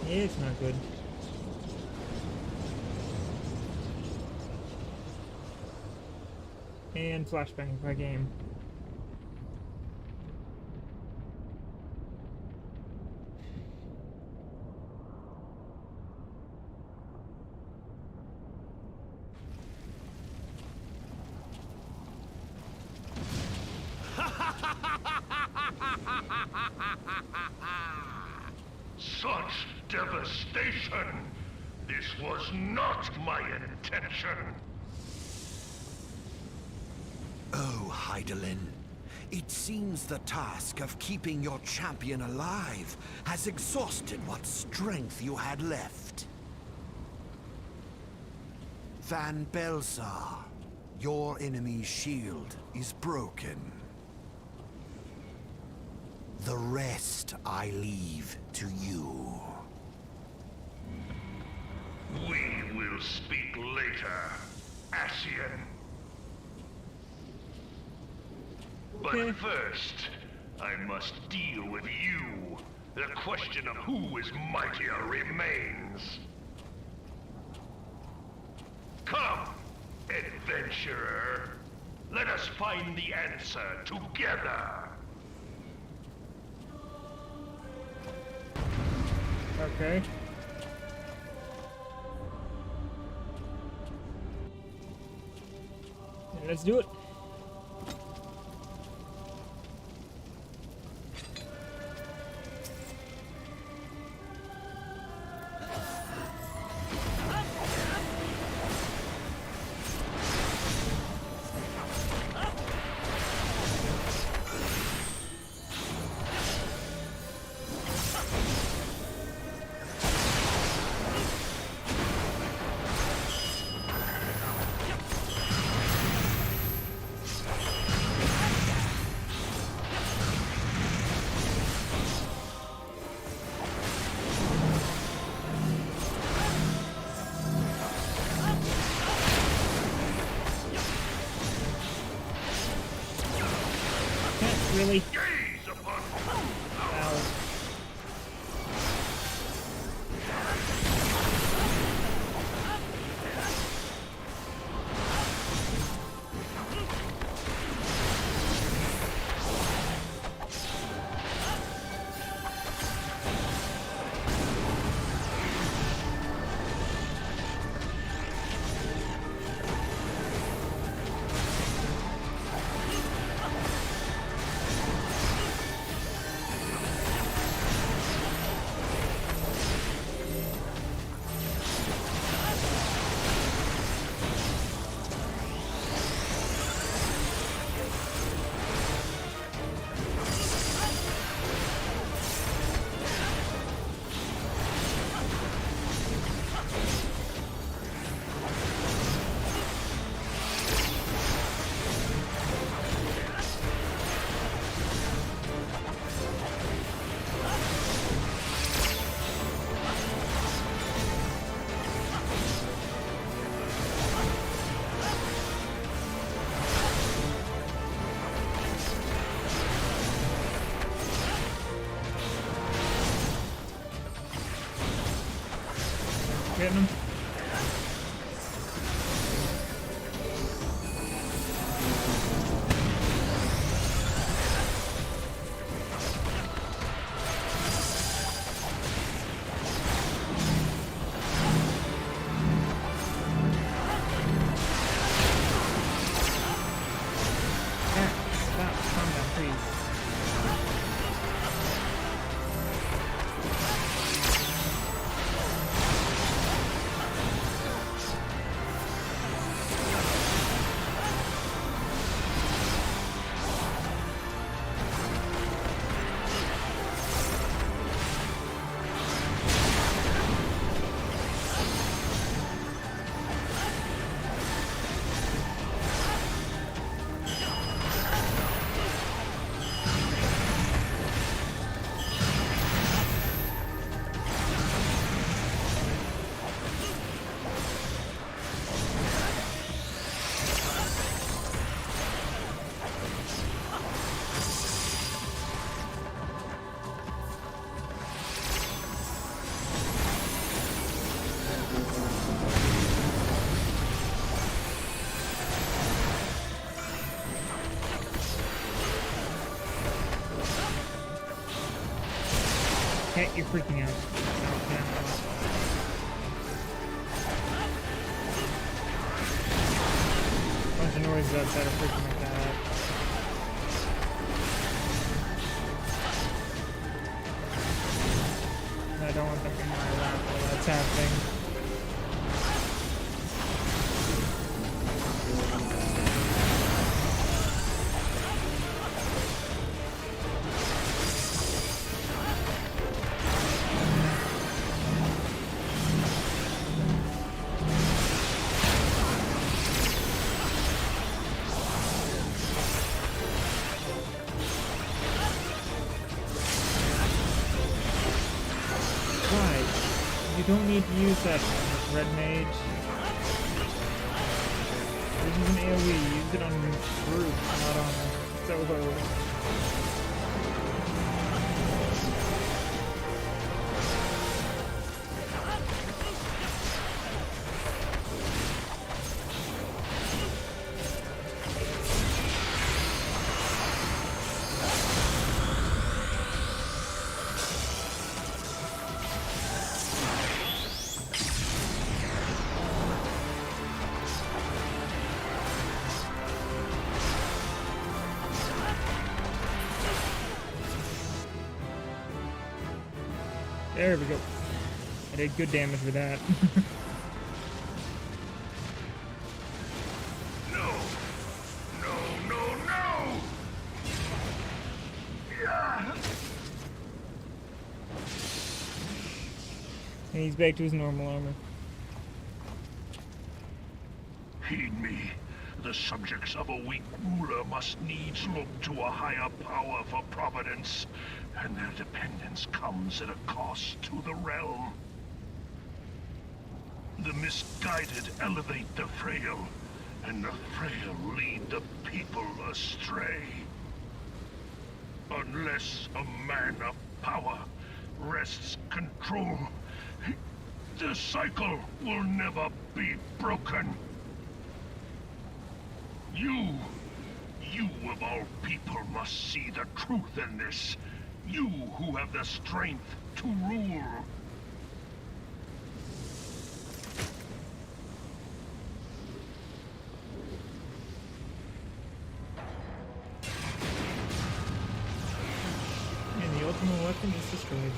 It's not good. And flashbang by game. Such devastation! This was not my intention! Oh, Heidelin. It seems the task of keeping your champion alive has exhausted what strength you had left. Van Belsar, your enemy's shield is broken. The rest I leave to you. We will speak later, Ascian. But Okay. first, I must deal with you. The question of who is mightier remains. Come, adventurer. Let us find the answer together. Okay. Let's do it. Really? Gaze upon Ow. Getting him. Stop. Calm down, please. Okay, you're freaking out. Bunch of noises outside are freaking like that out. I don't want them in my lap while that's happening. You don't need to use that red mage. This is an AoE. Use it on groups, not on solo. There we go. I did good damage with that. No! Yeah. And he's back to his normal armor. Heed me. The subjects of a weak ruler must needs look to a higher power for providence, and their dependence comes at a cost to the realm. The misguided elevate the frail, and the frail lead the people astray. Unless a man of power wrests control, the cycle will never be broken. You of all people must see the truth in this. You who have the strength to rule. And the ultimate weapon is destroyed.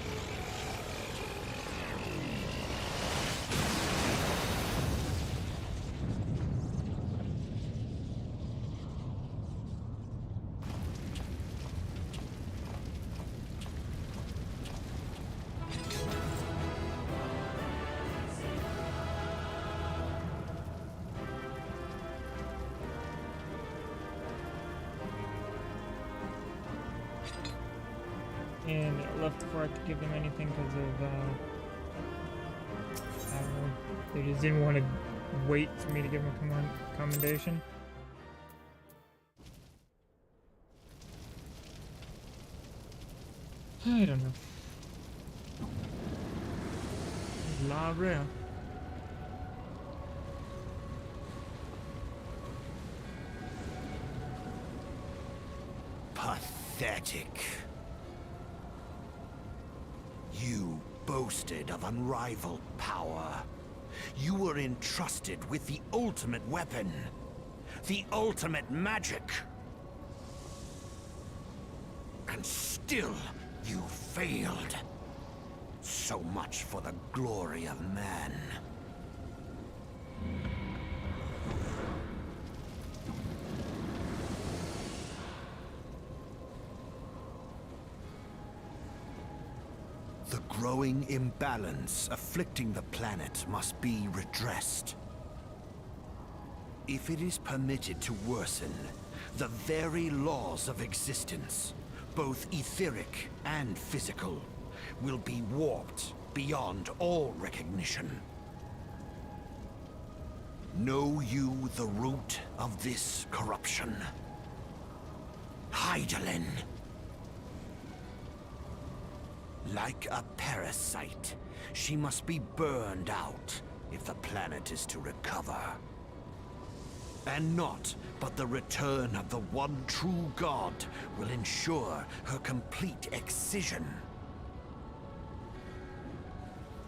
And I left before I could give them anything because of, I don't know, they just didn't want to wait for me to give them a commendation. I don't know. Eorzea. Pathetic. You boasted of unrivaled power. You were entrusted with the ultimate weapon, the ultimate magic. And still, you failed. So much for the glory of man. The growing imbalance afflicting the planet must be redressed. If it is permitted to worsen, the very laws of existence, both etheric and physical, will be warped beyond all recognition. Know you the root of this corruption? Hydaelyn. Like a parasite, she must be burned out if the planet is to recover. And naught but the return of the one true god will ensure her complete excision.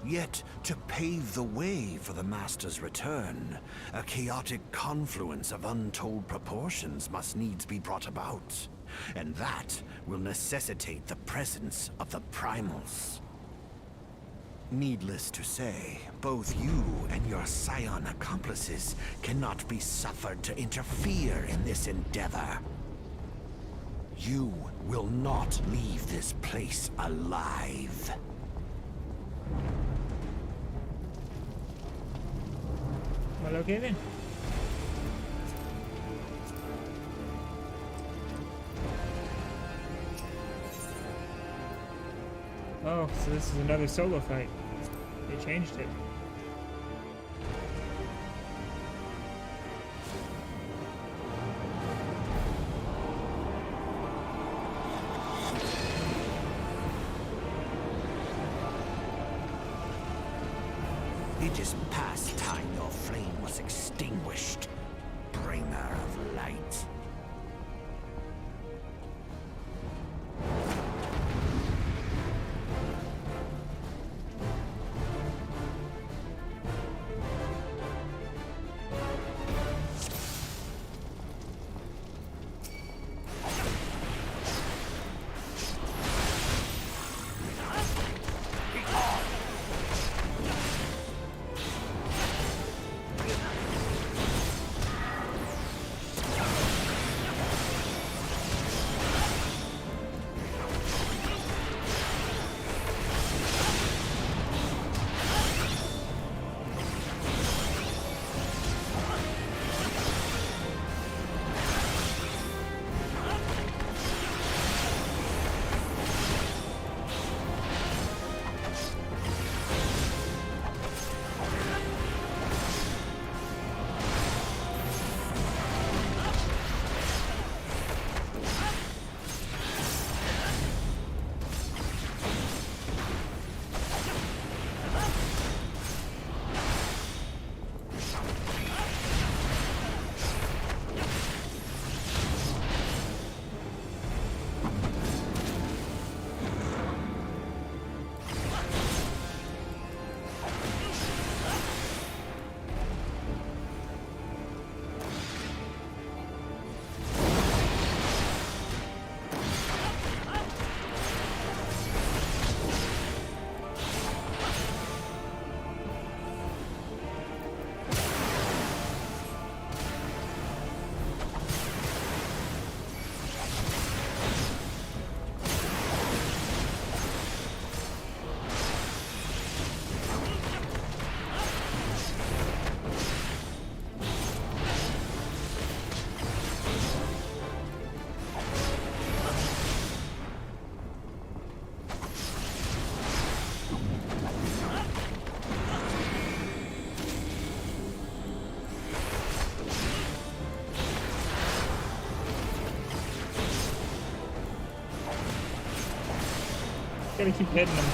Yet, to pave the way for the Master's return, a chaotic confluence of untold proportions must needs be brought about. And that will necessitate the presence of the primals. Needless to say, both you and your scion accomplices cannot be suffered to interfere in this endeavor. You will not leave this place alive. Well, okay then. Oh, so this is another solo fight. They changed it. It is past time your flame was extinguished, bringer of light. Gotta keep hitting them.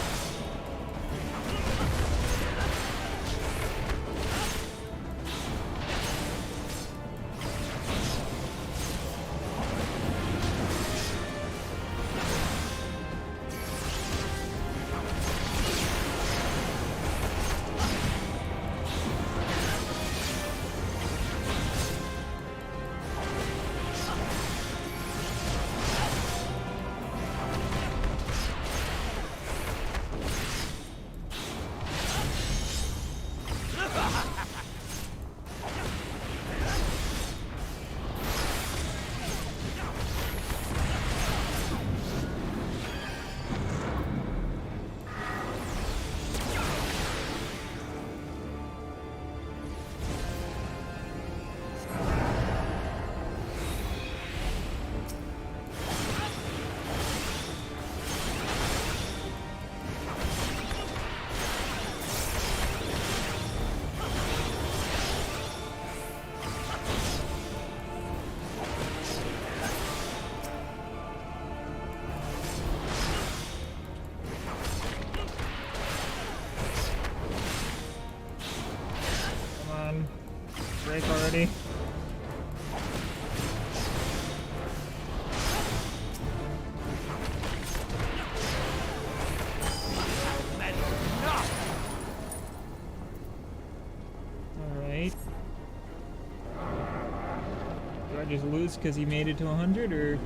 Break already. Alright. Do I just lose because he made it to 100, or...?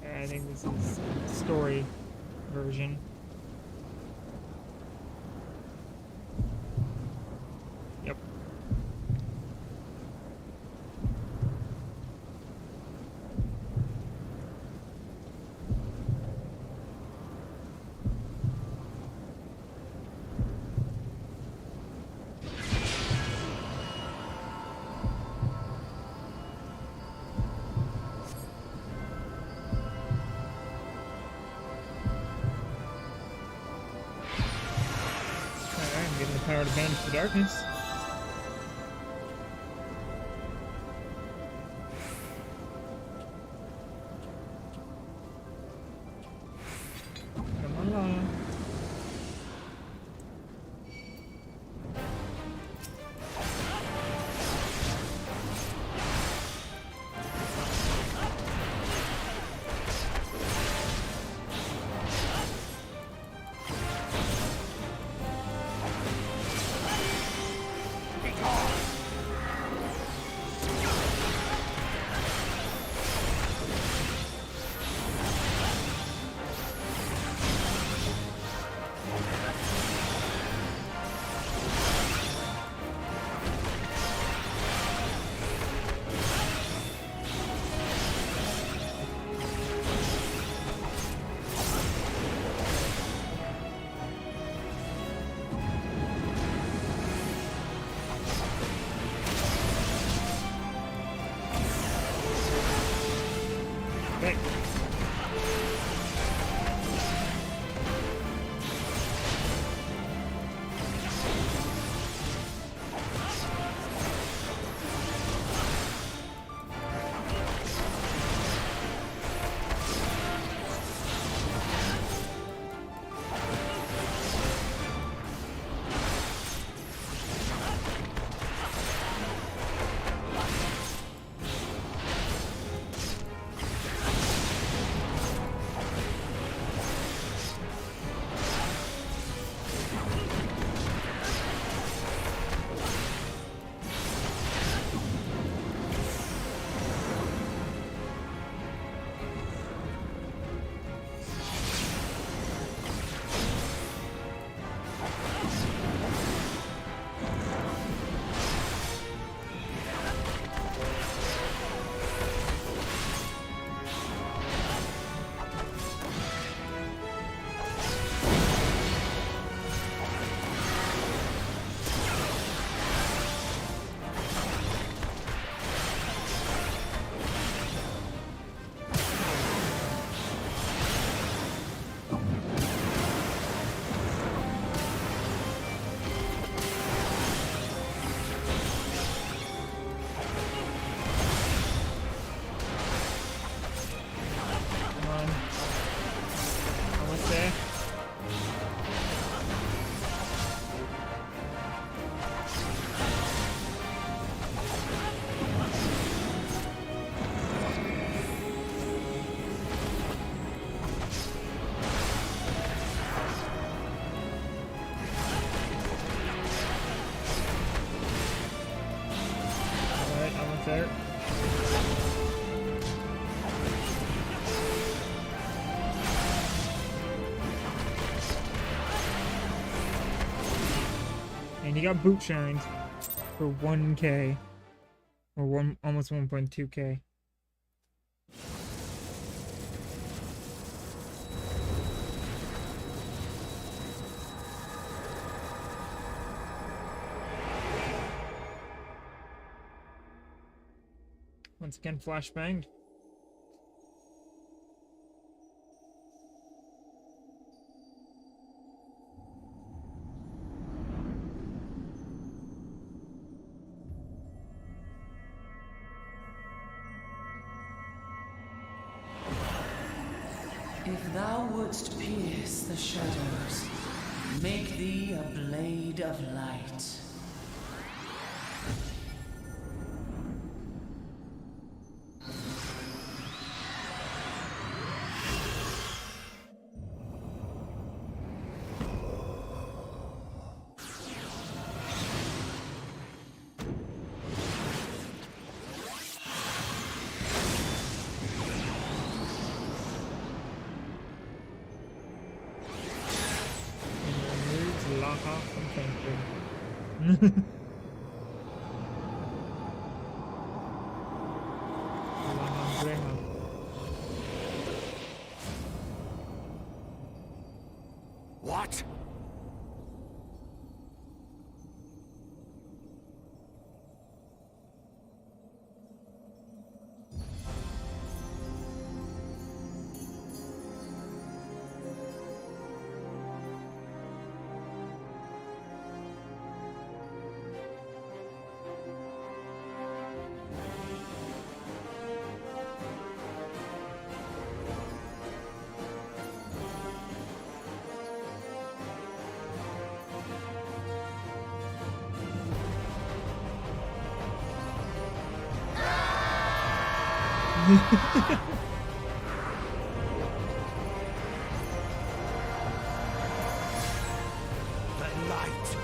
Okay, I think this is story version. Yep. I'm getting the power to banish the darkness. Come along. And you got boot shines for 1k. Or almost 1.2k. Once again, flashbanged. If thou wouldst pierce the shadows, make thee a blade of light. What? The light,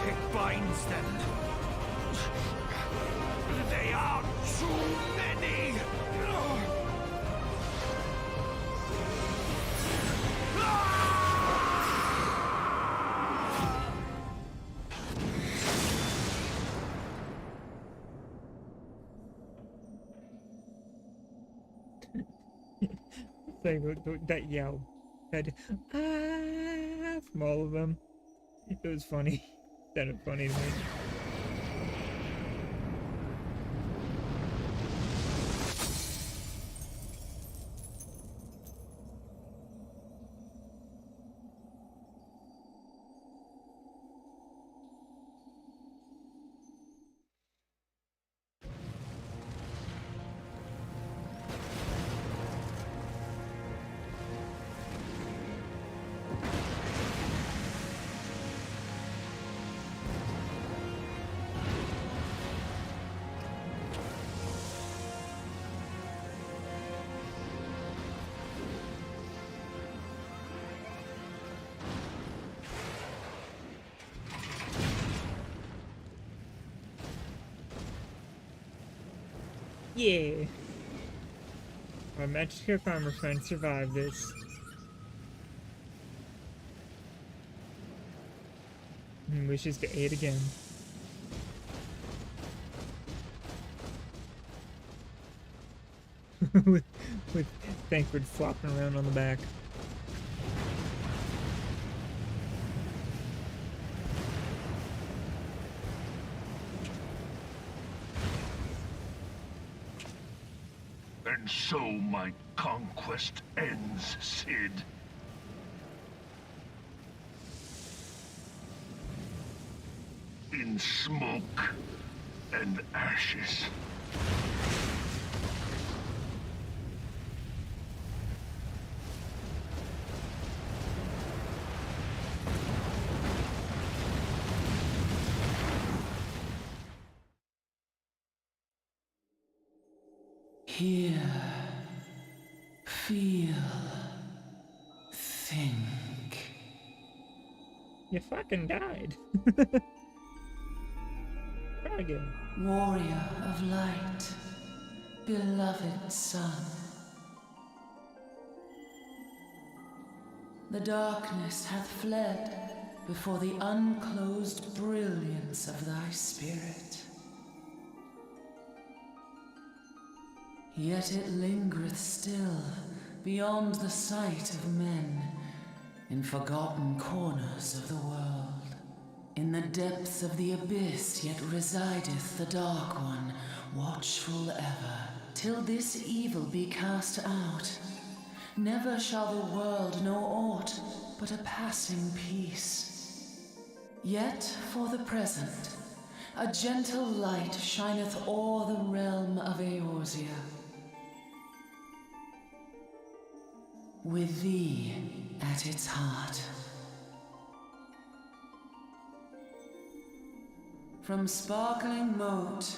it binds them. They are too many. Like that yell. That from all of them. It was funny. Sounded funny to me. Yeah. Our magic armor friend survived this. And wishes to aid again. with Thancred flopping around on the back. And so my conquest ends, Cid. In smoke and ashes. Hear, feel, think. You fucking died. Try again. Warrior of light, beloved son. The darkness hath fled, before the unclosed brilliance of thy spirit. Yet it lingereth still beyond the sight of men, in forgotten corners of the world. In the depths of the abyss yet resideth the Dark One, watchful ever, till this evil be cast out. Never shall the world know aught but a passing peace. Yet for the present, a gentle light shineth o'er the realm of Eorzea. With thee at its heart. From sparkling moat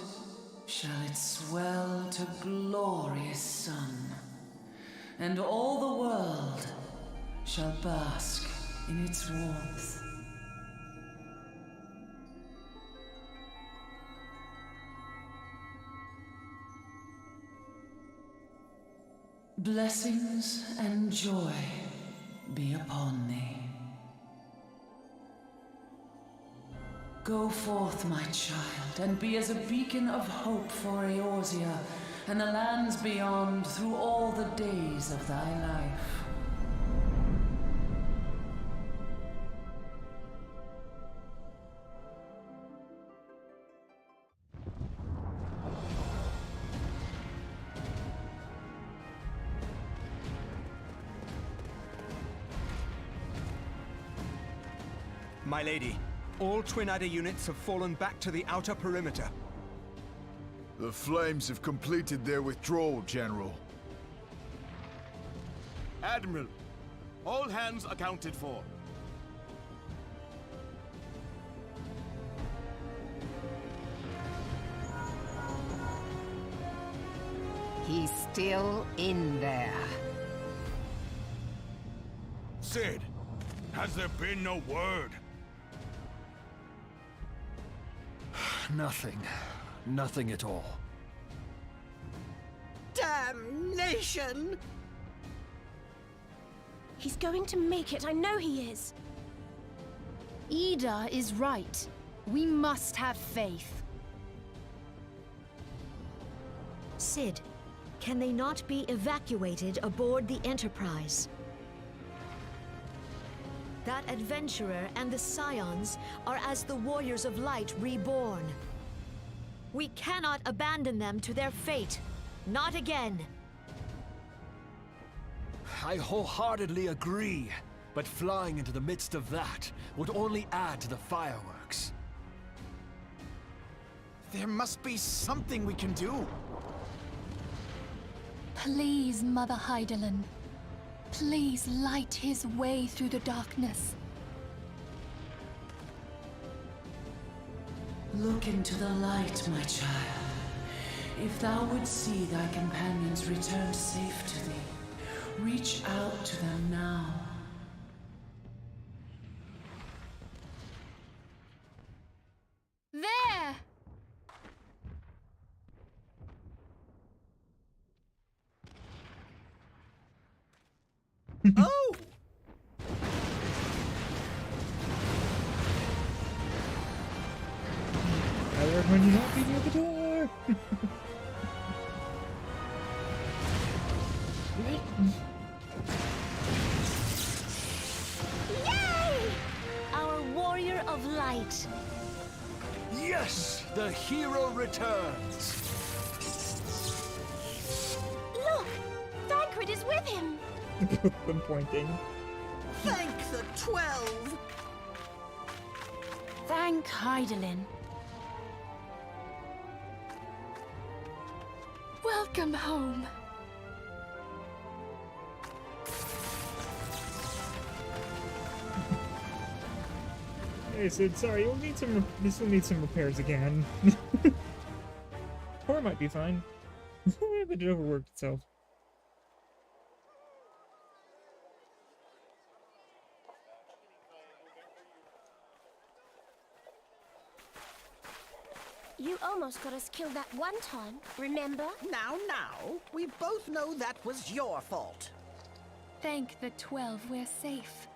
shall it swell to glorious sun, and all the world shall bask in its warmth. Blessings and joy be upon thee. Go forth, my child, and be as a beacon of hope for Eorzea and the lands beyond through all the days of thy life. My lady, all Twin Adder units have fallen back to the outer perimeter. The Flames have completed their withdrawal, General. Admiral, all hands accounted for. He's still in there. Sid, has there been no word? Nothing. Nothing at all. Damnation! He's going to make it, I know he is. Ida is right. We must have faith. Sid, can they not be evacuated aboard the Enterprise? That adventurer and the Scions are as the Warriors of Light reborn. We cannot abandon them to their fate. Not again. I wholeheartedly agree, but flying into the midst of that would only add to the fireworks. There must be something we can do. Please, Mother Hydaelyn. Please light his way through the darkness. Look into the light, my child. If thou would see thy companions returned safe to thee, reach out to them now. There! Oh! I learned when you not be near the door. Yay! Our Warrior of Light. Yes! The hero returns! Look! Thancred is with him! Both of them pointing. Thank the 12! Thank Hydaelyn. Welcome home. Hey Sid, sorry, you'll need some. This will need some repairs again. Or it might be fine. If it overworked itself. You almost got us killed that one time, remember? Now, we both know that was your fault. Thank the 12 we're safe.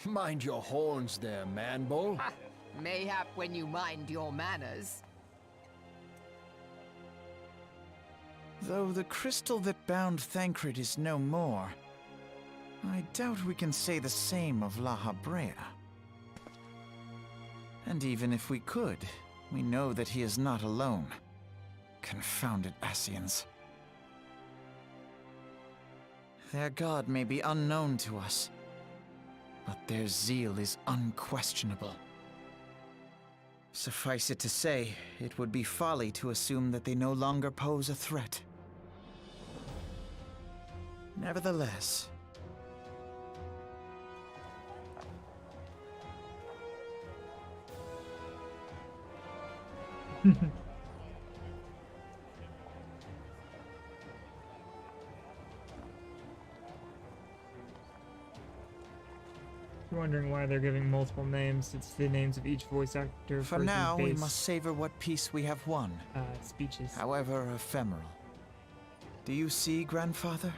Mind your horns there, man-bull. Ha! Mayhap when you mind your manners. Though the crystal that bound Thancred is no more, I doubt we can say the same of La Habrea. And even if we could, we know that he is not alone. Confounded Ascians. Their god may be unknown to us, but their zeal is unquestionable. Suffice it to say, it would be folly to assume that they no longer pose a threat. Nevertheless, You're wondering why they're giving multiple names. It's the names of each voice actor. for now, we must savor what peace we have won. Speeches. However ephemeral. Do you see, Grandfather?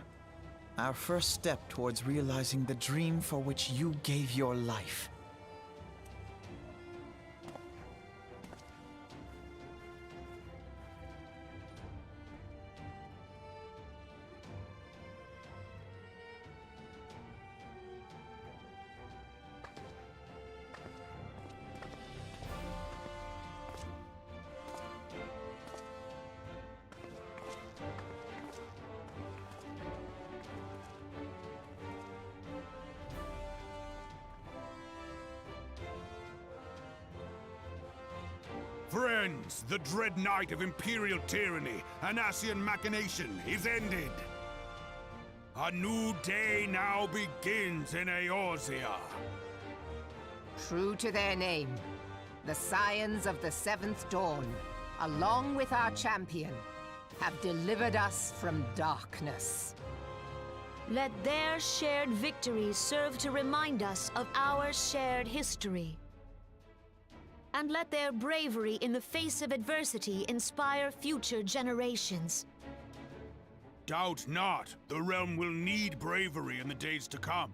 Our first step towards realizing the dream for which you gave your life. Friends, the dread night of Imperial tyranny and Ascian machination is ended. A new day now begins in Eorzea. True to their name, the Scions of the Seventh Dawn, along with our champion, have delivered us from darkness. Let their shared victories serve to remind us of our shared history. And let their bravery in the face of adversity inspire future generations. Doubt not, the realm will need bravery in the days to come.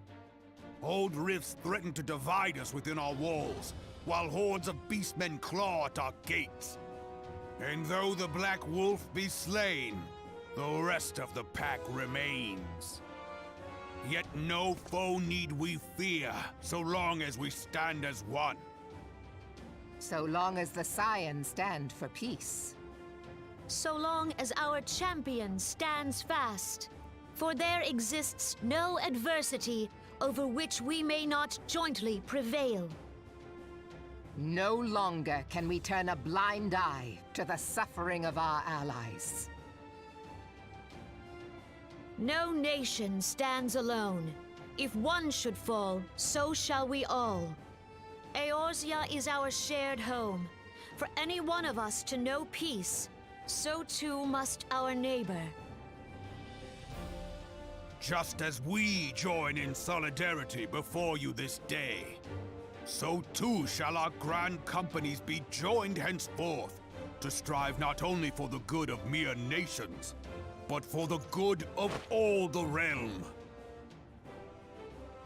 Old rifts threaten to divide us within our walls, while hordes of beastmen claw at our gates. And though the Black Wolf be slain, the rest of the pack remains. Yet no foe need we fear, so long as we stand as one. So long as the Scions stand for peace. So long as our champion stands fast. For there exists no adversity over which we may not jointly prevail. No longer can we turn a blind eye to the suffering of our allies. No nation stands alone. If one should fall, so shall we all. Eorzea is our shared home. For any one of us to know peace, so too must our neighbor. Just as we join in solidarity before you this day, so too shall our grand companies be joined henceforth to strive not only for the good of mere nations, but for the good of all the realm.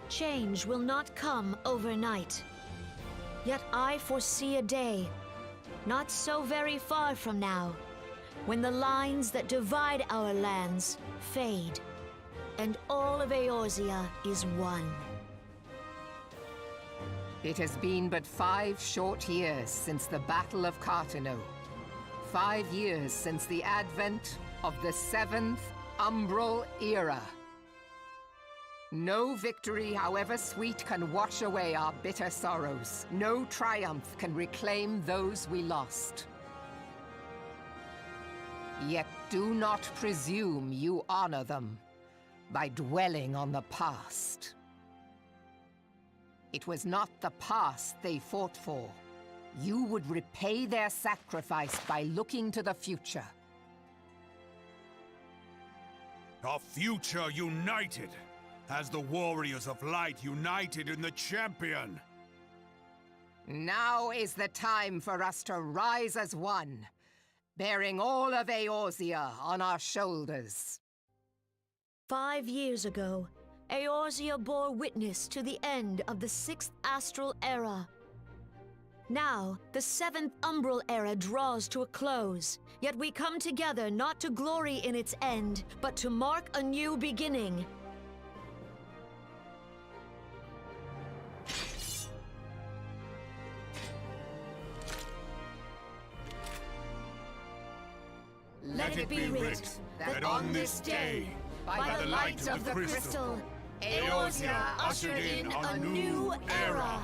Change will not come overnight. Yet I foresee a day, not so very far from now, when the lines that divide our lands fade, and all of Eorzea is one. It has been but 5 short years since the Battle of Cartano. 5 years since the advent of the 7th Umbral Era. No victory, however sweet, can wash away our bitter sorrows. No triumph can reclaim those we lost. Yet do not presume you honor them by dwelling on the past. It was not the past they fought for. You would repay their sacrifice by looking to the future. A future united, as the warriors of light united in the champion. Now is the time for us to rise as one, bearing all of Eorzea on our shoulders. 5 years ago, Eorzea bore witness to the end of the 6th astral era. Now, the 7th umbral era draws to a close, yet we come together not to glory in its end, but to mark a new beginning. Let it be writ that on this day, by the light of the crystal, Eorzea ushered in a new era.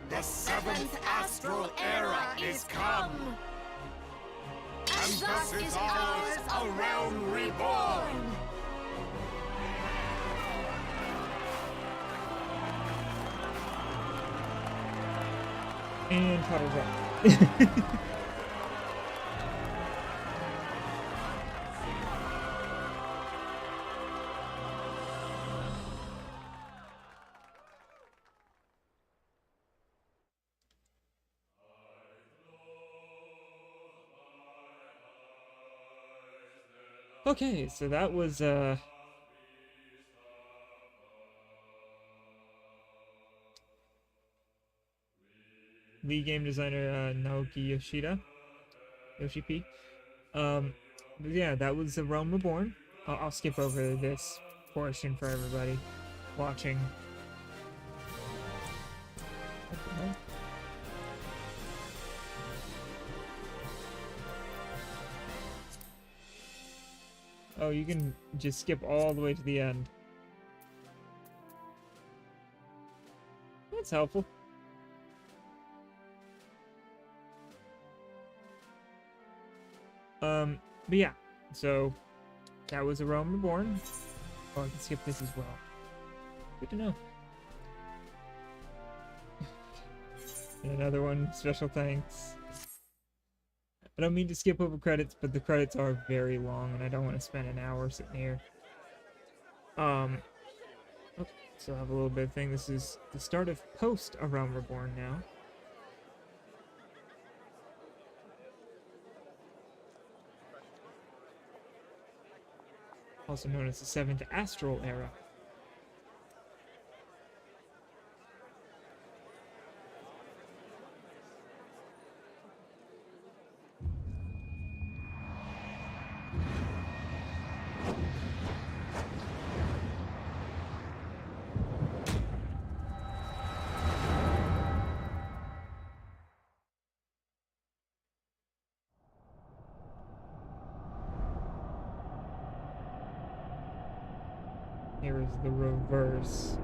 The 7th astral era is come, and thus is ours a realm reborn. And Puddle's up. Okay, so that was lead game designer Naoki Yoshi P. But yeah, that was The Realm Reborn. I'll skip over this portion for everybody watching. Oh, you can just skip all the way to the end. That's helpful. But yeah, so that was A Realm Reborn. Oh, I can skip this as well. Good to know. And another one, special thanks. I don't mean to skip over credits, but the credits are very long, and I don't want to spend an hour sitting here. Okay, so I have a little bit of thing. This is the start of post A Realm Reborn now. Also known as the 7th Astral Era. Here is the reverse.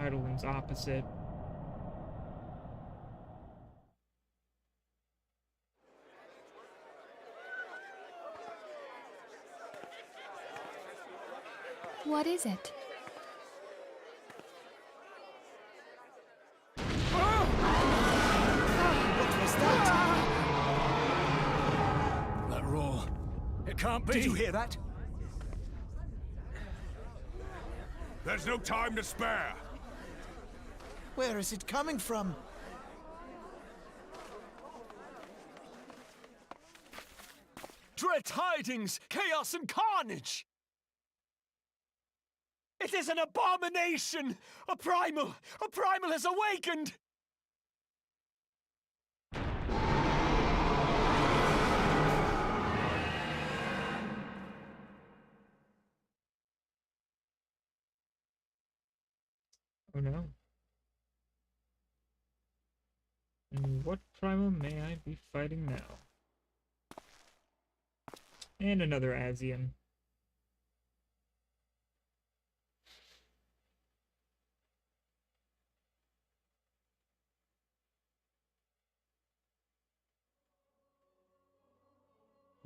Eidolon's opposite. What is it? That roar. It can't be. Did you hear that? There's no time to spare. Where is it coming from? Dread tidings, chaos and carnage! It is an abomination! A primal has awakened! Oh no. And what primal may I be fighting now? And another Asian.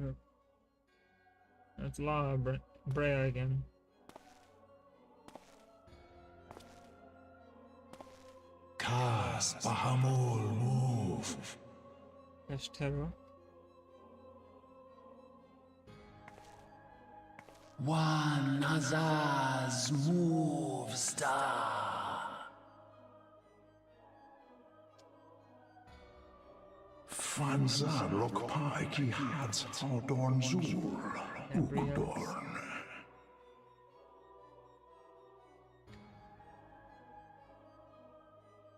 Oh. That's Law Brea again. Cast Bahamul move. Hashtero. One Azaz move star. Fanzad Lokpai ki Hads Haldorn Zul, Ugudorn.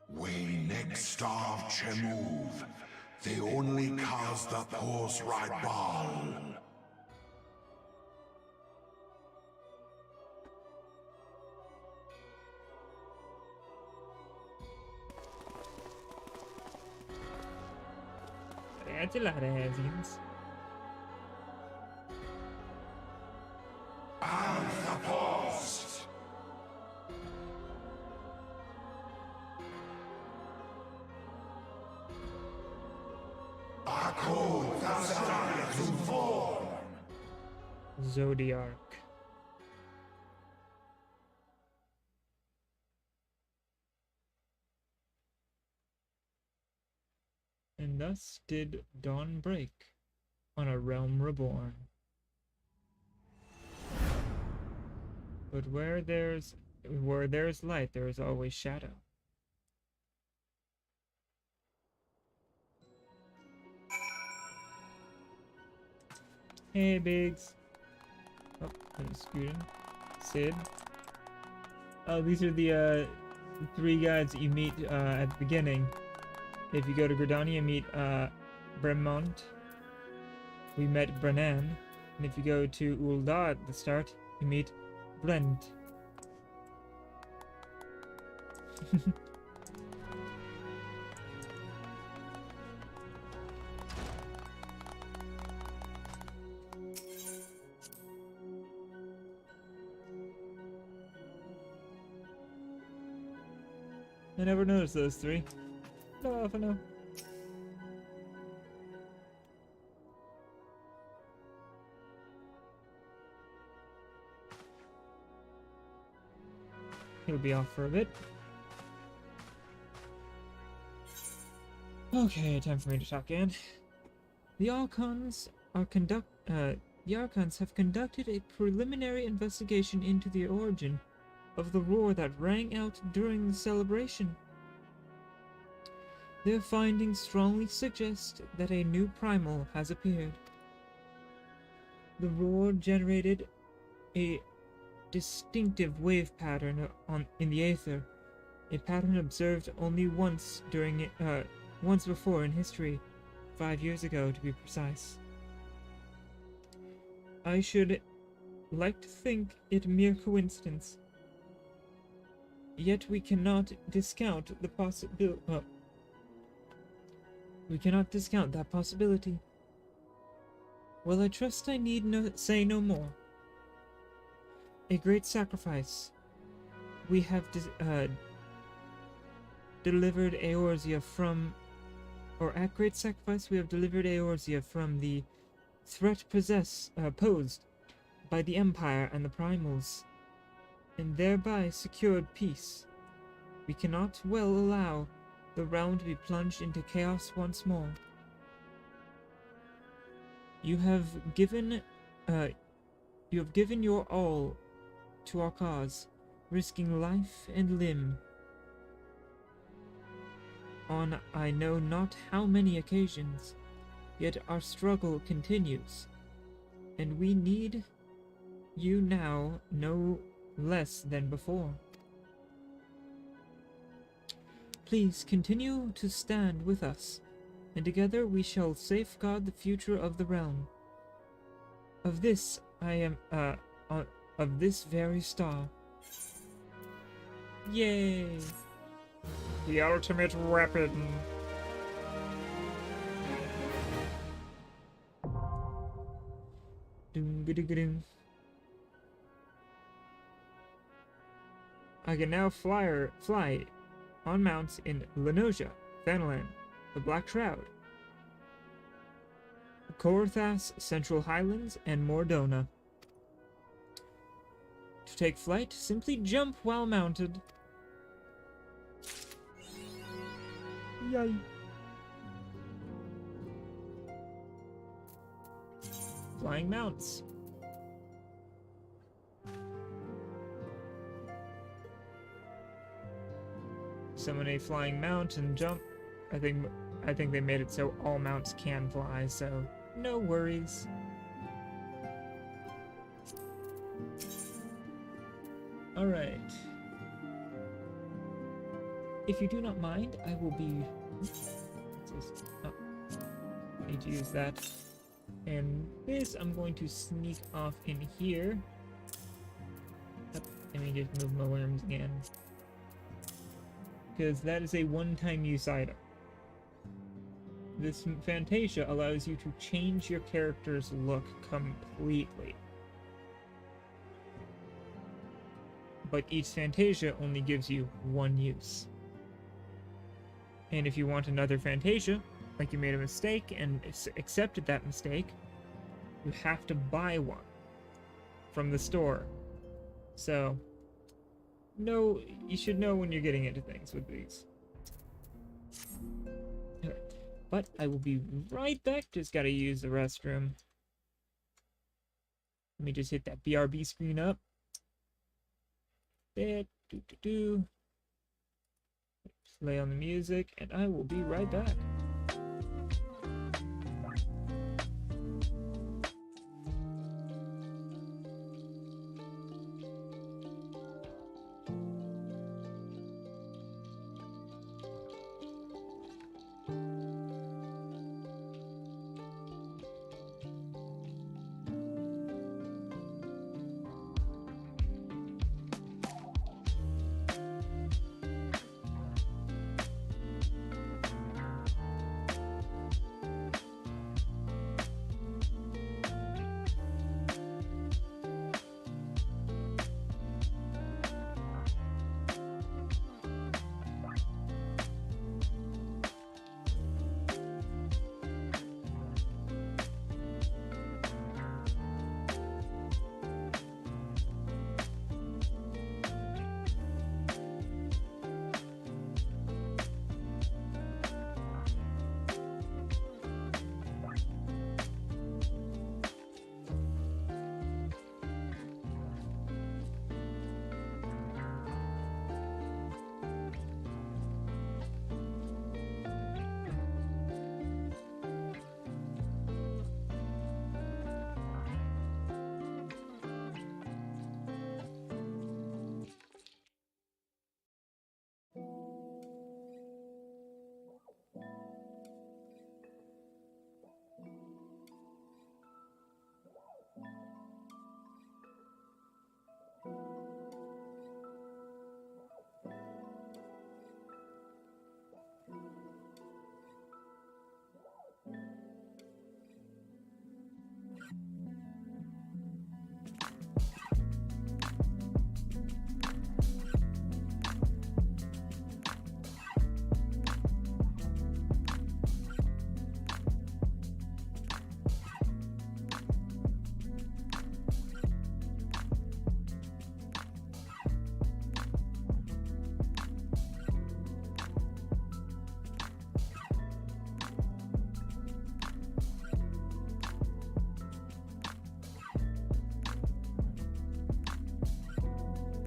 We next starve Chemuv. They only cause the horse ride ball. That's a lot of Hazians. The post. Zodiac. And thus did dawn break on a realm reborn. But where there's light, there is always shadow. Hey, Biggs. Oh, there's Scooting. Sid. Oh, these are the three guys that you meet at the beginning. If you go to Gridania, you meet Bremont. We met Brennan. And if you go to Ul'dah at the start, you meet Brent. I never noticed those three. No, I know. He'll be off for a bit. Okay, time for me to talk again. The Archons have conducted a preliminary investigation into the origin of the roar that rang out during the celebration. Their findings strongly suggest that a new primal has appeared. The roar generated a distinctive wave pattern in the aether, a pattern observed only once before in history, 5 years ago to be precise. I should like to think it mere coincidence. Yet we cannot discount the that possibility. Well, I trust I need say no more. A great sacrifice. We have delivered Eorzea from, or at great sacrifice, we have delivered Eorzea from the threat posed by the Empire and the Primals, and thereby secured peace. We cannot well allow the realm to be plunged into chaos once more. You have given your all to our cause, risking life and limb on I know not how many occasions, yet our struggle continues, and we need you now no less than before. Please continue to stand with us, and together we shall safeguard the future of the realm. Of this I am, of this very star. Yay! The ultimate weapon! Doom-ga-doo-ga-doom. I can now fly on mounts in Lenosia, Thanalan, the Black Shroud, Korthas, Central Highlands, and Mordona. To take flight, simply jump while mounted. Yay! Flying mounts. Summon a flying mount and jump. I think I think they made it so all mounts can fly, so no worries. Alright. If you do not mind, I will be... Oh, I need to use that. And this, I'm going to sneak off in here. Let me just move my worms again. Because that is a one-time use item. This Fantasia allows you to change your character's look completely. But each Fantasia only gives you one use. And if you want another Fantasia, like you made a mistake and accepted that mistake, you have to buy one from the store. So, no, you should know when you're getting into things with these. Okay. But I will be right back. Just gotta use the restroom. Let me just hit that BRB screen up. Play on the music, and I will be right back.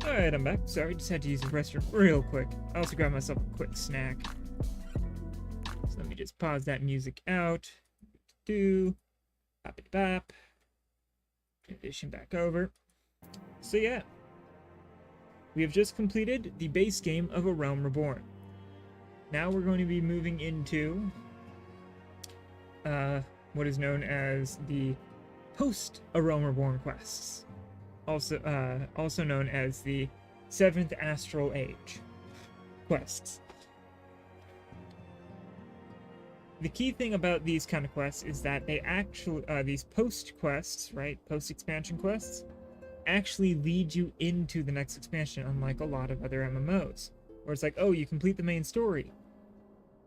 Alright, I'm back. Sorry, just had to use the restroom real quick. I also grabbed myself a quick snack. So let me just pause that music out. Bop. Transition back over. So yeah. We have just completed the base game of A Realm Reborn. Now we're going to be moving into what is known as the post-A Realm Reborn quests. Also known as the 7th Astral Age quests. The key thing about these kind of quests is that they actually, these post quests, right, post-expansion quests, actually lead you into the next expansion, unlike a lot of other MMOs, where it's like, oh, you complete the main story.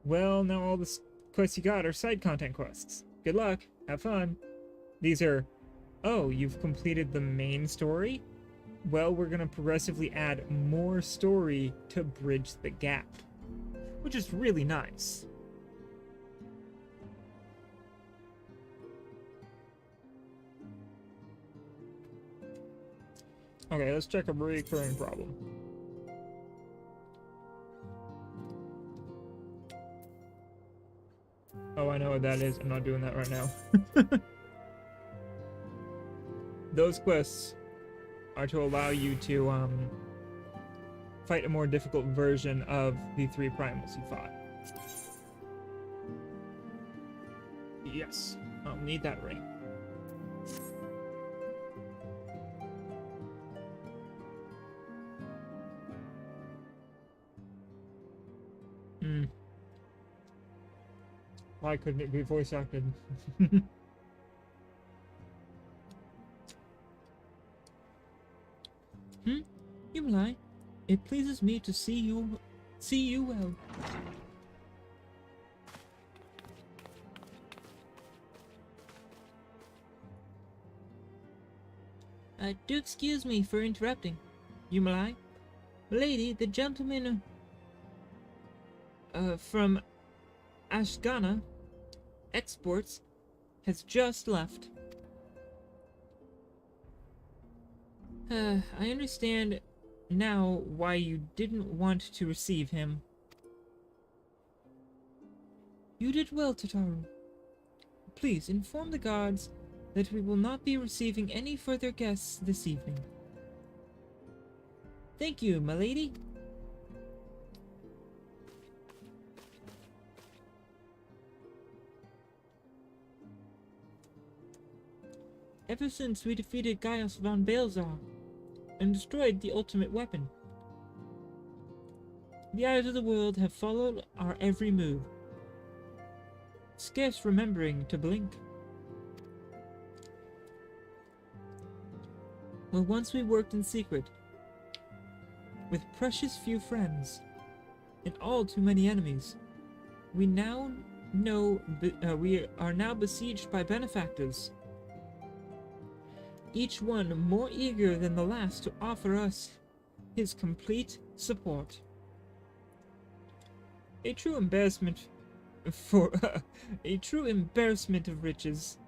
Well, now all the quests you got are side content quests. Good luck, have fun. These are, oh, you've completed the main story? Well, we're going to progressively add more story to bridge the gap, which is really nice. Okay, let's check a recurring problem. what that is. I'm not doing that right now. Those quests are to allow you to fight a more difficult version of the 3 primals you fought. Yes, I'll need that ring. Why couldn't it be voice acted? Yumlai, it pleases me to see you well. Do excuse me for interrupting, Yumlai. Lady, the gentleman from Ashgana Exports has just left. I understand now why you didn't want to receive him. You did well, Tataru. Please inform the guards that we will not be receiving any further guests this evening. Thank you, my lady. Ever since we defeated Gaius von Balzar and destroyed the ultimate weapon, the eyes of the world have followed our every move, scarce remembering to blink. Where once we worked in secret, with precious few friends, and all too many enemies, we are now besieged by benefactors, each one more eager than the last to offer us his complete support. A true embarrassment of riches.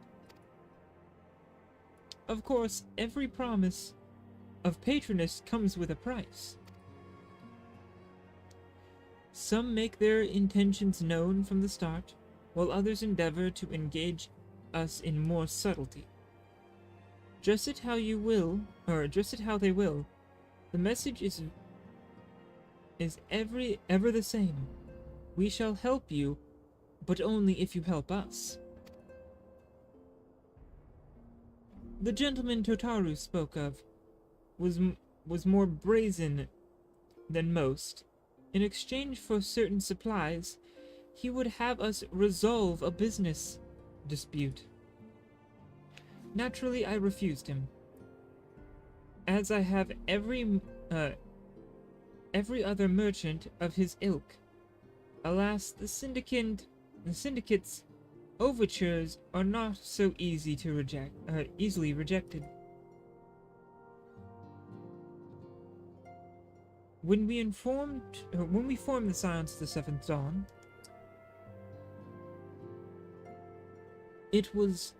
Of course, every promise of patronage comes with a price. Some make their intentions known from the start, while others endeavor to engage us in more subtlety. Dress it how you will, or dress it how they will, the message is ever the same. We shall help you, but only if you help us. The gentleman Totaru spoke of was more brazen than most. In exchange for certain supplies, he would have us resolve a business dispute. Naturally, I refused him, as I have every other merchant of his ilk. Alas, the syndicate's overtures are not so easily rejected. When we formed the Scions of the Seventh Dawn, it was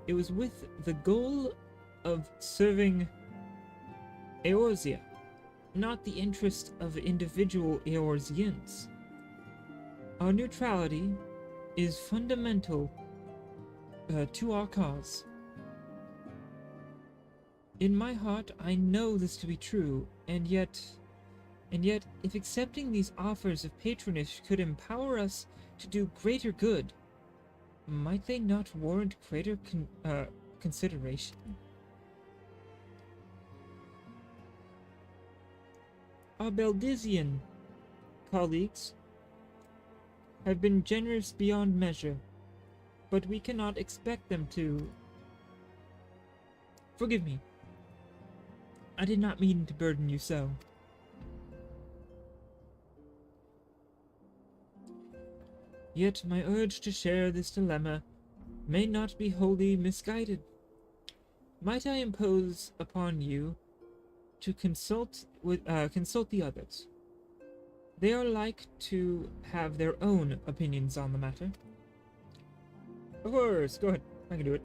with the goal of serving Eorzea, not the interest of individual Eorzeans. Our neutrality is fundamental to our cause. In my heart, I know this to be true, and yet, if accepting these offers of patronage could empower us to do greater good, might they not warrant greater consideration? Our Beldizian colleagues have been generous beyond measure, but we cannot expect them to. Forgive me. I did not mean to burden you so. Yet my urge to share this dilemma may not be wholly misguided. Might I impose upon you to consult the others? They are like to have their own opinions on the matter. Of course, go ahead. I can do it.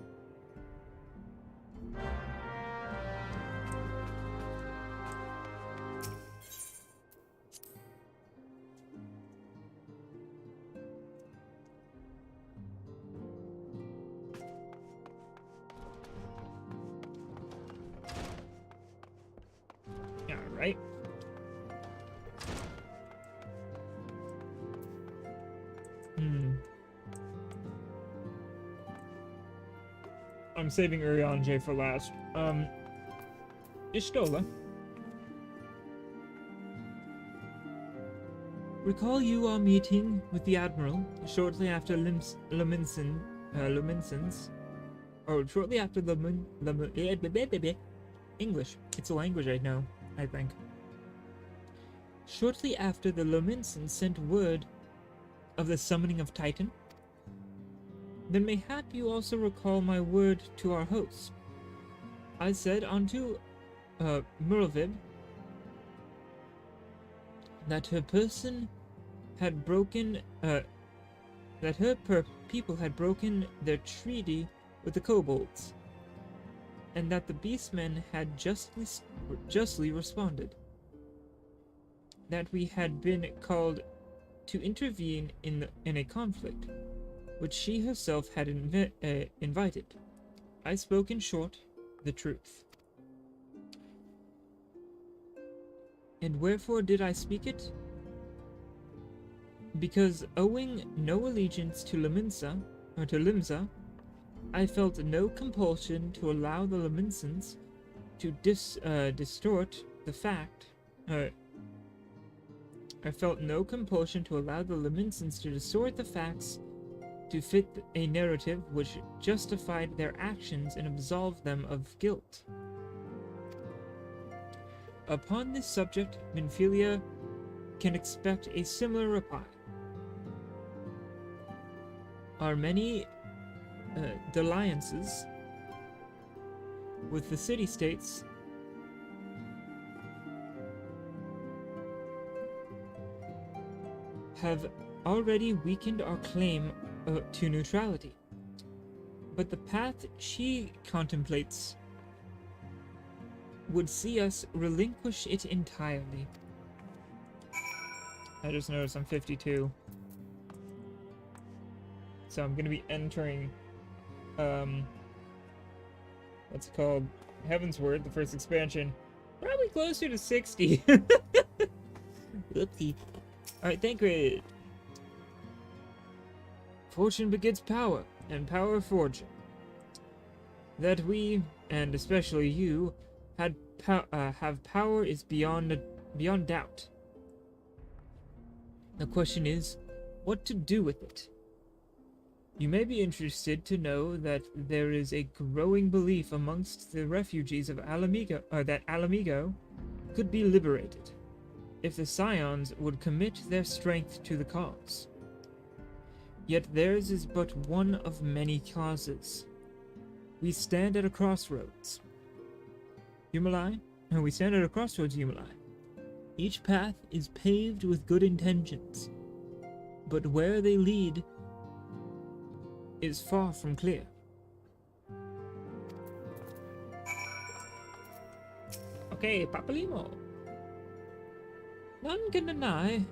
I'm saving Eorzea for last. Ishtola. Recall you are meeting with the Admiral shortly after Luminescence, or shortly after English. It's a language I know, I think. Shortly after the Luminescence sent word of the summoning of Titan, then mayhap you also recall my word to our host. I said unto Merlvib that her person had broken, that her people had broken their treaty with the kobolds, and that the beastmen had justly responded. That we had been called to intervene in a conflict, which she herself had invited. I spoke in short the truth. And wherefore did I speak it? Because owing no allegiance to Limsa, I felt no compulsion to allow the Luminescence to distort the fact. I felt no compulsion to allow the Luminescence to distort the facts to fit a narrative which justified their actions and absolved them of guilt. Upon this subject, Minfilia can expect a similar reply. Our many dalliances with the city-states have already weakened our claim to neutrality, but the path she contemplates would see us relinquish it entirely. I just noticed I'm 52. So I'm gonna be entering, what's it called? Heaven's Word, the first expansion. Probably closer to 60. Whoopsie. Alright, Thancred. Fortune begets power, and power fortune. That we, and especially you, have power is beyond doubt. The question is, what to do with it? You may be interested to know that there is a growing belief amongst the refugees of Alamigo, that Alamigo could be liberated, if the Scions would commit their strength to the cause. Yet theirs is but one of many causes. We stand at a crossroads. We stand at a crossroads, Yumali. Each path is paved with good intentions, but where they lead is far from clear. Okay, Papalimo. None can deny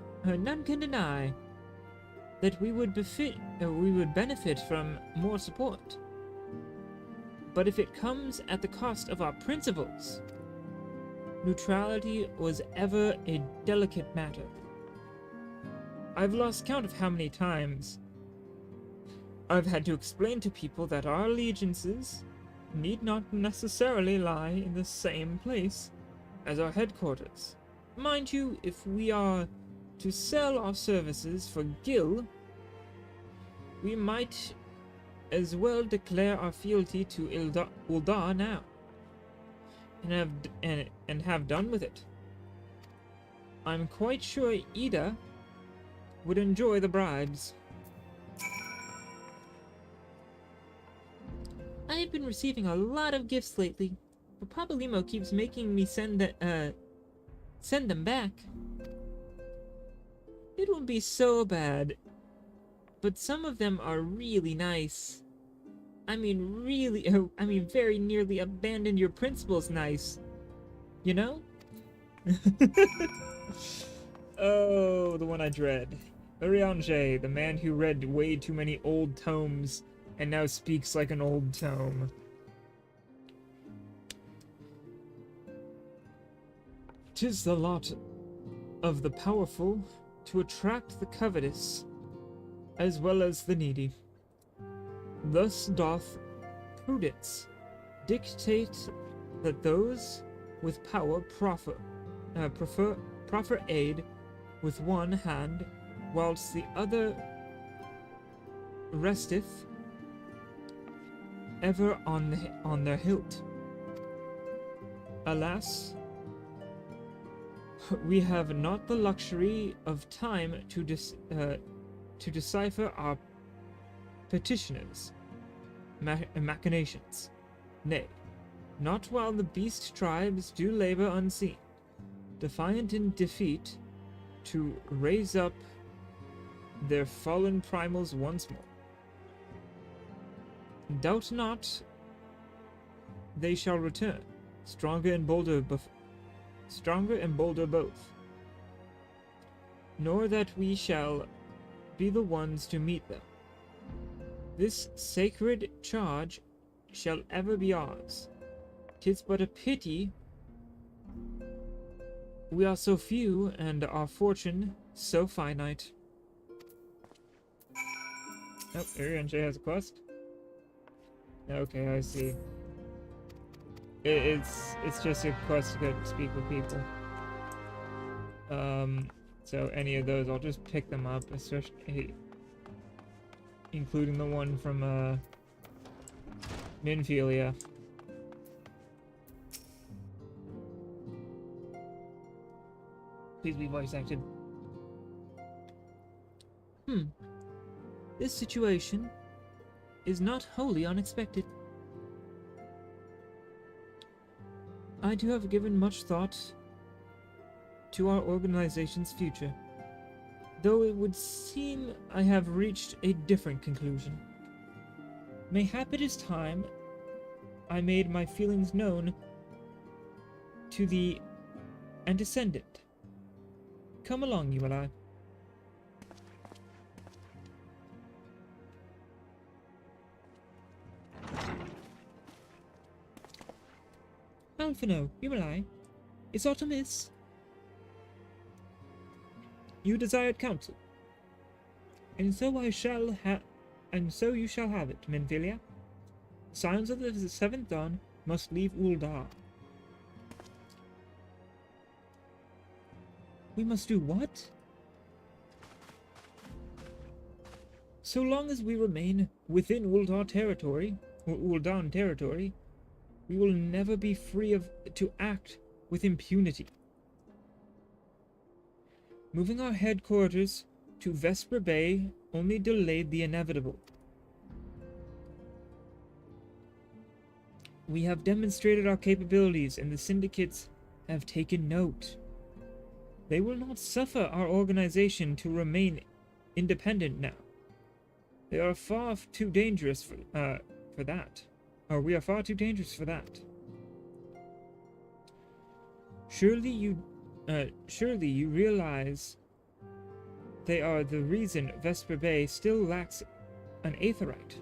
that we would benefit from more support. But if it comes at the cost of our principles, neutrality was ever a delicate matter. I've lost count of how many times I've had to explain to people that our allegiances need not necessarily lie in the same place as our headquarters. Mind you, if we are to sell our services for Gil, we might as well declare our fealty to Uldar now, and have done with it. I'm quite sure Ida would enjoy the bribes. I have been receiving a lot of gifts lately, but Papalimo keeps making me send them back. It won't be so bad, but some of them are really nice. I mean, very nearly abandon your principles nice. You know? Oh, the one I dread. Eorzea, the man who read way too many old tomes and now speaks like an old tome. "'Tis the lot of the powerful to attract the covetous, as well as the needy. Thus doth prudence dictates that those with power proffer aid with one hand, whilst the other resteth ever on their hilt. Alas, we have not the luxury of time to decipher our petitioners' machinations. Nay, not while the beast tribes do labor unseen, defiant in defeat, to raise up their fallen primals once more. Doubt not, they shall return, stronger and bolder both, nor that we shall be the ones to meet them. This sacred charge shall ever be ours. 'Tis but a pity we are so few and our fortune so finite. Oh, Eorzea has a quest. Okay, I see. It's just a quest to go speak with people. So any of those, I'll just pick them up, especially including the one from Minfilia. Please be voice acted. This situation is not wholly unexpected. I too have given much thought to our organization's future, though it would seem I have reached a different conclusion. Mayhap it is time I made my feelings known to the Antecedent. Come along, you and I. Alphino, you and I. Is aught amiss? You desired counsel, and so I shall and so you shall have it, Minfilia. Scions of the Seventh Dawn must leave Uldar. We must do what? So long as we remain within Uldar territory, or Uldan territory, we will never be free to act with impunity. Moving our headquarters to Vesper Bay only delayed the inevitable. We have demonstrated our capabilities, and the syndicates have taken note. They will not suffer our organization to remain independent now. They are far too dangerous for that. Or we are far too dangerous for that. Surely you realize they are the reason Vesper Bay still lacks an Aetheryte.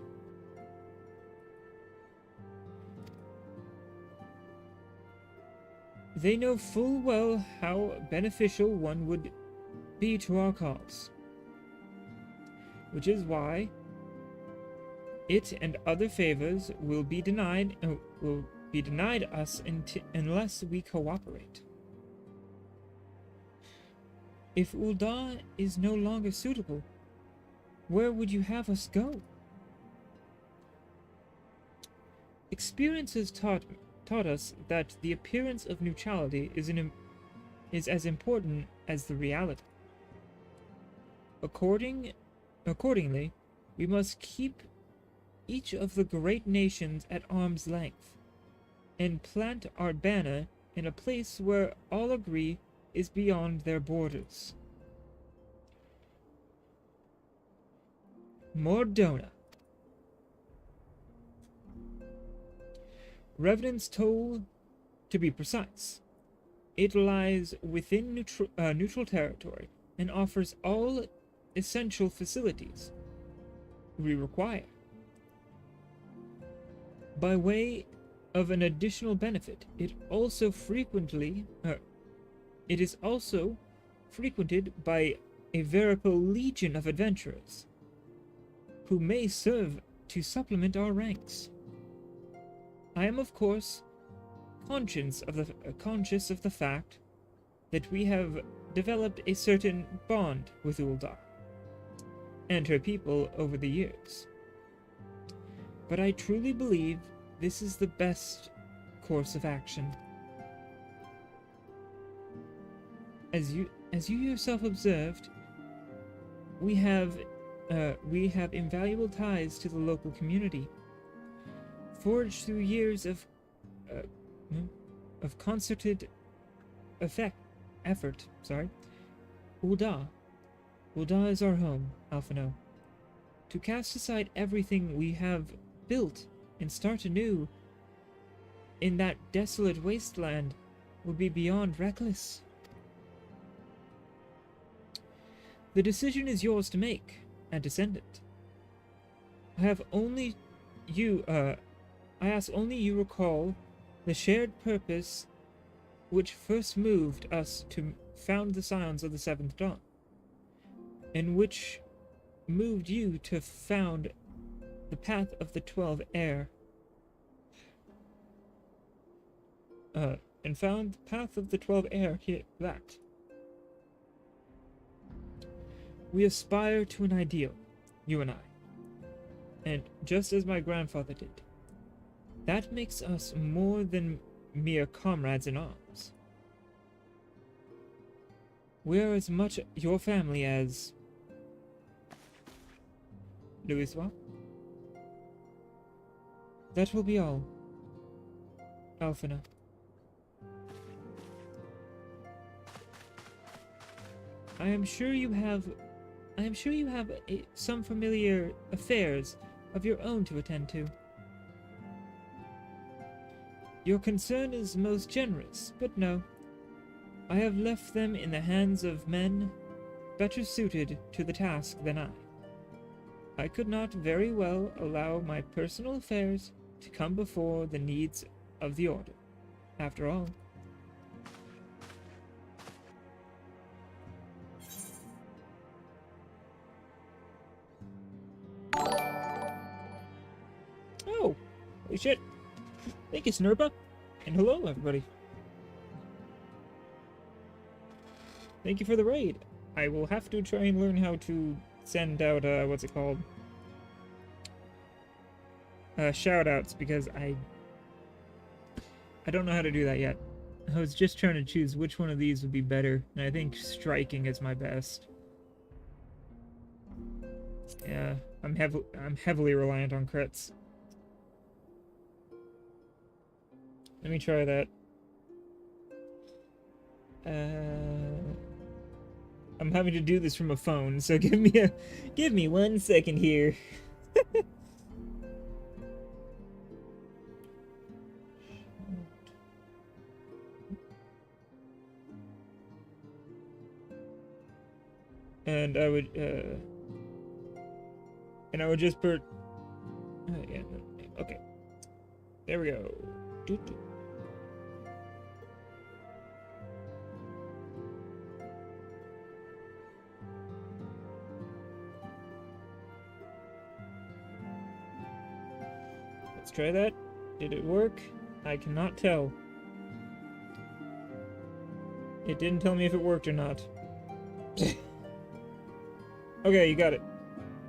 They know full well how beneficial one would be to our cause, which is why it and other favors will be denied us unless we cooperate. If Uldar is no longer suitable, where would you have us go? Experience has taught us that the appearance of neutrality is as important as the reality. Accordingly, we must keep each of the great nations at arm's length, and plant our banner in a place where all agree is beyond their borders. Mordona. Revenant's Toll, to be precise. It lies within neutral territory and offers all essential facilities we require. By way of an additional benefit, it is also frequented by a veritable legion of adventurers who may serve to supplement our ranks. I am, of course, conscious of the fact that we have developed a certain bond with Ul'dah and her people over the years. But I truly believe this is the best course of action. As you yourself observed, we have invaluable ties to the local community, forged through years of concerted effort. Ul'dah is our home, Alphino. To cast aside everything we have built and start anew in that desolate wasteland would be beyond reckless. The decision is yours to make, and descendant. I ask only you recall the shared purpose which first moved us to found the Scions of the Seventh Dawn, and which moved you to found the Path of the 12 Heir. And found the Path of the 12 Heir here, that. We aspire to an ideal, you and I. And just as my grandfather did. That makes us more than mere comrades in arms. We are as much your family as Louisois. That will be all, Alphina. I am sure you have some familiar affairs of your own to attend to. Your concern is most generous, but no. I have left them in the hands of men better suited to the task than I. I could not very well allow my personal affairs to come before the needs of the Order, after all. Oh, holy shit. Thank you, Snurpa. And hello, everybody. Thank you for the raid. I will have to try and learn how to send out, what's it called? Shoutouts, because I don't know how to do that yet. I was just trying to choose which one of these would be better, and I think striking is my best. Yeah, I'm heavily reliant on crits. Let me try that. I'm having to do this from a phone, so give me 1 second here. And I would just put yeah, okay. There we go. Doo-doo. Let's try that. Did it work? I cannot tell. It didn't tell me if it worked or not. Okay, you got it.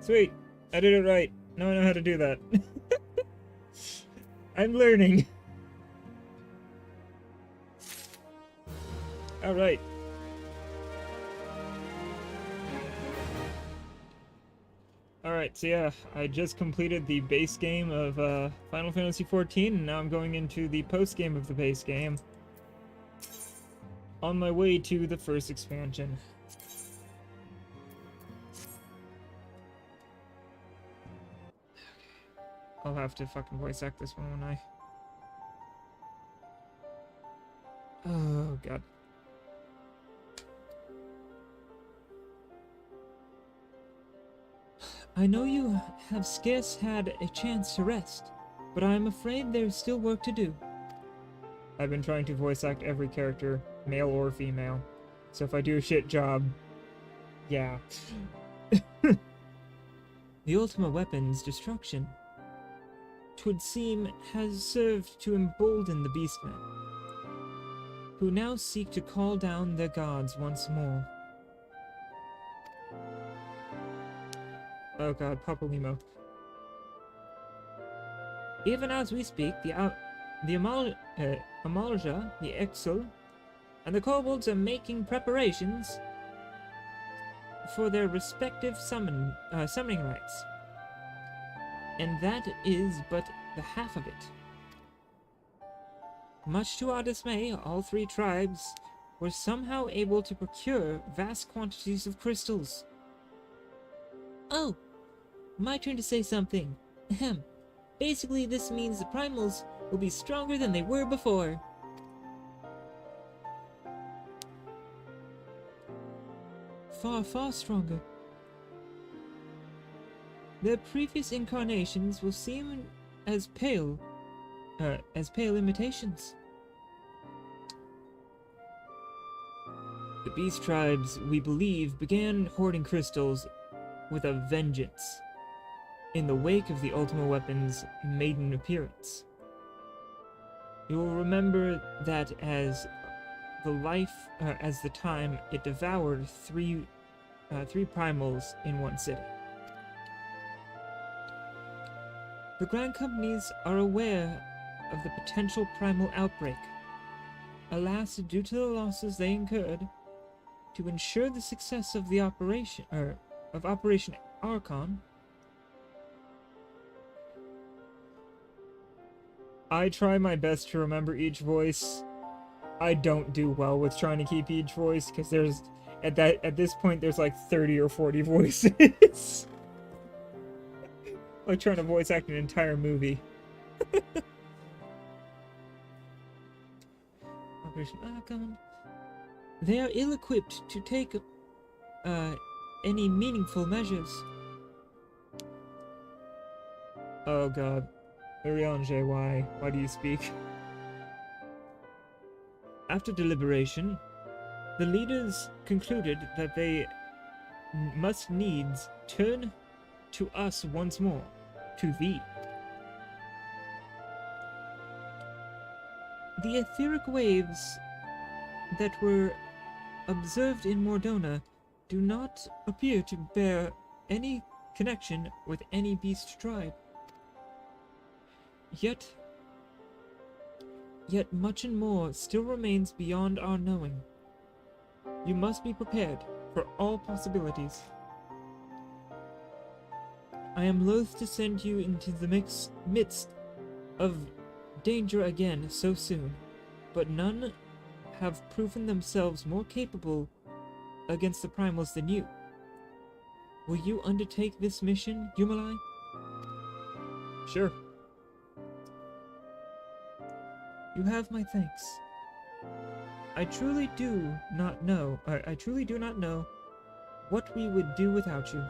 Sweet. I did it right. Now I know how to do that. I'm learning. Alright. Alright, so yeah, I just completed the base game of Final Fantasy XIV, and now I'm going into the post-game of the base game. On my way to the first expansion. I'll have to fucking voice act this one, won't I? Oh, God. I know you have scarce had a chance to rest, but I am afraid there is still work to do. I've been trying to voice act every character, male or female, so if I do a shit job, yeah. The ultimate weapon's destruction. 'twould seem, has served to embolden the beastmen, who now seek to call down their gods once more. Oh god, Papa Limo. Even as we speak, the Amalja, the Exel, and the kobolds are making preparations for their respective summoning rites. And that is but the half of it. Much to our dismay, all three tribes were somehow able to procure vast quantities of crystals. Oh, my turn to say something. Ahem. Basically, this means the primals will be stronger than they were before. Far, far stronger. Their previous incarnations will seem as pale imitations. The beast tribes, we believe, began hoarding crystals with a vengeance in the wake of the Ultima Weapon's maiden appearance. You will remember that as the time it devoured three primals in one city. The Grand Companies are aware of the potential primal outbreak. Alas, due to the losses they incurred, to ensure the success of the Operation Archon, I try my best to remember each voice. I don't do well with trying to keep each voice, because there's at this point there's like 30 or 40 voices. Like trying to voice act an entire movie. Operation Archon. They are ill-equipped to take any meaningful measures. Oh god. Eorzea, why do you speak? After deliberation, the leaders concluded that they must needs turn to us once more, to thee. The etheric waves that were observed in Mordona do not appear to bear any connection with any beast tribe. Yet much and more still remains beyond our knowing. You must be prepared for all possibilities. I am loath to send you into the midst of danger again so soon, but none have proven themselves more capable against the primals than you. Will you undertake this mission, Yumalai? Sure. You have my thanks. I truly do not know what we would do without you.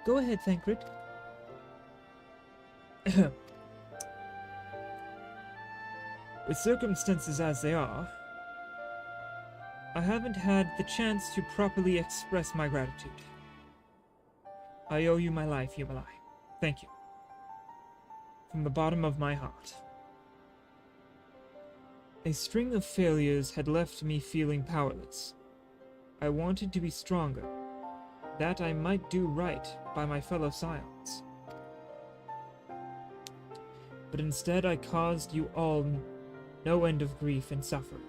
Go ahead, Thancred. With circumstances as they are, I haven't had the chance to properly express my gratitude. I owe you my life, Yumalai. Thank you. From the bottom of my heart. A string of failures had left me feeling powerless. I wanted to be stronger, that I might do right by my fellow scions. But instead I caused you all no end of grief and suffering.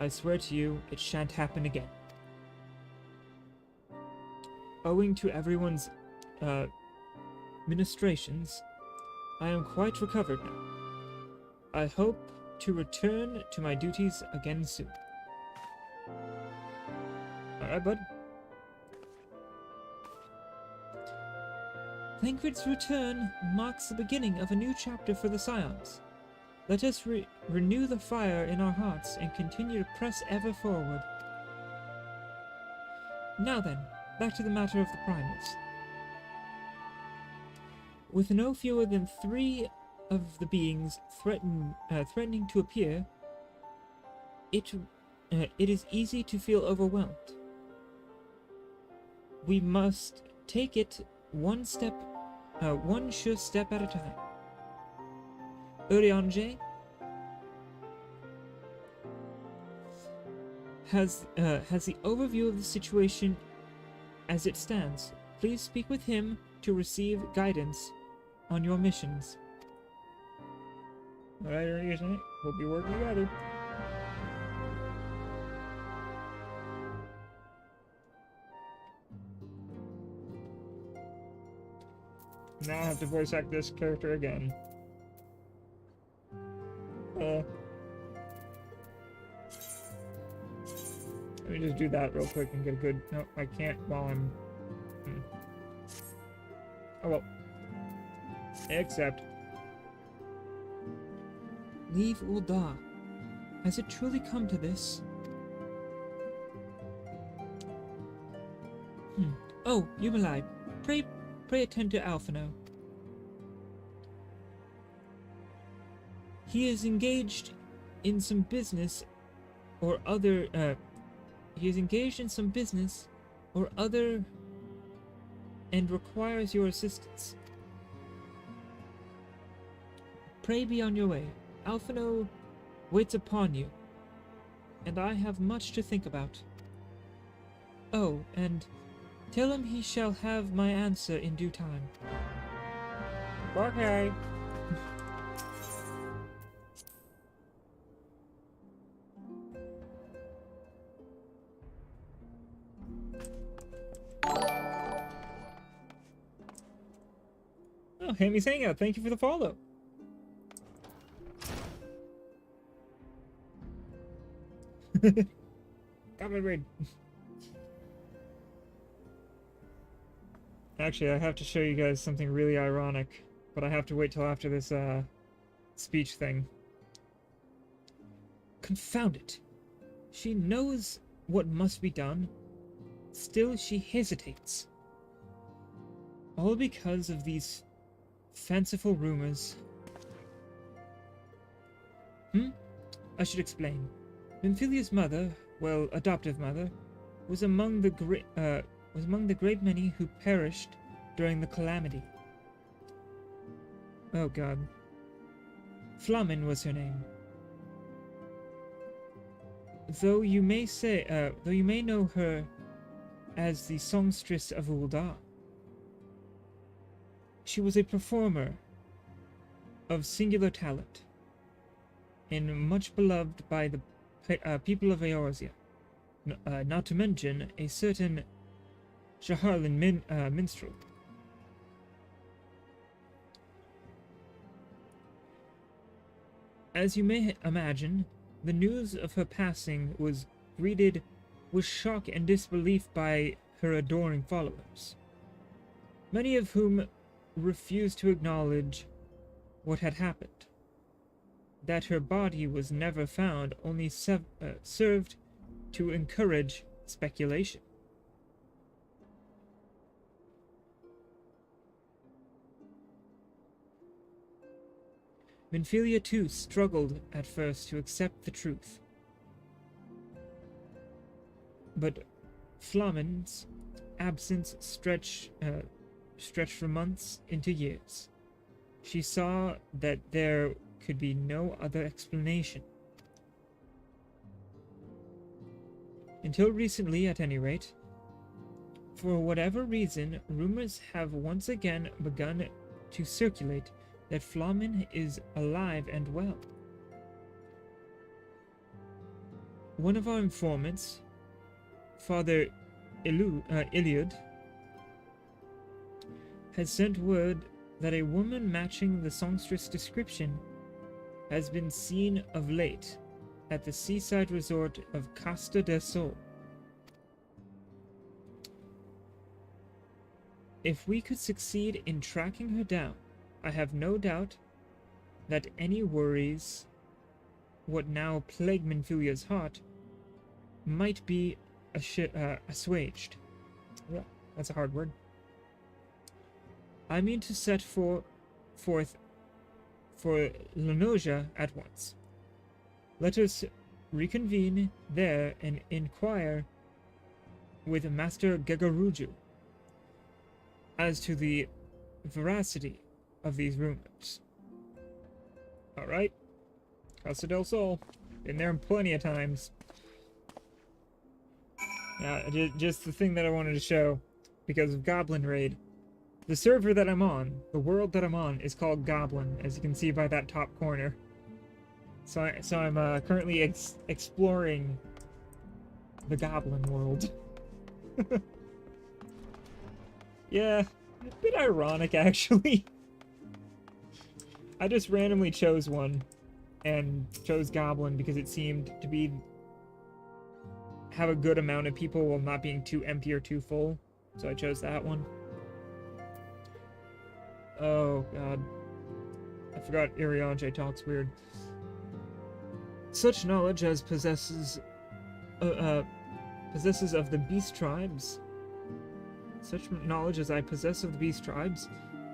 I swear to you, it shan't happen again. Owing to everyone's ministrations, I am quite recovered now. I hope to return to my duties again soon. Alright, bud. Thancred's return marks the beginning of a new chapter for the Scions. Let us renew the fire in our hearts and continue to press ever forward. Now then, back to the matter of the primals. With no fewer than 3 of the beings threatening to appear, it is easy to feel overwhelmed. We must take it one step one sure step at a time. Eorzea has the overview of the situation as it stands. Please speak with him to receive guidance on your missions. Alright, Eorzea, we'll be working together. Now I have to voice act this character again. Let me just do that real quick and get a good... No, I can't while I'm... Oh well. Except... Leave Ul'dah. Has it truly come to this? Oh, Yumalai. Pray attend to Alphino. He is engaged in some business or other, and requires your assistance. Pray be on your way. Alphino waits upon you, and I have much to think about. Oh, and tell him he shall have my answer in due time. Okay. Oh, Hammy's Hangout, thank you for the follow. Goblin raid. Actually, I have to show you guys something really ironic, but I have to wait till after this speech thing. Confound it. She knows what must be done, still she hesitates. All because of these fanciful rumors. I should explain. Minfilia's mother, well, adoptive mother, was among the great many who perished during the calamity. Oh god. Flamin was her name. Though you may know her as the songstress of Ul'dah. She was a performer of singular talent, and much beloved by the people of Eorzea. Not to mention a certain Shaharlan minstrel. As you may imagine, the news of her passing was greeted with shock and disbelief by her adoring followers, many of whom refused to acknowledge what had happened. That her body was never found only served to encourage speculation. Minfilia too struggled at first to accept the truth. But Flamin's absence stretched for months into years. She saw that there could be no other explanation. Until recently, at any rate. For whatever reason, rumors have once again begun to circulate that Flamin is alive and well. One of our informants, Father Iliud, has sent word that a woman matching the songstress description has been seen of late at the seaside resort of Costa del Sol. If we could succeed in tracking her down, I have no doubt that any worries what now plague Minfilia's heart might be assuaged. Yeah, that's a hard word. I mean to set forth for Lenosia at once. Let us reconvene there and inquire with Master Gegaruju as to the veracity of these rumors. Alright. Casa del Sol. Been there plenty of times. Now, just the thing that I wanted to show, because of Goblin Raid. The server that I'm on, the world that I'm on, is called Goblin, as you can see by that top corner. So I'm currently exploring the Goblin world. Yeah, a bit ironic, actually. I just randomly chose one, and chose Goblin because it seemed to have a good amount of people while not being too empty or too full. So I chose that one. Oh, God. I forgot Eorzea talks weird. Such knowledge as possesses of the beast tribes. Such knowledge as I possess of the beast tribes,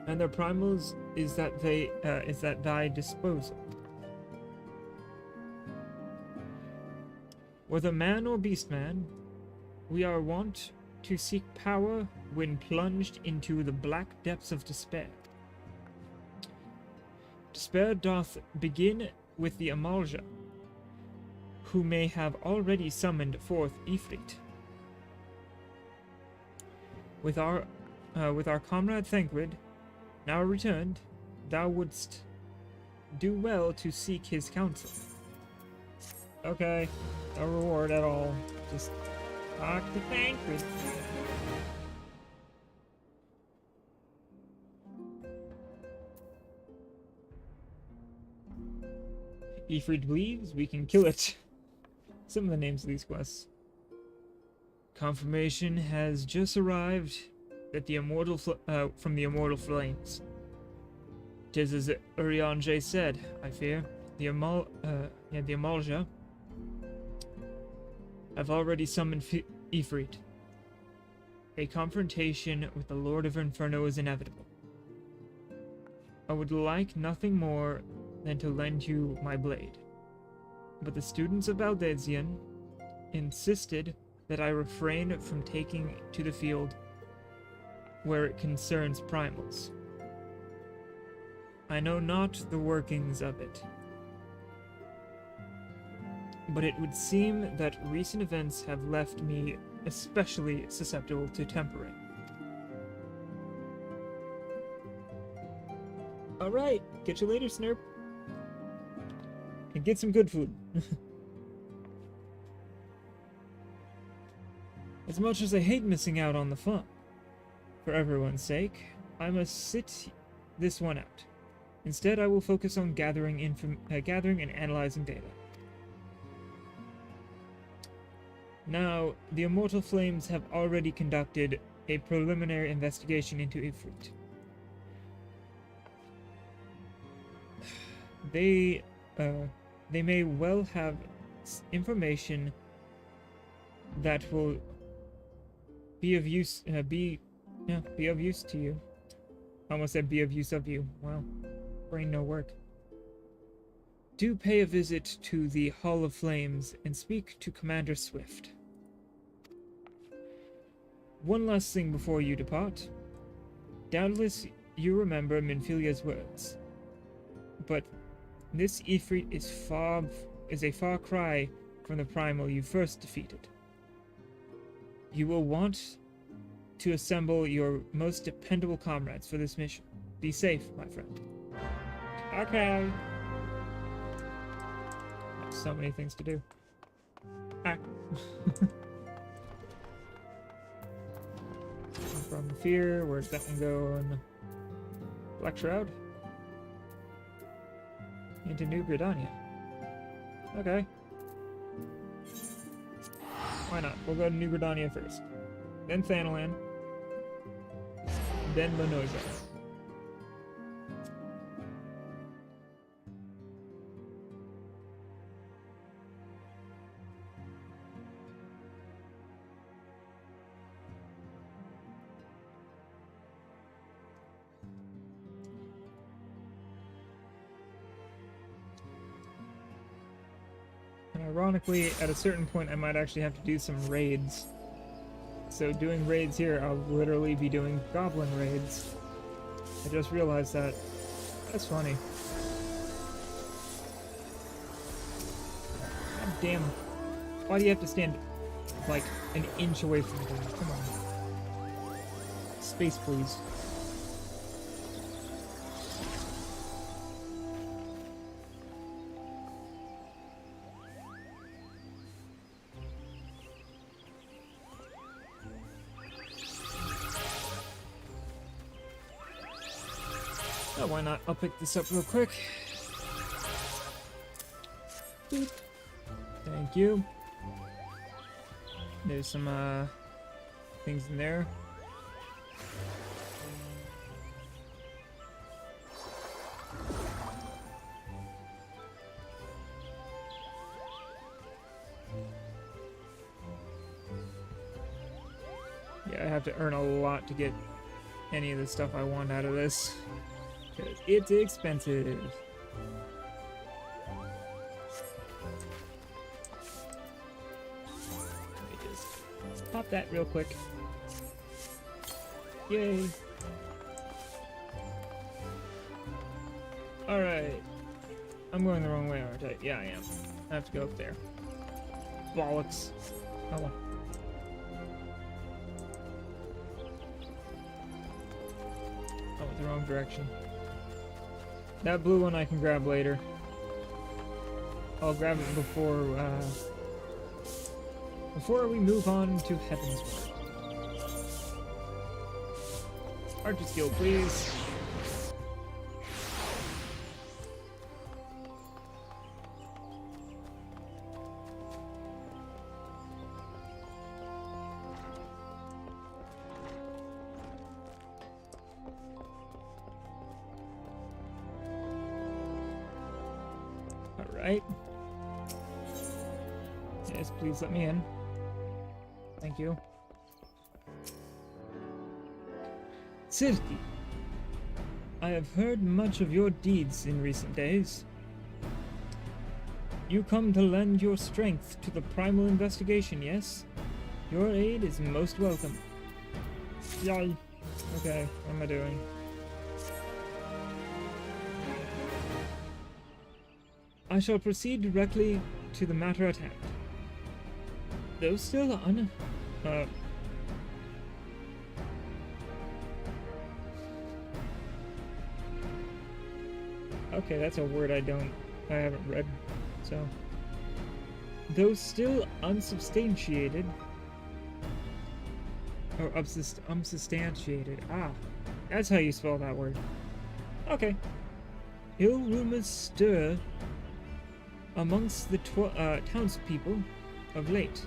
and their primals is at thy disposal. Whether man or beast man, we are wont to seek power when plunged into the black depths of despair. Despair doth begin with the Eorzea, who may have already summoned forth Ifrit. With our comrade Thancred now returned, thou wouldst do well to seek his counsel. Okay, no reward at all. Just talk to Thancred. Ifrit believes we can kill it. Some of the names of these quests. Confirmation has just arrived that the immortal from the immortal flames. 'Tis as Eorzea said, I fear. The Eorzea have already summoned Ifrit. A confrontation with the Lord of Inferno is inevitable. I would like nothing more than to lend you my blade. But the students of Baldesion insisted that I refrain from taking to the field where it concerns primals. I know not the workings of it, but it would seem that recent events have left me especially susceptible to tempering. Alright, get you later, Snurp. And get some good food. As much as I hate missing out on the fun, for everyone's sake, I must sit this one out. Instead, I will focus on gathering and analyzing data. Now, the Immortal Flames have already conducted a preliminary investigation into Ifrit. They may well have information that will be of use. Be of use to you. I almost said be of use of you. Wow, brain no work. Do pay a visit to the Hall of Flames and speak to Commander Swift. One last thing before you depart. Doubtless you remember Minfilia's words, but this Ifrit is a far cry from the primal you first defeated. You will want to assemble your most dependable comrades for this mission. Be safe, my friend. Okay. So many things to do. Ah. From Fear, where's that one going? Black Shroud? Into New Gridania. Okay. Why not? We'll go to New Gridania first. Then Thanalan. Then Lenoza. And ironically, at a certain point I might actually have to do some raids. So doing raids here, I'll literally be doing goblin raids. I just realized that. That's funny. God damn. Why do you have to stand like an inch away from the thing? Come on. Space, please. Oh, why not? I'll pick this up real quick. Boop. Thank you. There's some things in there. Yeah, I have to earn a lot to get any of the stuff I want out of this. Because it's expensive. Let me just pop that real quick. Yay! Alright. I'm going the wrong way, aren't I? Yeah, I am. I have to go up there. Bollocks. Oh well. Oh, the wrong direction. That blue one I can grab later. I'll grab it before we move on to Heaven's Word. Archer skill, please. Alright. Yes, please let me in. Thank you. Silky, I have heard much of your deeds in recent days. You come to lend your strength to the primal investigation, yes? Your aid is most welcome. Yay. Okay, what am I doing? I shall proceed directly to the matter at hand. Though still okay, that's a word I haven't read, so. Though still unsubstantiated, or unsubstantiated, that's how you spell that word. Okay. Ill rumors stir amongst the townspeople of late.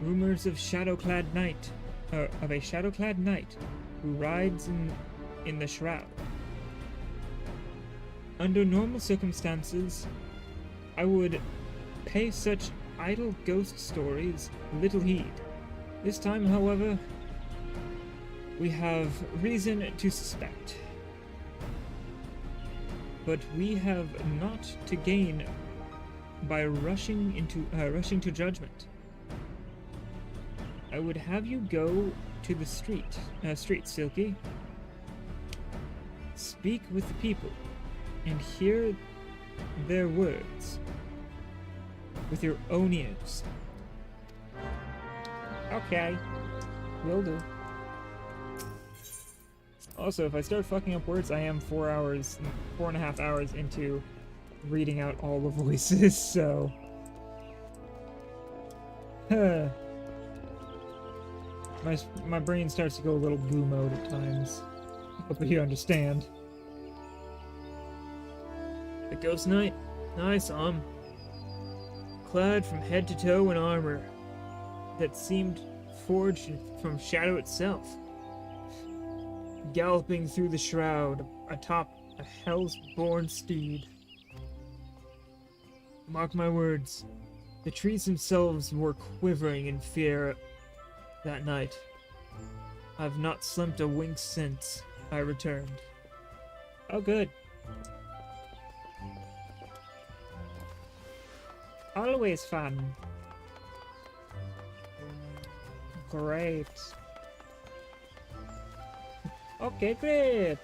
Rumors of a shadow-clad knight who rides in the shroud. Under normal circumstances, I would pay such idle ghost stories little heed. This time, however, we have reason to suspect. But we have not to gain by rushing to judgment. I would have you go to the street, Silky. Speak with the people, and hear their words with your own ears. Okay, will do. Also, if I start fucking up words, I am 4.5 hours into reading out all the voices, so. My brain starts to go a little blue mode at times. Hope you understand. The Ghost Knight? I saw him. Clad from head to toe in armor that seemed forged from shadow itself. Galloping through the shroud atop a hell's-born steed. Mark my words, the trees themselves were quivering in fear that night. I've not slept a wink since I returned. Oh, good. Always fun. Okay, great.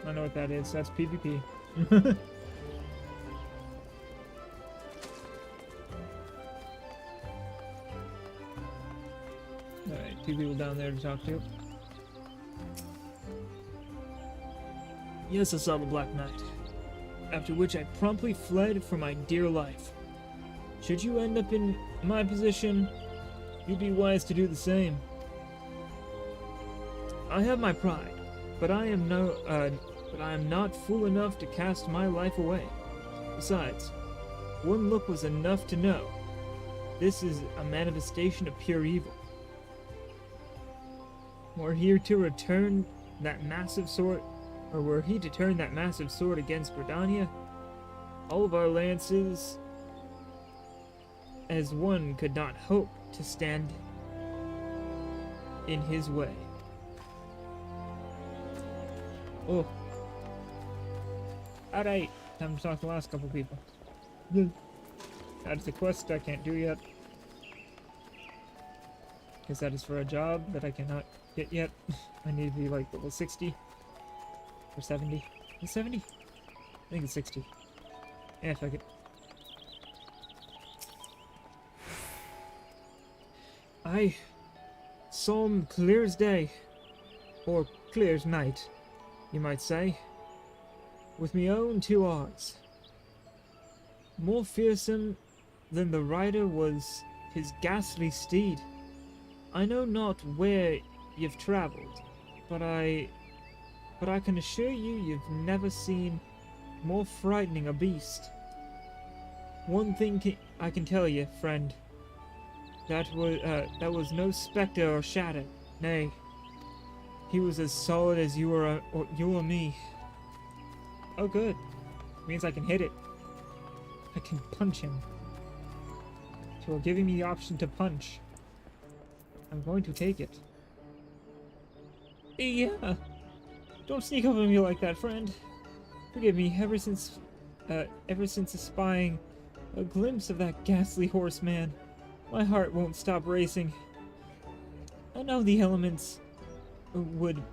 I know what that is. That's PvP. Alright, 2 people down there to talk to. Yes, I saw the Black Knight. After which I promptly fled for my dear life. Should you end up in my position, you'd be wise to do the same. I have my pride, but I am not fool enough to cast my life away. Besides, one look was enough to know. This is a manifestation of pure evil. Were he to turn that massive sword against Britannia, all of our lances as one could not hope to stand in his way. Oh. Alright, time to talk to the last couple people. That's the quest I can't do yet. Because that is for a job that I cannot get yet. I need to be like level 60. Or 70. Is it 70? I think it's 60. Yeah, fuck it. I saw him clear as day. Or clear as night, you might say. With me own 2 eyes. More fearsome than the rider was his ghastly steed. I know not where you've travelled, but I can assure you you've never seen more frightening a beast. One thing I can tell you, friend, that was no spectre or shadow. Nay, he was as solid as you or me. Oh, good. Means I can hit it. I can punch him. So you're giving me the option to punch. I'm going to take it. Yeah. Don't sneak up on me like that, friend. Forgive me, ever since espying a glimpse of that ghastly horseman, my heart won't stop racing. I know the elements would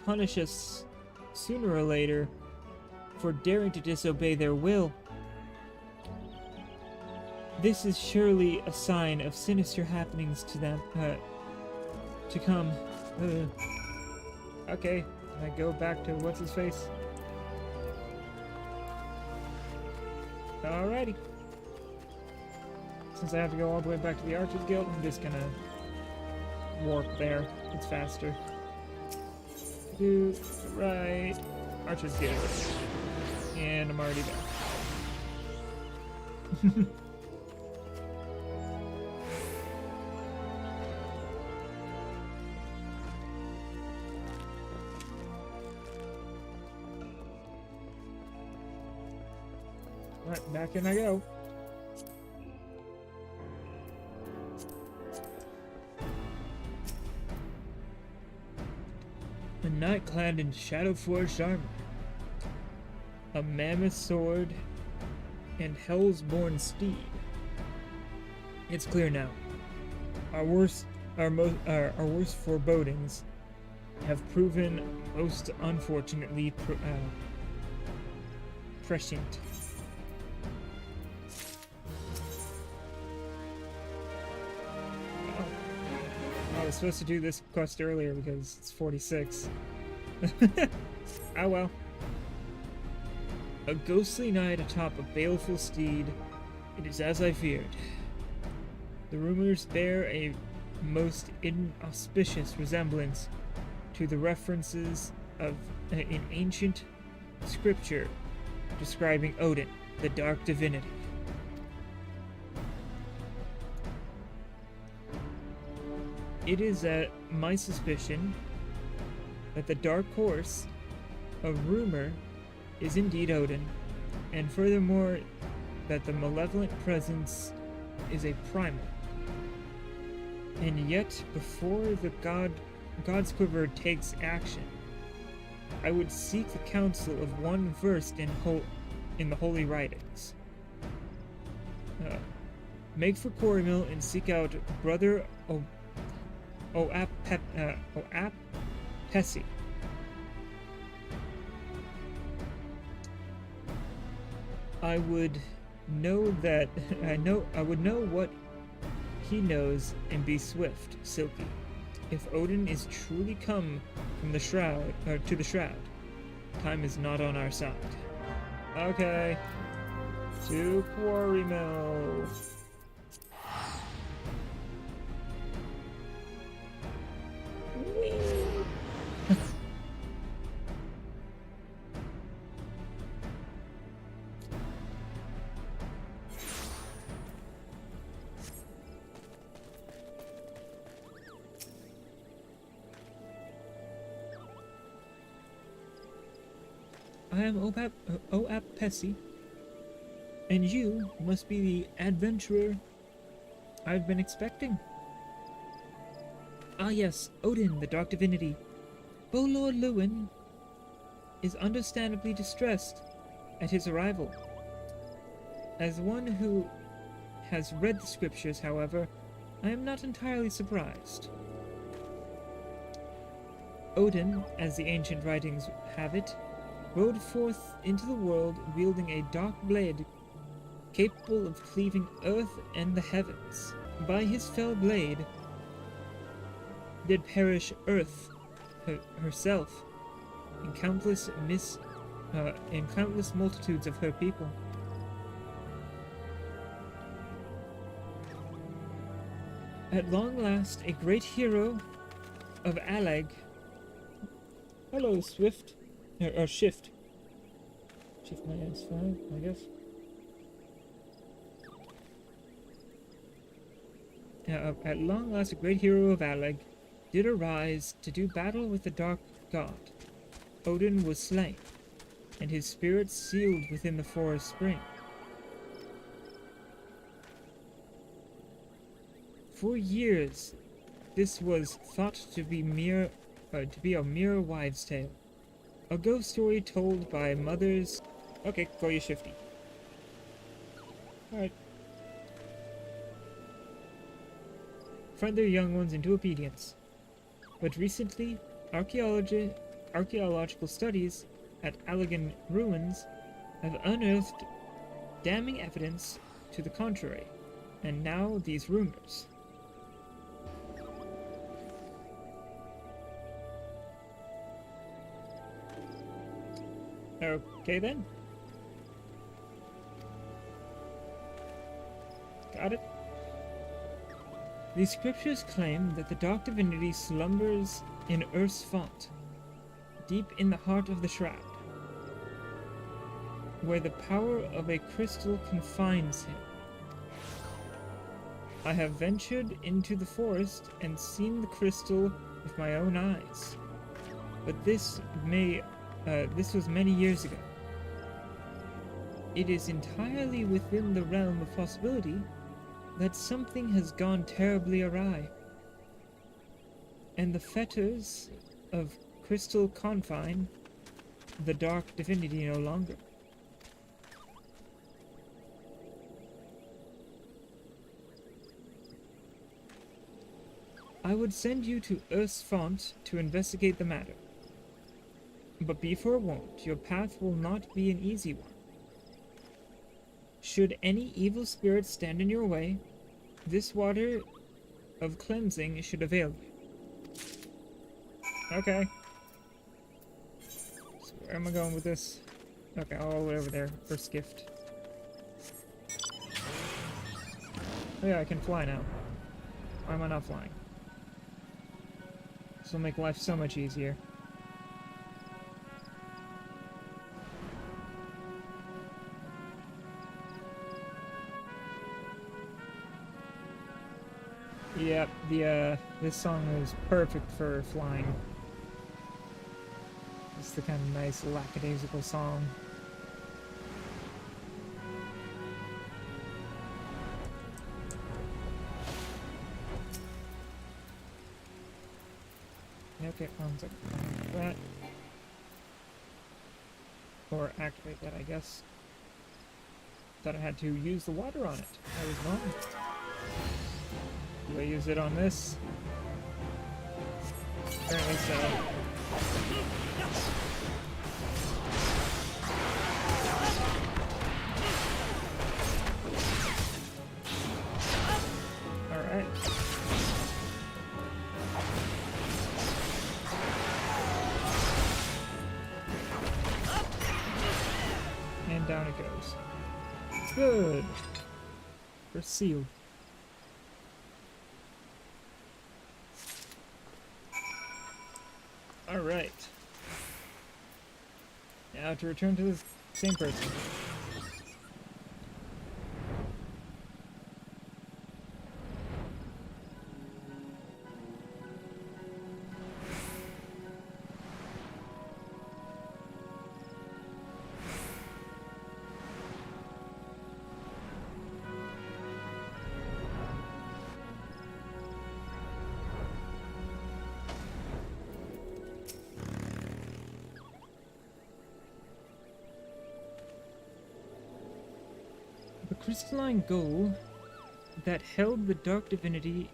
punish us sooner or later for daring to disobey their will. This is surely a sign of sinister happenings to them, to come. Okay, can I go back to what's-his-face? Alrighty. Since I have to go all the way back to the Archers Guild, I'm just gonna warp there. It's faster. Do right. Archers Guild. And I'm already there. Right, back in I go. A knight clad in shadow-forged armor, a mammoth sword, and hell's-born steed. It's clear now. Our worst forebodings have proven most unfortunately prescient. I was supposed to do this quest earlier because it's 46. Oh well. A ghostly knight atop a baleful steed. It is as I feared. The rumors bear a most inauspicious resemblance to the references of in ancient scripture describing Odin, the dark divinity. It is my suspicion that the dark horse of rumor is indeed Odin, and furthermore that the malevolent presence is a primal. And yet, before the God's quiver takes action, I would seek the counsel of one versed in the holy writings. Make for Quarry Mill and seek out Brother Oap Pessy. I would know what he knows and be swift, Silky. If Odin is truly come from the shroud, to the shroud, time is not on our side. Okay. To Quarry Mill. I am Oap Pessy, and you must be the adventurer I've been expecting. Ah yes, Odin, the dark divinity. Lord Lewin is understandably distressed at his arrival. As one who has read the scriptures, however, I am not entirely surprised. Odin, as the ancient writings have it, rode forth into the world wielding a dark blade capable of cleaving earth and the heavens. By his fell blade did perish earth herself and countless multitudes of her people. At long last, a great hero of Alag. Hello, Swift. Or Shift. Shift my S5, I guess. At long last, a great hero of Alag did arise to do battle with the dark god. Odin was slain, and his spirit sealed within the forest spring. For years, this was thought to be a mere wives' tale. A ghost story told by mothers. Okay, call you Shifty. Alright. Friend their young ones into obedience. But recently, archaeological studies at Allegan ruins have unearthed damning evidence to the contrary, and now these rumors. Okay then. Got it. The scriptures claim that the dark divinity slumbers in Earth's font, deep in the heart of the shroud, where the power of a crystal confines him. I have ventured into the forest and seen the crystal with my own eyes, but this was many years ago. It is entirely within the realm of possibility that something has gone terribly awry, and the fetters of crystal confine the dark divinity no longer. I would send you to Earth's font to investigate the matter. But be forewarned, your path will not be an easy one. Should any evil spirit stand in your way, this water of cleansing should avail you. Okay. So where am I going with this? Okay, all the way over there. First gift. Oh yeah, I can fly now. Why am I not flying? This will make life so much easier. Yep, this song is perfect for flying. It's the kind of nice lackadaisical song. get 1 second. That. Or activate that, I guess. Thought I had to use the water on it. I was wrong. Do I use it on this? Apparently so. Alright. And down it goes. Good. We're sealed. Alright. Now to return to the same person. The crystalline goal that held the dark divinity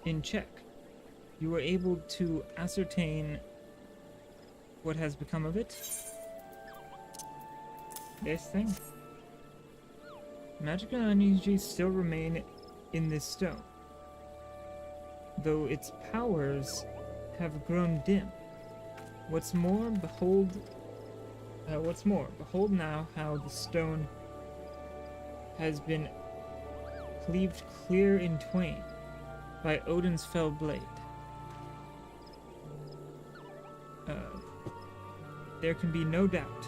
in check. You were able to ascertain what has become of it. This thing. Magical energies still remain in this stone, though its powers have grown dim. What's more, behold now how the stone has been cleaved clear in twain by Odin's fell blade. There can be no doubt.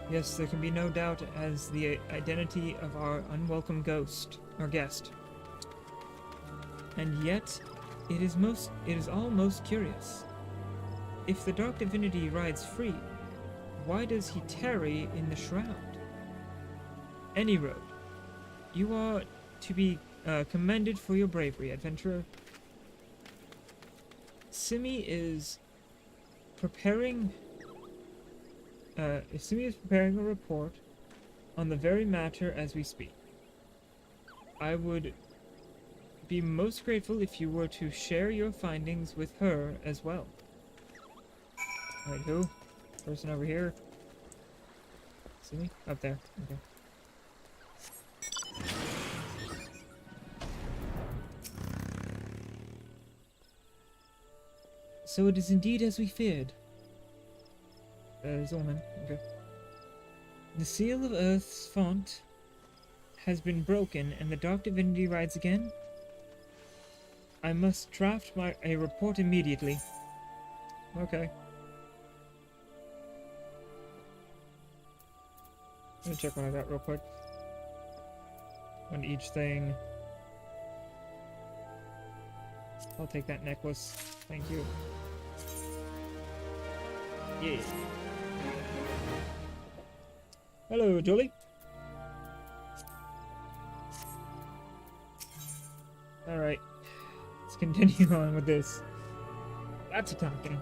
Yes, there can be no doubt as the identity of our unwelcome ghost, or guest. And yet, it is all most curious. If the dark divinity rides free, why does he tarry in the shroud? Any road. You are to be commended for your bravery, adventurer. Simi is preparing a report on the very matter as we speak. I would be most grateful if you were to share your findings with her as well. Alright, who? Person over here. Simi? Up there. Okay. So it is indeed as we feared. There's a woman. Okay. The seal of Earth's font has been broken, and the dark divinity rides again. I must draft a report immediately. Okay. Let me check what I got real quick. On each thing. I'll take that necklace. Thank you. Yeah. Hello, Jolie. Alright. Let's continue on with this. Lots of talking.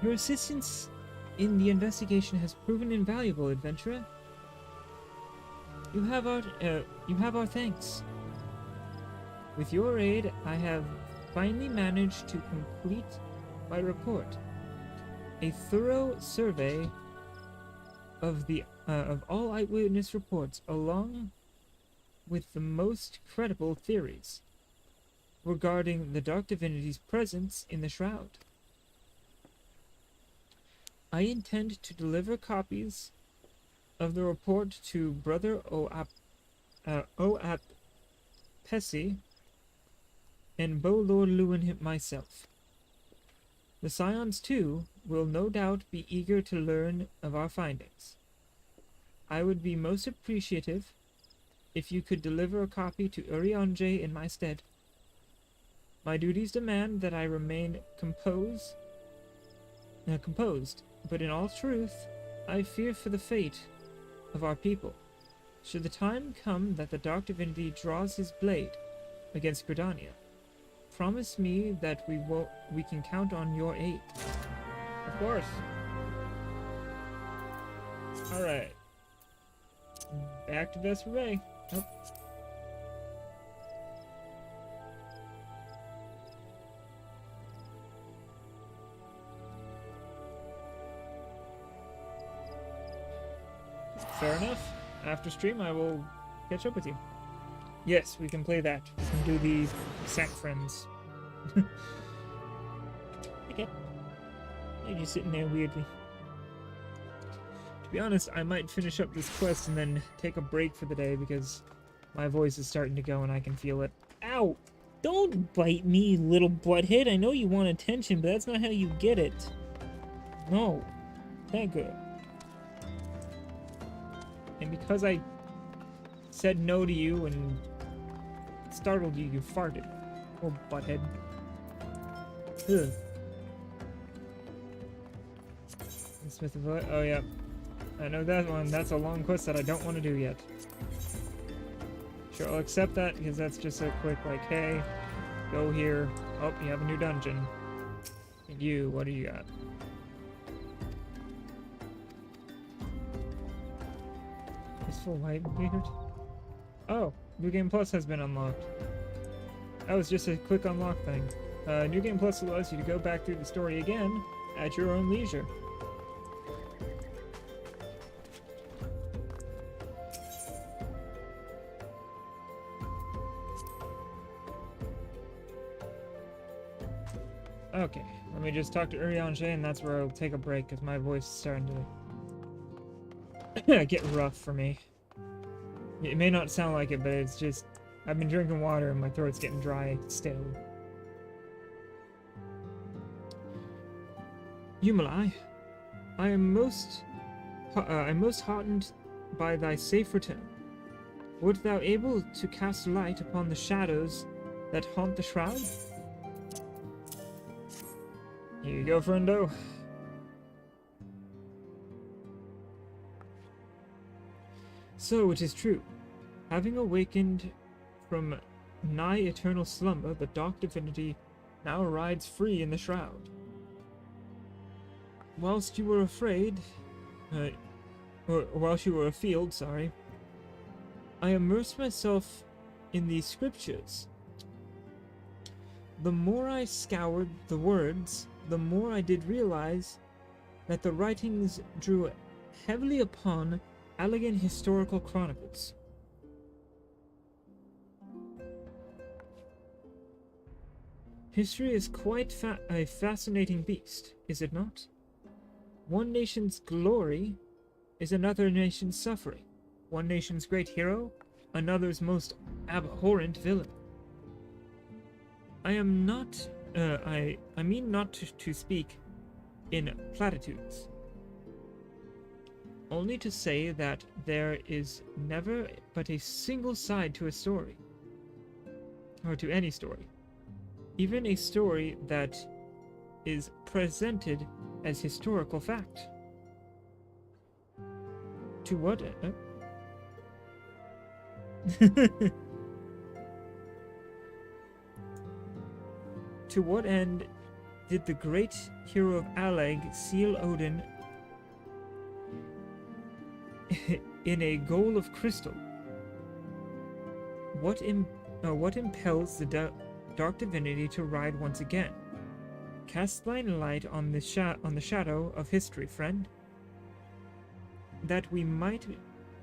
Your assistance in the investigation has proven invaluable, adventurer. You have our thanks. With your aid, I have finally managed to complete my report. A thorough survey of all eyewitness reports, along with the most credible theories regarding the dark divinity's presence in the shroud. I intend to deliver copies of the report to Brother Oap Pesi and Bo Lord Lewin myself. The Scions, too, will no doubt be eager to learn of our findings. I would be most appreciative if you could deliver a copy to Eorzea in my stead. My duties demand that I remain composed, but in all truth, I fear for the fate of our people. Should the time come that the dark divinity draws his blade against Gridania, promise me that we can count on your aid. Of course. Alright. Back to Vesper Bay. Nope. Fair enough. After stream, I will catch up with you. Yes, we can play that. We can do the sack friends. Okay. You're just sitting there weirdly. To be honest, I might finish up this quest and then take a break for the day because my voice is starting to go and I can feel it. Ow! Don't bite me, little butthead. I know you want attention, but that's not how you get it. No. That good. And because I said no to you and startled you, you farted. Oh, butthead. Ugh. Smith of oh yeah. I know that one. That's a long quest that I don't want to do yet. Sure, I'll accept that because that's just a quick like, hey, go here. Oh, you have a new dungeon. And you, what do you got? Full white beard. Oh, New Game Plus has been unlocked. That was just a quick unlock thing. New Game Plus allows you to go back through the story again at your own leisure. Okay, let me just talk to Eorzea and that's where I'll take a break because my voice is starting to get rough for me. It may not sound like it, but it's just... I've been drinking water and my throat's getting dry still. Yumalai, I'm most heartened by thy safe return. Wert thou able to cast light upon the shadows that haunt the shroud? Here you go, friendo. So it is true. Having awakened from nigh eternal slumber, the dark divinity now rides free in the shroud. Whilst you were afraid, or whilst you were afield, sorry, I immersed myself in the scriptures. The more I scoured the words, the more I did realize that the writings drew heavily upon elegant historical chronicles. History is quite a fascinating beast, is it not? One nation's glory is another nation's suffering. One nation's great hero, another's most abhorrent villain. I am not, I mean not to speak in platitudes. Only to say that there is never but a single side to a story. Or to any story. Even a story that is presented as historical fact. To what... To what end did the great hero of Alleg seal Odin in a goal of crystal? What impels the dark divinity to ride once again? Cast thine light on the shadow of history, friend, that we might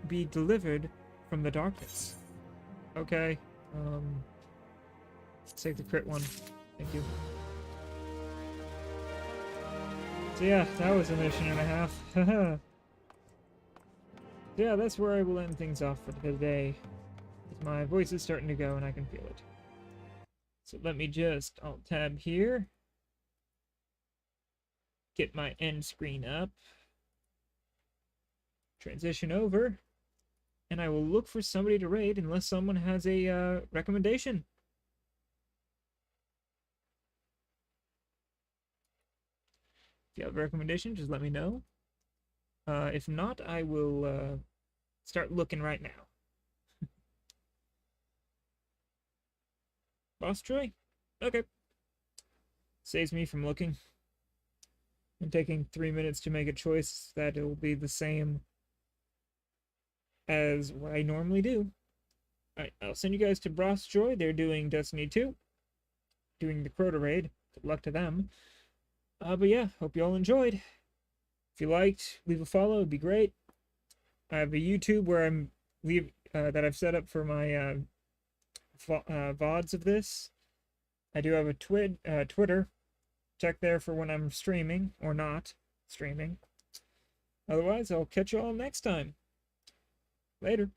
be delivered from the darkness. Okay, let's take the crit one. Thank you. So yeah, that was a mission and a half. Yeah, that's where I will end things off for today. My voice is starting to go and I can feel it. So let me just alt-tab here. Get my end screen up. Transition over. And I will look for somebody to raid unless someone has a recommendation. If you have a recommendation, just let me know. If not, I will start looking right now. Boss Troy? Okay. Saves me from looking and taking 3 minutes to make a choice that it will be the same as what I normally do. Alright, I'll send you guys to Bros Joy. They're doing Destiny 2. Doing the Crota raid. Good luck to them. But yeah, hope you all enjoyed. If you liked, leave a follow. It'd be great. I have a YouTube where I'm that I've set up for my VODs of this. I do have a Twitter. Check there for when I'm streaming or not streaming. Otherwise, I'll catch you all next time. Later.